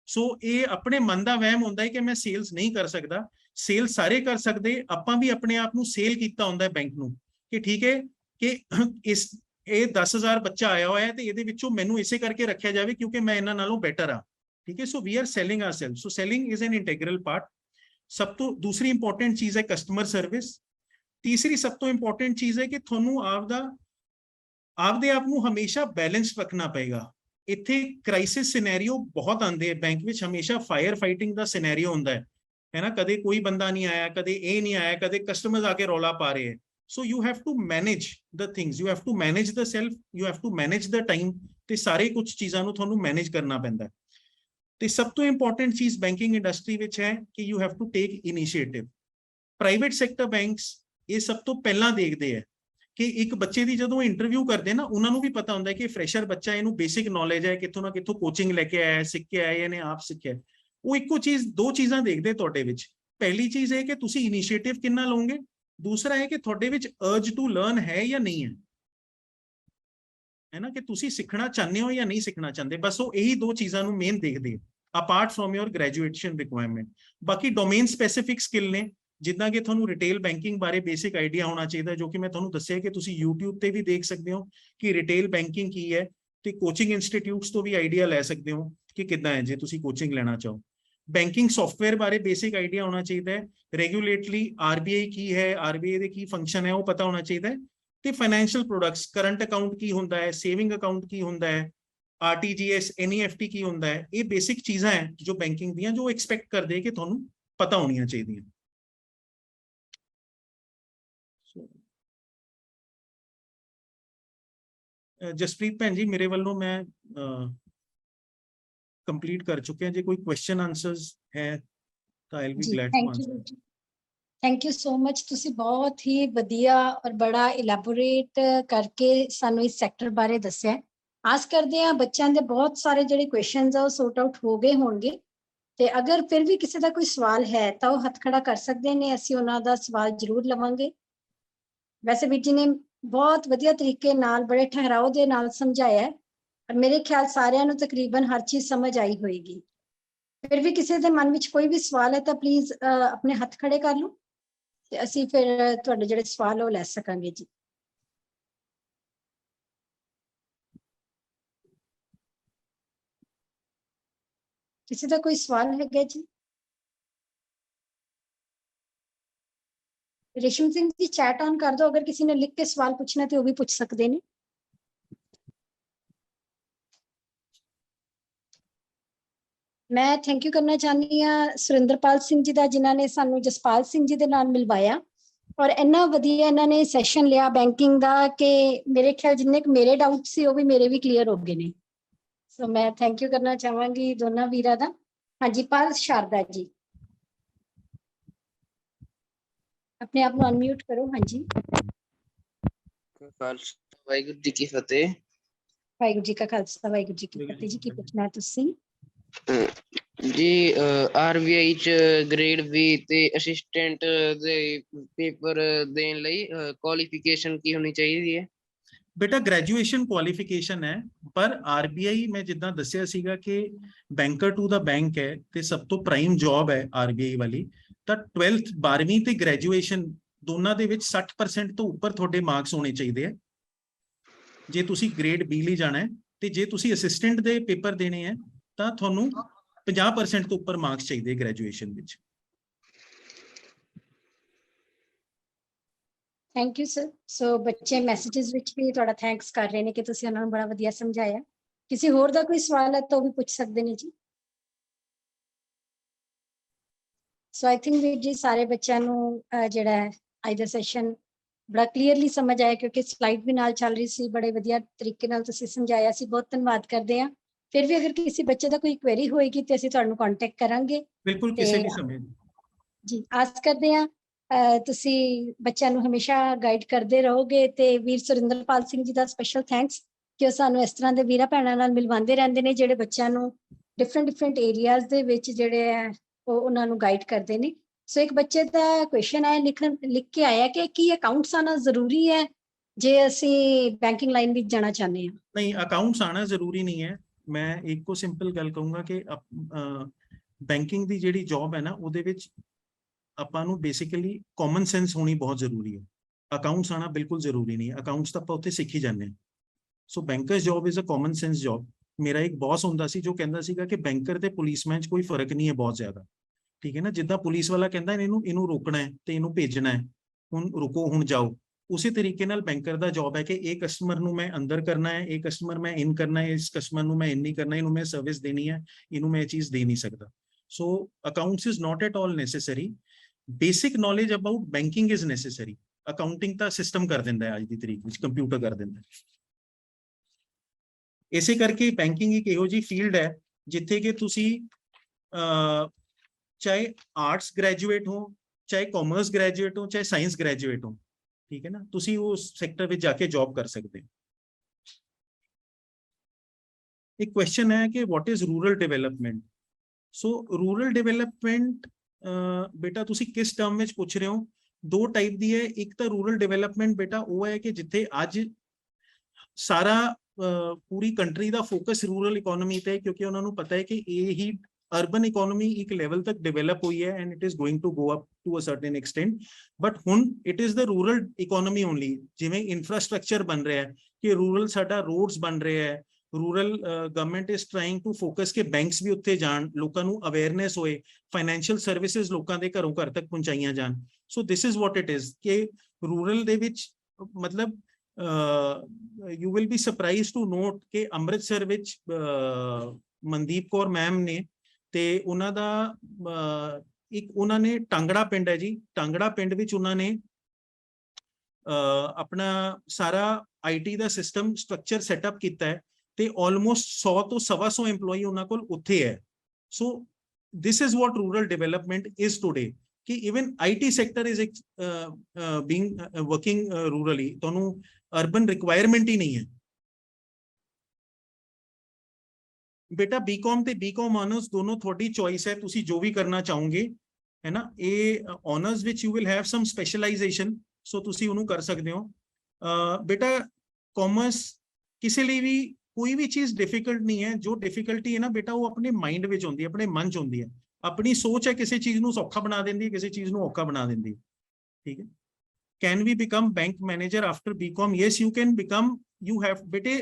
So ਇਹ ਆਪਣੇ ਮਨ ਦਾ ਵਹਿਮ ਹੁੰਦਾ ਹੈ ਕਿ ਮੈਂ ਸੇਲਸ ਨਹੀਂ ਕਰ ਸਕਦਾ। ਸੇਲ ਸਾਰੇ ਕਰ ਸਕਦੇ, ਆਪਾਂ ਵੀ ਆਪਣੇ ਆਪ ਨੂੰ ਸੇਲ ਕੀਤਾ ਹੁੰਦਾ ਹੈ ਬੈਂਕ ਨੂੰ ਕਿ ਠੀਕ ਹੈ ਕਿ ਇਹ 10,000 ਬੱਚਾ ਆਇਆ ਹੋਇਆ ਹੈ ਤੇ ਇਹਦੇ ਵਿੱਚੋਂ ਮੈਨੂੰ ਇਸੇ ਕਰਕੇ ਰੱਖਿਆ ਜਾਵੇ ਕਿਉਂਕਿ ਮੈਂ ਇਹਨਾਂ ਨਾਲੋਂ ਬੈਟਰ ਆ। ਠੀਕ ਹੈ, so we are selling ourselves. So selling is an integral part. ਸਭ ਤੋਂ ਦੂਸਰੀ ਇੰਪੋਰਟੈਂਟ ਚੀਜ਼ ਹੈ ਕਸਟਮਰ ਸਰਵਿਸ। ਤੀਸਰੀ ਸਭ ਤੋਂ ਇੰਪੋਰਟੈਂਟ ਚੀਜ਼ ਹੈ ਕਿ ਤੁਹਾਨੂੰ ਆਪਦੇ ਆਪ ਨੂੰ ਹਮੇਸ਼ਾ ਬੈਲੈਂਸ ਰੱਖਣਾ ਪਏਗਾ। ਇੱਥੇ ਕ੍ਰਾਈਸਿਸ ਸਿਨੈਰੀਓ ਬਹੁਤ ਆਉਂਦੇ ਹੈ ਬੈਂਕ ਵਿੱਚ, ਹਮੇਸ਼ਾ ਫਾਇਰ ਫਾਈਟਿੰਗ ਦਾ ਸਿਨੈਰੀਓ ਹੁੰਦਾ ਹੈ। है ना, कदे कोई बंदा नहीं आया, कदे ये नहीं आया, कदे कस्टमर्स आके रौला पा रहे हैं। So you have to manage the things, you have to manage the self, you have to manage the time, ਤੇ ਸਾਰੇ ਕੁਝ ਚੀਜ਼ਾਂ ਨੂੰ ਤੁਹਾਨੂੰ ਮੈਨੇਜ ਕਰਨਾ ਪੈਂਦਾ। ਤੇ ਸਭ ਤੋਂ ਇੰਪੋਰਟੈਂਟ ਚੀਜ਼ ਬੈਂਕਿੰਗ ਇੰਡਸਟਰੀ ਵਿੱਚ ਹੈ ਕਿ you have to take initiative. Private sector banks ਇਹ ਸਭ ਤੋਂ ਪਹਿਲਾਂ ਦੇਖਦੇ ਹੈ ਕਿ ਇੱਕ ਬੱਚੇ ਦੀ ਜਦੋਂ ਇੰਟਰਵਿਊ ਕਰਦੇ ਨਾ, ਉਹਨਾਂ ਨੂੰ ਵੀ ਪਤਾ ਹੁੰਦਾ ਕਿ ਫਰੈਸ਼ਰ ਬੱਚਾ, ਇਹਨੂੰ ਬੇਸਿਕ ਨੌਲੇਜ ਹੈ, ਕਿੱਥੋਂ ਨਾ ਕਿੱਥੋਂ ਕੋਚਿੰਗ ਲੈ ਕੇ ਆਇਆ, ਸਿੱਖ ਕੇ ਆਇਆ, ਇਹਨੇ ਆਪ ਸਿੱਖਿਆ। ਉਹ ਇੱਕੋ ਚੀਜ਼, ਦੋ ਚੀਜ਼ਾਂ ਦੇਖਦੇ ਤੁਹਾਡੇ ਵਿੱਚ। ਪਹਿਲੀ ਚੀਜ਼ ਇਹ ਕਿ ਤੁਸੀਂ ਇਨੀਸ਼ੀਏਟਿਵ ਕਿੰਨਾ ਲਓਗੇ, ਦੂਸਰਾ ਹੈ ਕਿ ਤੁਹਾਡੇ ਵਿੱਚ ਅਰਜ ਟੂ ਲਰਨ ਹੈ ਜਾਂ ਨਹੀਂ ਹੈ ਨਾ, ਕਿ ਤੁਸੀਂ ਸਿੱਖਣਾ ਚਾਹੁੰਦੇ ਹੋ ਜਾਂ ਨਹੀਂ ਸਿੱਖਣਾ ਚਾਹੁੰਦੇ। ਬਸ ਉਹ ਇਹੀ ਦੋ ਚੀਜ਼ਾਂ ਨੂੰ ਮੇਨ ਦੇਖਦੇ apart from your graduation requirement. ਬਾਕੀ ਡੋਮੇਨ ਸਪੈਸੀਫਿਕ ਸਕਿੱਲ ਨੇ, ਜਿੱਦਾਂ ਕਿ ਤੁਹਾਨੂੰ ਰਿਟੇਲ ਬੈਂਕਿੰਗ ਬਾਰੇ ਬੇਸਿਕ ਆਈਡੀਆ ਹੋਣਾ ਚਾਹੀਦਾ, ਜੋ ਕਿ ਮੈਂ ਤੁਹਾਨੂੰ ਦੱਸਿਆ ਕਿ ਤੁਸੀਂ YouTube ਤੇ ਵੀ ਦੇਖ ਸਕਦੇ ਹੋ ਕਿ ਰਿਟੇਲ ਬੈਂਕਿੰਗ ਕੀ ਹੈ, ਤੇ ਕੋਚਿੰਗ ਇੰਸਟੀਟਿਊਟਸ ਤੋਂ ਵੀ ਆਈਡੀਆ ਲੈ ਸਕਦੇ ਹੋ ਕਿ ਕਿੱਦਾਂ ਹੈ ਜੇ ਤੁਸੀਂ ਕੋਚਿੰਗ ਲੈਣਾ ਚਾਹੋ। ਬੈਂਕਿੰਗ ਸੌਫਟਵੇਅਰ ਬਾਰੇ ਬੇਸਿਕ ਆਈਡੀਆ ਹੋਣਾ ਚਾਹੀਦਾ ਹੈ। ਰੈਗੂਲੇਟਰੀ RBI ਕੀ ਹੈ, RBI ਦੇ ਕੀ ਫੰਕਸ਼ਨ ਹੈ, ਉਹ ਪਤਾ ਹੋਣਾ ਚਾਹੀਦਾ ਹੈ। ਤੇ ਫਾਈਨੈਂਸ਼ੀਅਲ ਪ੍ਰੋਡਕਟਸ, ਕਰੰਟ ਅਕਾਊਂਟ ਕੀ ਹੁੰਦਾ ਹੈ, ਸੇਵਿੰਗ ਅਕਾਊਂਟ ਕੀ ਹੁੰਦਾ ਹੈ, RTGS NEFT ਕੀ ਹੁੰਦਾ ਹੈ, ਇਹ ਬੇਸਿਕ ਚੀਜ਼ਾਂ ਹੈ ਜੋ ਬੈਂਕਿੰਗ ਦੀਆਂ, ਜੋ ਐਕਸਪੈਕਟ ਕਰਦੇ ਕਿ ਤੁਹਾਨੂੰ ਪਤਾ ਹੋਣੀਆਂ ਚਾਹੀਦੀਆਂ। ਜਸਪ੍ਰੀਤ ਭੈਣ ਜੀ, ਮੇਰੇ ਵੱਲੋਂ ਮੈਂ ਕੰਪਲੀਟ ਕਰ ਚੁੱਕਿਆ। ਜੇ ਕੋਈ ਕੁਐਸਚਨ ਆਨਸਰਸ ਹੈ ਤਾਂ I will be glad to answer. Thank you so much. ਤੁਸੀਂ ਬਹੁਤ ਹੀ ਵਧੀਆ ਔਰ ਬੜਾ ਇਲੈਬੋਰੇਟ ਕਰਕੇ ਸਾਨੂੰ ਇਸ ਸੈਕਟਰ ਬਾਰੇ ਦੱਸਿਆ। ਆਸ ਕਰਦੇ ਹਾਂ ਬੱਚਿਆਂ ਦੇ ਬਹੁਤ ਸਾਰੇ ਜਿਹੜੇ ਕੁਐਸਚਨਸ ਆ ਉਹ ਸੌਰਟ ਆਊਟ ਹੋ ਗਏ ਹੋਣਗੇ, ਤੇ ਅਗਰ ਫਿਰ ਵੀ ਕਿਸੇ ਦਾ ਕੋਈ ਸਵਾਲ ਹੈ ਤਾਂ ਉਹ ਹੱਥ ਖੜਾ ਕਰ ਸਕਦੇ ਨੇ, ਅਸੀਂ ਉਹਨਾਂ ਦਾ ਸਵਾਲ ਜ਼ਰੂਰ ਲਵਾਂਗੇ। ਵੈਸੇ ਵੀਰ ਜੀ ਨੇ ਬਹੁਤ ਵਧੀਆ ਤਰੀਕੇ ਨਾਲ, ਬੜੇ ਠਹਿਰਾਓ ਦੇ ਨਾਲ ਸਮਝਾਇਆ, ਪਰ ਮੇਰੇ ਖਿਆਲ ਸਾਰਿਆਂ ਨੂੰ ਤਕਰੀਬਨ ਹਰ ਚੀਜ਼ ਸਮਝ ਆਈ ਹੋਏਗੀ। ਫਿਰ ਵੀ ਕਿਸੇ ਦੇ ਮਨ ਵਿੱਚ ਕੋਈ ਵੀ ਸਵਾਲ ਹੈ ਤਾਂ ਪਲੀਜ਼ ਆਪਣੇ ਹੱਥ ਖੜੇ ਕਰ ਲਓ, ਤੇ ਅਸੀਂ ਫਿਰ ਤੁਹਾਡੇ ਜਿਹੜੇ ਸਵਾਲ ਉਹ ਲੈ ਸਕਾਂਗੇ ਜੀ। ਕਿਸੇ ਦਾ ਕੋਈ ਸਵਾਲ ਹੈਗਾ ਜੀ? रेशम सिंह जी चैट ऑन कर दो, अगर किसी ने लिख के सवाल पूछना तो वो भी पूछ सकते हैं। मैं थैंक यू करना चाहनी हाँ सुरिंदरपाल सिंह जी का, जिन्होंने सानू जसपाल सिंह जी के नाल मिलवाया और इन्ना वधिया इन्होंने सैशन लिया बैंकिंग का कि मेरे ख्याल जिन्ने मेरे डाउट से वो भी मेरे भी क्लीयर हो गए ने। सो मैं थैंक यू करना चाहवांगी दोनों वीरां दा। हाँ जी, पाल शारदा जी अपने आप को अनम्यूट करो। हाँ जी। वाहिगुरू जी की फतेह। वाहिगुरू जी का खालसा वाहिगुरू जी की फतेह। जी की पूछना तुसी? जी RBI च ग्रेड B ते असिस्टेंट दे पेपर देन लई क्वालिफिकेशन की होनी चाहिए है? बेटा ग्रेजुएशन क्वालिफिकेशन है, पर RBI मैं जिद्दां दस्सिया सीगा कि बैंकर टू द बैंक है ते सब तो प्राइम जॉब है RBI वाली, ਤਾਂ 12th 12ਵੀਂ ਤੇ ਗ੍ਰੈਜੂਏਸ਼ਨ ਦੋਨਾਂ ਦੇ ਵਿੱਚ 60% ਤੋਂ ਉੱਪਰ ਤੁਹਾਡੇ ਮਾਰਕਸ ਹੋਣੇ ਚਾਹੀਦੇ ਆ ਜੇ ਤੁਸੀਂ ਗ੍ਰੇਡ B ਲਈ ਜਾਣਾ ਹੈ। ਤੇ ਜੇ ਤੁਸੀਂ ਅਸਿਸਟੈਂਟ ਦੇ ਪੇਪਰ ਦੇਣੇ ਆ ਤਾਂ ਤੁਹਾਨੂੰ 50% ਤੋਂ ਉੱਪਰ ਮਾਰਕਸ ਚਾਹੀਦੇ ਗ੍ਰੈਜੂਏਸ਼ਨ ਵਿੱਚ। Thank you sir. सो बच्चे मैसेजेस विच भी थोड़ा थैंक्स कर रहे हैं कि तुसीं उन्हां नूं बड़ा वधिया समझाया। किसी होर दा कोई सवाल है तो भी पूछ सकते हैं जी। सो आई थिंक वीर जी सारे बच्चों नूं जिहड़ा है अज दा सैशन बड़ा क्लीयरली समझ आया, क्योंकि स्लाइड भी नाल चल रही सी, बड़े वधिया तरीके नाल तुसीं समझाया सी। बहुत धन्नवाद करते हैं। फिर भी अगर किसी बच्चे का कोई क्वेरी होएगी तो असीं तुहानूं कॉन्टैक्ट करांगे। बिल्कुल किसी भी समय जी। आस करते हैं ਤੁਸੀਂ ਬੱਚਿਆਂ ਨੂੰ ਹਮੇਸ਼ਾ ਗਾਈਡ ਕਰਦੇ ਰਹੋਗੇ। ਤੇ ਵੀਰ ਸੁਰਿੰਦਰਪਾਲ ਸਿੰਘ ਜੀ ਦਾ ਸਪੈਸ਼ਲ ਥੈਂਕਸ ਕਿ ਉਹ ਸਾਨੂੰ ਇਸ ਤਰ੍ਹਾਂ ਦੇ ਵੀਰਾਂ ਭੈਣਾਂ ਨਾਲ ਮਿਲਵਾਉਂਦੇ ਰਹਿੰਦੇ ਨੇ, ਜਿਹੜੇ ਬੱਚਿਆਂ ਨੂੰ ਡਿਫਰੈਂਟ ਏਰੀਆਜ਼ ਦੇ ਵਿੱਚ ਜਿਹੜੇ ਹੈ ਉਹ ਉਹਨਾਂ ਨੂੰ ਗਾਈਡ ਕਰਦੇ ਨੇ। ਸੋ ਇੱਕ ਬੱਚੇ ਦਾ ਕੁਐਸਚਨ ਆਇਆ, ਲਿਖ ਕੇ ਆਇਆ ਕਿ ਕੀ ਅਕਾਊਂਟਸ ਆਣਾ ਜ਼ਰੂਰੀ ਹੈ ਜੇ ਅਸੀਂ ਬੈਂਕਿੰਗ ਲਾਈਨ ਵਿੱਚ ਜਾਣਾ ਚਾਹੁੰਦੇ ਹਾਂ? नहीं, अकाउंट्स आना जरूरी नहीं है। मैं एक को सिंपल गल कहूंगा कि बैंकिंग ਦੀ ਜਿਹੜੀ ਜੌਬ ਹੈ ਨਾ ਉਹਦੇ ਵਿੱਚ ਆਪਾਂ ਨੂੰ ਬੇਸਿਕਲੀ ਕਾਮਨ ਸੈਂਸ ਹੋਣੀ ਬਹੁਤ ਜ਼ਰੂਰੀ ਹੈ। ਅਕਾਊਂਟਸ ਆਣਾ ਬਿਲਕੁਲ ਜ਼ਰੂਰੀ ਨਹੀਂ ਹੈ। ਅਕਾਊਂਟਸ ਤਾਂ ਆਪਾਂ ਉੱਥੇ ਸਿੱਖ ਹੀ ਜਾਂਦੇ ਹਾਂ। So bankers job is a common sense job. ਮੇਰਾ ਇੱਕ ਬੌਸ ਹੁੰਦਾ ਸੀ ਜੋ ਕਹਿੰਦਾ ਸੀਗਾ ਕਿ ਬੈਂਕਰ ਤੇ ਪੁਲਿਸਮੈਨ 'ਚ ਕੋਈ ਫਰਕ ਨਹੀਂ ਹੈ ਬਹੁਤ ਜ਼ਿਆਦਾ, ਠੀਕ ਹੈ ਨਾ। ਜਿੱਦਾਂ ਪੁਲਿਸ ਵਾਲਾ ਕਹਿੰਦਾ ਇਹਨੂੰ ਰੋਕਣਾ ਹੈ ਤੇ ਇਹਨੂੰ ਭੇਜਣਾ ਹੈ, ਹੁਣ ਰੁਕੋ ਹੁਣ ਜਾਓ, ਉਸੇ ਤਰੀਕੇ ਨਾਲ ਬੈਂਕਰ ਦਾ ਜੌਬ ਹੈ ਕਿ ਇਹ ਕਸਟਮਰ ਨੂੰ ਮੈਂ ਅੰਦਰ ਕਰਨਾ ਹੈ, ਇਹ ਕਸਟਮਰ ਮੈਂ ਇਨ ਕਰਨਾ ਹੈ, ਇਸ ਕਸਟਮਰ ਨੂੰ ਮੈਂ ਇਨ ਨਹੀਂ ਕਰਨਾ, ਇਹਨੂੰ ਮੈਂ ਸਰਵਿਸ ਦੇਣੀ ਹੈ, ਇਹਨੂੰ ਮੈਂ ਇਹ ਚੀਜ਼ ਦੇ ਨਹੀਂ ਸਕਦਾ। So accounts is not at all necessary. Basic knowledge about banking is necessary. Accounting ਤਾਂ ਸਿਸਟਮ ਕਰ ਦਿੰਦਾ ਹੈ ਅੱਜ ਦੀ ਤਰੀਕ ਵਿੱਚ, ਕੰਪਿਊਟਰ ਕਰ ਦਿੰਦਾ ਹੈ। ਇਸੇ ਕਰਕੇ ਬੈਂਕਿੰਗ ਇੱਕ ਇਹੋ ਜਿਹੀ ਫੀਲਡ ਹੈ ਜਿੱਥੇ ਕਿ ਤੁਸੀਂ ਚਾਹੇ ਆਰਟਸ ਗ੍ਰੈਜੂਏਟ ਹੋ, ਚਾਹੇ ਕਾਮਰਸ ਗ੍ਰੈਜੂਏਟ ਹੋ, ਚਾਹੇ ਸਾਇੰਸ ਗ੍ਰੈਜੂਏਟ ਹੋ, ਠੀਕ ਹੈ ਨਾ, ਤੁਸੀਂ ਉਸ ਸੈਕਟਰ ਵਿੱਚ ਜਾ ਕੇ ਜੌਬ ਕਰ ਸਕਦੇ ਹੋ। ਇੱਕ ਕੁਐਸਚਨ ਹੈ ਕਿ what is rural development. So rural development ਬੇਟਾ ਤੁਸੀਂ ਕਿਸ ਟਰਮ ਵਿੱਚ ਪੁੱਛ ਰਹੇ ਹੋ? ਦੋ ਟਾਈਪ ਦੀ ਹੈ। ਇੱਕ ਤਾਂ ਰੂਰਲ ਡਿਵੈਲਪਮੈਂਟ ਬੇਟਾ ਉਹ ਹੈ ਕਿ ਜਿੱਥੇ ਅੱਜ ਸਾਰਾ ਪੂਰੀ ਕੰਟਰੀ ਦਾ ਫੋਕਸ ਰੂਰਲ ਇਕੋਨੋਮੀ ਤੇ, ਕਿਉਂਕਿ ਉਹਨਾਂ ਨੂੰ ਪਤਾ ਹੈ ਕਿ ਇਹ ਹੀ ਅਰਬਨ ਇਕੋਨੋਮੀ ਇੱਕ ਲੈਵਲ ਤੱਕ ਡਿਵੈਲਪ ਹੋਈ ਹੈ and it is going to go up to a certain extent, but ਹੁਣ it is the rural economy only. ਜਿਵੇਂ ਇਨਫਰਾਸਟ੍ਰਕਚਰ ਬਣ ਰਿਹਾ ਹੈ ਕਿ ਰੂਰਲ ਸਾਡਾ ਰੋਡਸ ਬਣ ਰਿਹਾ ਹੈ, rural government is trying to focus ਕਿ ਬੈਂਕਸ ਵੀ ਉੱਥੇ ਜਾਣ, ਲੋਕਾਂ ਨੂੰ ਅਵੇਅਰਨੈਸ ਹੋਏ, ਫਾਈਨੈਂਸ਼ੀਅਲ ਸਰਵਿਸਿਜ਼ ਲੋਕਾਂ ਦੇ ਘਰੋਂ ਘਰ ਤੱਕ ਪਹੁੰਚਾਈਆਂ ਜਾਣ। So this is what it is ਕਿ ਰੂਰਲ ਦੇ ਵਿੱਚ ਮਤਲਬ you will be surprised to note ਕਿ ਅੰਮ੍ਰਿਤਸਰ ਵਿੱਚ ਮਨਦੀਪ ਕੌਰ ਮੈਮ ਨੇ ਤੇ ਉਹਨਾਂ ਦਾ ਇੱਕ ਉਹਨਾਂ ਨੇ ਟਾਂਗੜਾ ਪਿੰਡ ਹੈ ਜੀ, ਟਾਂਗੜਾ ਪਿੰਡ ਵਿੱਚ ਉਹਨਾਂ ਨੇ ਆਪਣਾ ਸਾਰਾ IT the system structure setup ਕੀਤਾ ਹੈ ਤੇ ਆਲਮੋਸਟ 100 ਤੋਂ 125 EMPLOYee ਉਹਨਾਂ ਕੋਲ ਉੱਥੇ ਹੈ। ਸੋ this is what rural development is today ਕਿ even IT sector is being working rurally, ਤੁਹਾਨੂੰ urban requirement ਹੀ ਨਹੀਂ ਹੈ। ਬੇਟਾ BCom ਤੇ BCom honors ਦੋਨੋਂ ਤੁਹਾਡੀ ਚੋਇਸ ਹੈ, ਤੁਸੀਂ ਜੋ ਵੀ ਕਰਨਾ ਚਾਹੋਗੇ ਹੈ ਨਾ। ਇਹ honors ਵਿੱਚ you will have some specialization, ਸੋ ਤੁਸੀਂ ਉਹਨੂੰ ਕਰ ਸਕਦੇ ਹੋ। ਬੇਟਾ ਕਾਮਰਸ ਕਿਸੇ ਲਈ ਵੀ ਕੋਈ ਵੀ ਚੀਜ਼ ਡਿਫਿਕਲਟ ਨਹੀਂ ਹੈ। ਜੋ ਡਿਫਿਕਲਟੀ ਹੈ ਨਾ ਬੇਟਾ ਉਹ ਆਪਣੇ ਮਾਈਂਡ ਵਿੱਚ ਹੁੰਦੀ ਹੈ, ਆਪਣੇ ਮਨ ਚ ਹੁੰਦੀ ਹੈ। ਆਪਣੀ ਸੋਚ ਹੈ ਕਿਸੇ ਚੀਜ਼ ਨੂੰ ਸੌਖਾ ਬਣਾ ਦਿੰਦੀ ਹੈ, ਕਿਸੇ ਚੀਜ਼ ਨੂੰ ਔਖਾ ਬਣਾ ਦਿੰਦੀ ਹੈ, ਠੀਕ ਹੈ। Can we become bank manager after BCom? Yes, you can become. You have ਬੇਟੇ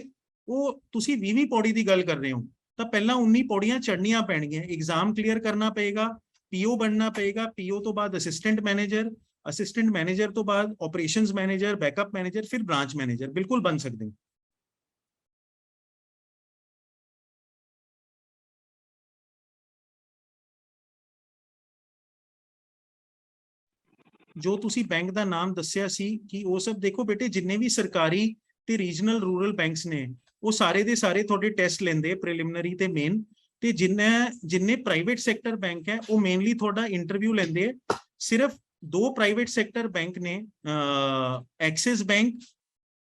ਉਹ ਤੁਸੀਂ 20ਵੀਂ ਪੌੜੀ ਦੀ ਗੱਲ ਕਰ ਰਹੇ ਹੋ ਤਾਂ ਪਹਿਲਾਂ 19 ਪੌੜੀਆਂ ਚੜ੍ਹਨੀਆਂ ਪੈਣਗੀਆਂ, ਐਗਜ਼ਾਮ ਕਲੀਅਰ ਕਰਨਾ ਪਏਗਾ, PO ਬਣਨਾ ਪਏਗਾ, PO ਤੋਂ ਬਾਅਦ ਅਸਿਸਟੈਂਟ ਮੈਨੇਜਰ, ਅਸਿਸਟੈਂਟ ਮੈਨੇਜਰ ਤੋਂ ਬਾਅਦ ਆਪਰੇਸ਼ਨਸ ਮੈਨੇਜਰ, ਬੈਕਅਪ ਮੈਨੇਜਰ, ਫਿਰ ਬ੍ਰਾਂਚ ਮੈਨੇਜਰ, ਬਿਲਕੁਲ ਬਣ ਸਕਦੇ ਹੋ। ਜੋ ਤੁਸੀਂ ਬੈਂਕ ਦਾ ਨਾਮ ਦੱਸਿਆ ਸੀ ਕਿ ਉਹ ਸਭ ਦੇਖੋ ਬੇਟੇ, ਜਿੰਨੇ ਵੀ ਸਰਕਾਰੀ ਤੇ ਰੀਜਨਲ ਰੂਰਲ ਬੈਂਕਸ ਨੇ ਉਹ ਸਾਰੇ ਦੇ ਸਾਰੇ ਤੁਹਾਡੇ ਟੈਸਟ ਲੈਂਦੇ ਪ੍ਰੀਲਿਮਿਨਰੀ ਤੇ ਮੇਨ, ਤੇ ਜਿੰਨੇ ਪ੍ਰਾਈਵੇਟ ਸੈਕਟਰ ਬੈਂਕ ਹੈ ਉਹ ਮੇਨਲੀ ਤੁਹਾਡਾ ਇੰਟਰਵਿਊ ਲੈਂਦੇ ਆ। ਸਿਰਫ ਦੋ ਪ੍ਰਾਈਵੇਟ ਸੈਕਟਰ ਬੈਂਕ ਨੇ, ਐਕਸਿਸ ਬੈਂਕ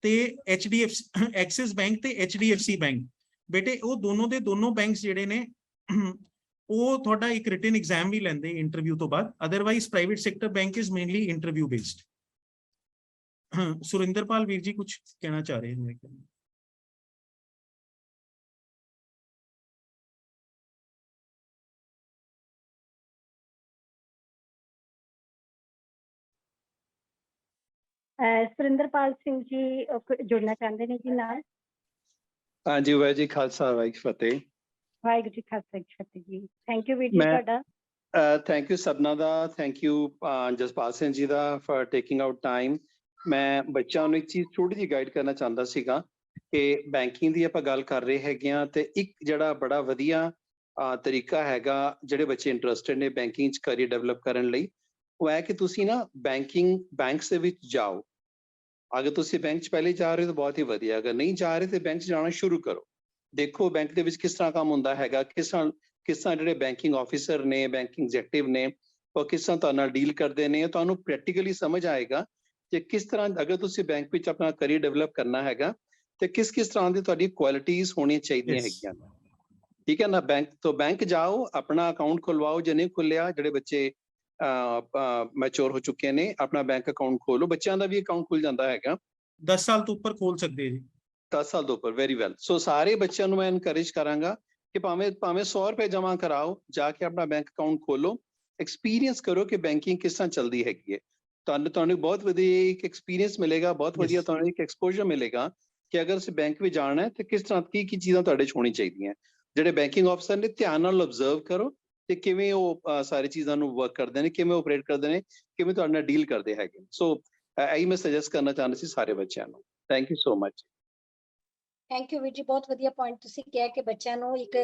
ਤੇ HDFC, ਐਕਸਿਸ ਬੈਂਕ ਤੇ HDFC ਬੈਂਕ। ਬੇਟੇ ਉਹ ਦੋਨੋਂ ਦੇ ਦੋਨੋਂ ਬੈਂਕਸ ਜਿਹੜੇ ਨੇ ਉਹ ਤੁਹਾਡਾ ਇੱਕ ਰਿਟਨ ਐਗਜ਼ਾਮ ਵੀ ਲੈਂਦੇ ਇੰਟਰਵਿਊ ਤੋਂ ਬਾਅਦ। Otherwise private sector bank is mainly interview based. Surinderpal ਵੀਰ ਜੀ ਕੁਝ ਕਹਿਣਾ ਚਾਹ ਰਹੇ ਨੇ? ਸੁਰਿੰਦਰਪਾਲ ਸਿੰਘ ਜੀ ਜੁੜਨਾ ਚਾਹੁੰਦੇ ਨੇ ਜੀ ਨਾਲ। ਹਾਂਜੀ, ਵਾਹਿਗੁਰੂ ਜੀ ਖਾਲਸਾ ਵਾਹਿਗੁਰੂ ਜੀ ਫਤਿਹ। ਵਾਹਿਗੁਰੂ ਜੀ ਖਾਲਸਾ ਫਤਿਹ ਜੀ। ਥੈਂਕ ਯੂ ਵੀਰ ਜੀ ਤੁਹਾਡਾ। ਥੈਂਕ ਯੂ ਸਭਨਾ ਦਾ, thank you Jaspal Singh ji the for taking out time. ਮੈਂ ਬੱਚਿਆਂ ਨੂੰ ਇੱਕ ਚੀਜ਼ ਥੋੜੀ ਜਿਹੀ ਗਾਈਡ ਕਰਨਾ ਚਾਹੁੰਦਾ ਸੀਗਾ ਕਿ ਬੈਂਕਿੰਗ ਦੀ ਆਪਾਂ ਗੱਲ ਕਰ ਰਹੇ ਹੈਗੇ ਆ ਤੇ ਇੱਕ ਜਿਹੜਾ ਬੜਾ ਵਧੀਆ ਤਰੀਕਾ ਹੈਗਾ ਜਿਹੜੇ ਬੱਚੇ ਇੰਟਰਸਟਿਡ ਨੇ ਬੈਂਕਿੰਗ 'ਚ ਕਰੀਅਰ ਡਿਵੈਲਪ ਕਰਨ ਲਈ, ਉਹ ਹੈ ਕਿ ਤੁਸੀਂ ਨਾ ਬੈਂਕਸ ਦੇ ਵਿੱਚ ਜਾਓ। ਅਗਰ ਤੁਸੀਂ ਬੈਂਕ 'ਚ ਪਹਿਲੇ ਜਾ ਰਹੇ ਹੋ ਤਾਂ ਬਹੁਤ ਹੀ ਵਧੀਆ, ਅਗਰ ਨਹੀਂ ਜਾ ਰਹੇ ਤੇ ਬੈਂਕ 'ਚ ਜਾਣਾ ਸ਼ੁਰੂ ਕਰੋ। ਦੇਖੋ ਬੈਂਕ ਦੇ ਵਿੱਚ ਕਿਸ ਤਰ੍ਹਾਂ ਕੰਮ ਹੁੰਦਾ ਹੈਗਾ, ਕਿਸ ਤਰ੍ਹਾਂ ਜਿਹੜੇ ਬੈਂਕਿੰਗ ਆਫਿਸਰ ਨੇ, ਬੈਂਕਿੰਗ ਐਗਜ਼ੈਕਟਿਵ ਨੇ, ਉਹ ਕਿਸ ਤਰ੍ਹਾਂ ਤੁਹਾਡੇ ਨਾਲ ਡੀਲ ਕਰਦੇ ਨੇ। ਤੁਹਾਨੂੰ ਪ੍ਰੈਕਟੀਕਲੀ ਸਮਝ ਆਏਗਾ ਕਿ ਕਿਸ ਤਰ੍ਹਾਂ ਅਗਰ ਤੁਸੀਂ ਬੈਂਕ ਵਿੱਚ ਆਪਣਾ ਕਰੀਅਰ ਡਿਵੈਲਪ ਕਰਨਾ ਹੈਗਾ ਤੇ ਕਿਸ ਤਰ੍ਹਾਂ ਦੀ ਤੁਹਾਡੀ ਕੁਆਲਿਟੀਜ਼ ਹੋਣੀਆਂ ਚਾਹੀਦੀਆਂ ਹੈਗੀਆਂ, ਠੀਕ ਹੈ ਨਾ। ਬੈਂਕ ਜਾਓ, ਆਪਣਾ ਅਕਾਊਂਟ ਖੁਲਵਾਓ, ਜੇ ਨਹੀਂ ਖੁੱਲਿਆ, ਜਿਹੜੇ ਬੱਚੇ ਮੈਚੋਰ ਹੋ ਚੁੱਕੇ ਨੇ ਆਪਣਾ ਬੈਂਕ ਅਕਾਊਂਟ ਖੋਲੋ। ਬੱਚਿਆਂ ਦਾ ਵੀ ਅਕਾਊਂਟ ਖੁੱਲ ਜਾਂਦਾ ਹੈਗਾ, 10 ਸਾਲ ਤੋਂ ਉੱਪਰ ਖੋਲ ਸਕਦੇ ਜੀ। 10 ਸਾਲ ਤੋਂ ਉੱਪਰ, ਵੈਰੀ ਵੈਲ। ਸੋ ਸਾਰੇ ਬੱਚਿਆਂ ਨੂੰ ਮੈਂ ਇਨਕਰੇਜ ਕਰਾਂਗਾ ਕਿ ਭਾਵੇਂ 100 ਰੁਪਏ ਜਮ੍ਹਾਂ ਕਰਾਓ, ਜਾ ਕੇ ਆਪਣਾ ਬੈਂਕ ਅਕਾਊਂਟ ਖੋਲੋ, ਐਕਸਪੀਰੀਅੰਸ ਕਰੋ ਕਿ ਬੈਂਕਿੰਗ ਕਿਸ ਤਰ੍ਹਾਂ ਚੱਲਦੀ ਹੈਗੀ ਹੈ। ਤੁਹਾਨੂੰ ਬਹੁਤ ਵਧੀਆ ਇੱਕ ਐਕਸਪੀਰੀਅੰਸ ਮਿਲੇਗਾ, ਬਹੁਤ ਵਧੀਆ ਤੁਹਾਨੂੰ ਇੱਕ ਐਕਸਪੋਜ਼ਰ ਮਿਲੇਗਾ ਕਿ ਅਗਰ ਤੁਸੀਂ ਬੈਂਕ ਵਿੱਚ ਜਾਣਾ ਹੈ ਤੇ ਕਿਸ ਤਰ੍ਹਾਂ ਕੀ ਚੀਜ਼ਾਂ ਤੁਹਾਡੇ 'ਚ ਹੋਣੀ ਚਾਹੀਦੀਆਂ। ਜਿਹੜੇ ਬੈਂਕਿੰਗ ਆਫਿਸਰ ਨੇ ਧਿਆਨ ਨਾਲ ਆਬਜ਼ਰਵ ਕਰੋ ਤੇ ਕਿਵੇਂ ਉਹ ਸਾਰੀ ਚੀਜ਼ਾਂ ਨੂੰ ਵਰਕ ਕਰਦੇ ਨੇ, ਕਿਵੇਂ ਆਪਰੇਟ ਕਰਦੇ ਨੇ, ਕਿਵੇਂ ਤੁਹਾਡੇ ਨਾਲ ਡੀਲ ਕਰਦੇ ਹੈਗੇ। ਸੋ ਇਹੀ ਮੈਂ ਸੁਜੈਸਟ ਕਰਨਾ ਚਾਹੁੰਦਾ ਸੀ ਸਾਰੇ ਬੱਚਿਆਂ ਨੂੰ। Thank you so much. Thank you ਵੀਰ ਜੀ, ਬਹੁਤ ਵਧੀਆ ਪੁਆਇੰਟ ਤੁਸੀਂ ਕਿਹਾ ਕਿ ਬੱਚਿਆਂ ਨੂੰ ਇੱਕ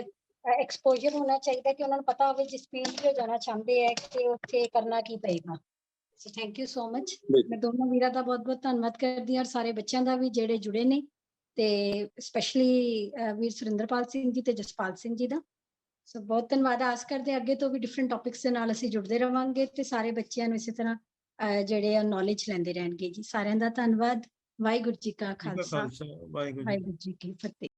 ਐਕਸਪੋਜ਼ਰ ਹੋਣਾ ਚਾਹੀਦਾ ਕਿ ਉਹਨਾਂ ਨੂੰ ਪਤਾ ਹੋਵੇ ਜਿਸ ਫੀਲਡ 'ਚ ਜਾਣਾ ਚਾਹੁੰਦੇ ਹੈ ਕਿ ਉੱਥੇ ਕਰਨਾ ਕੀ ਪਏਗਾ। So thank you so much. ਮੈਂ ਦੋਨੋਂ ਵੀਰਾਂ ਦਾ ਬਹੁਤ ਬਹੁਤ ਧੰਨਵਾਦ ਕਰਦੀ ਹਾਂ ਔਰ ਸਾਰੇ ਬੱਚਿਆਂ ਦਾ ਵੀ ਜਿਹੜੇ ਜੁੜੇ ਨੇ, ਤੇ ਸਪੈਸ਼ਲੀ ਵੀਰ ਸੁਰਿੰਦਰਪਾਲ ਸਿੰਘ ਜੀ ਤੇ ਜਸਪਾਲ ਸਿੰਘ ਜੀ ਦਾ। ਸੋ ਬਹੁਤ ਧੰਨਵਾਦ। ਆਸ ਕਰਦੇ ਅੱਗੇ ਤੋਂ ਵੀ ਡਿਫਰੈਂਟ ਟੌਪਿਕਸ ਦੇ ਨਾਲ ਅਸੀਂ ਜੁੜਦੇ ਰਵਾਂਗੇ ਤੇ ਸਾਰੇ ਬੱਚਿਆਂ ਨੂੰ ਇਸੇ ਤਰ੍ਹਾਂ ਜਿਹੜੇ ਆ ਨੌਲੇਜ ਲੈਂਦੇ ਰਹਿਣਗੇ ਜੀ। ਸਾਰਿਆਂ ਦਾ ਧੰਨਵਾਦ। ਵਾਹਿਗੁਰੂ ਜੀ ਕਾ ਖਾਲਸਾ, ਵਾਹਿਗੁਰੂ ਜੀ ਵਾਹਿਗੁਰੂ ਜੀ ਕੀ ਫਤਿਹ।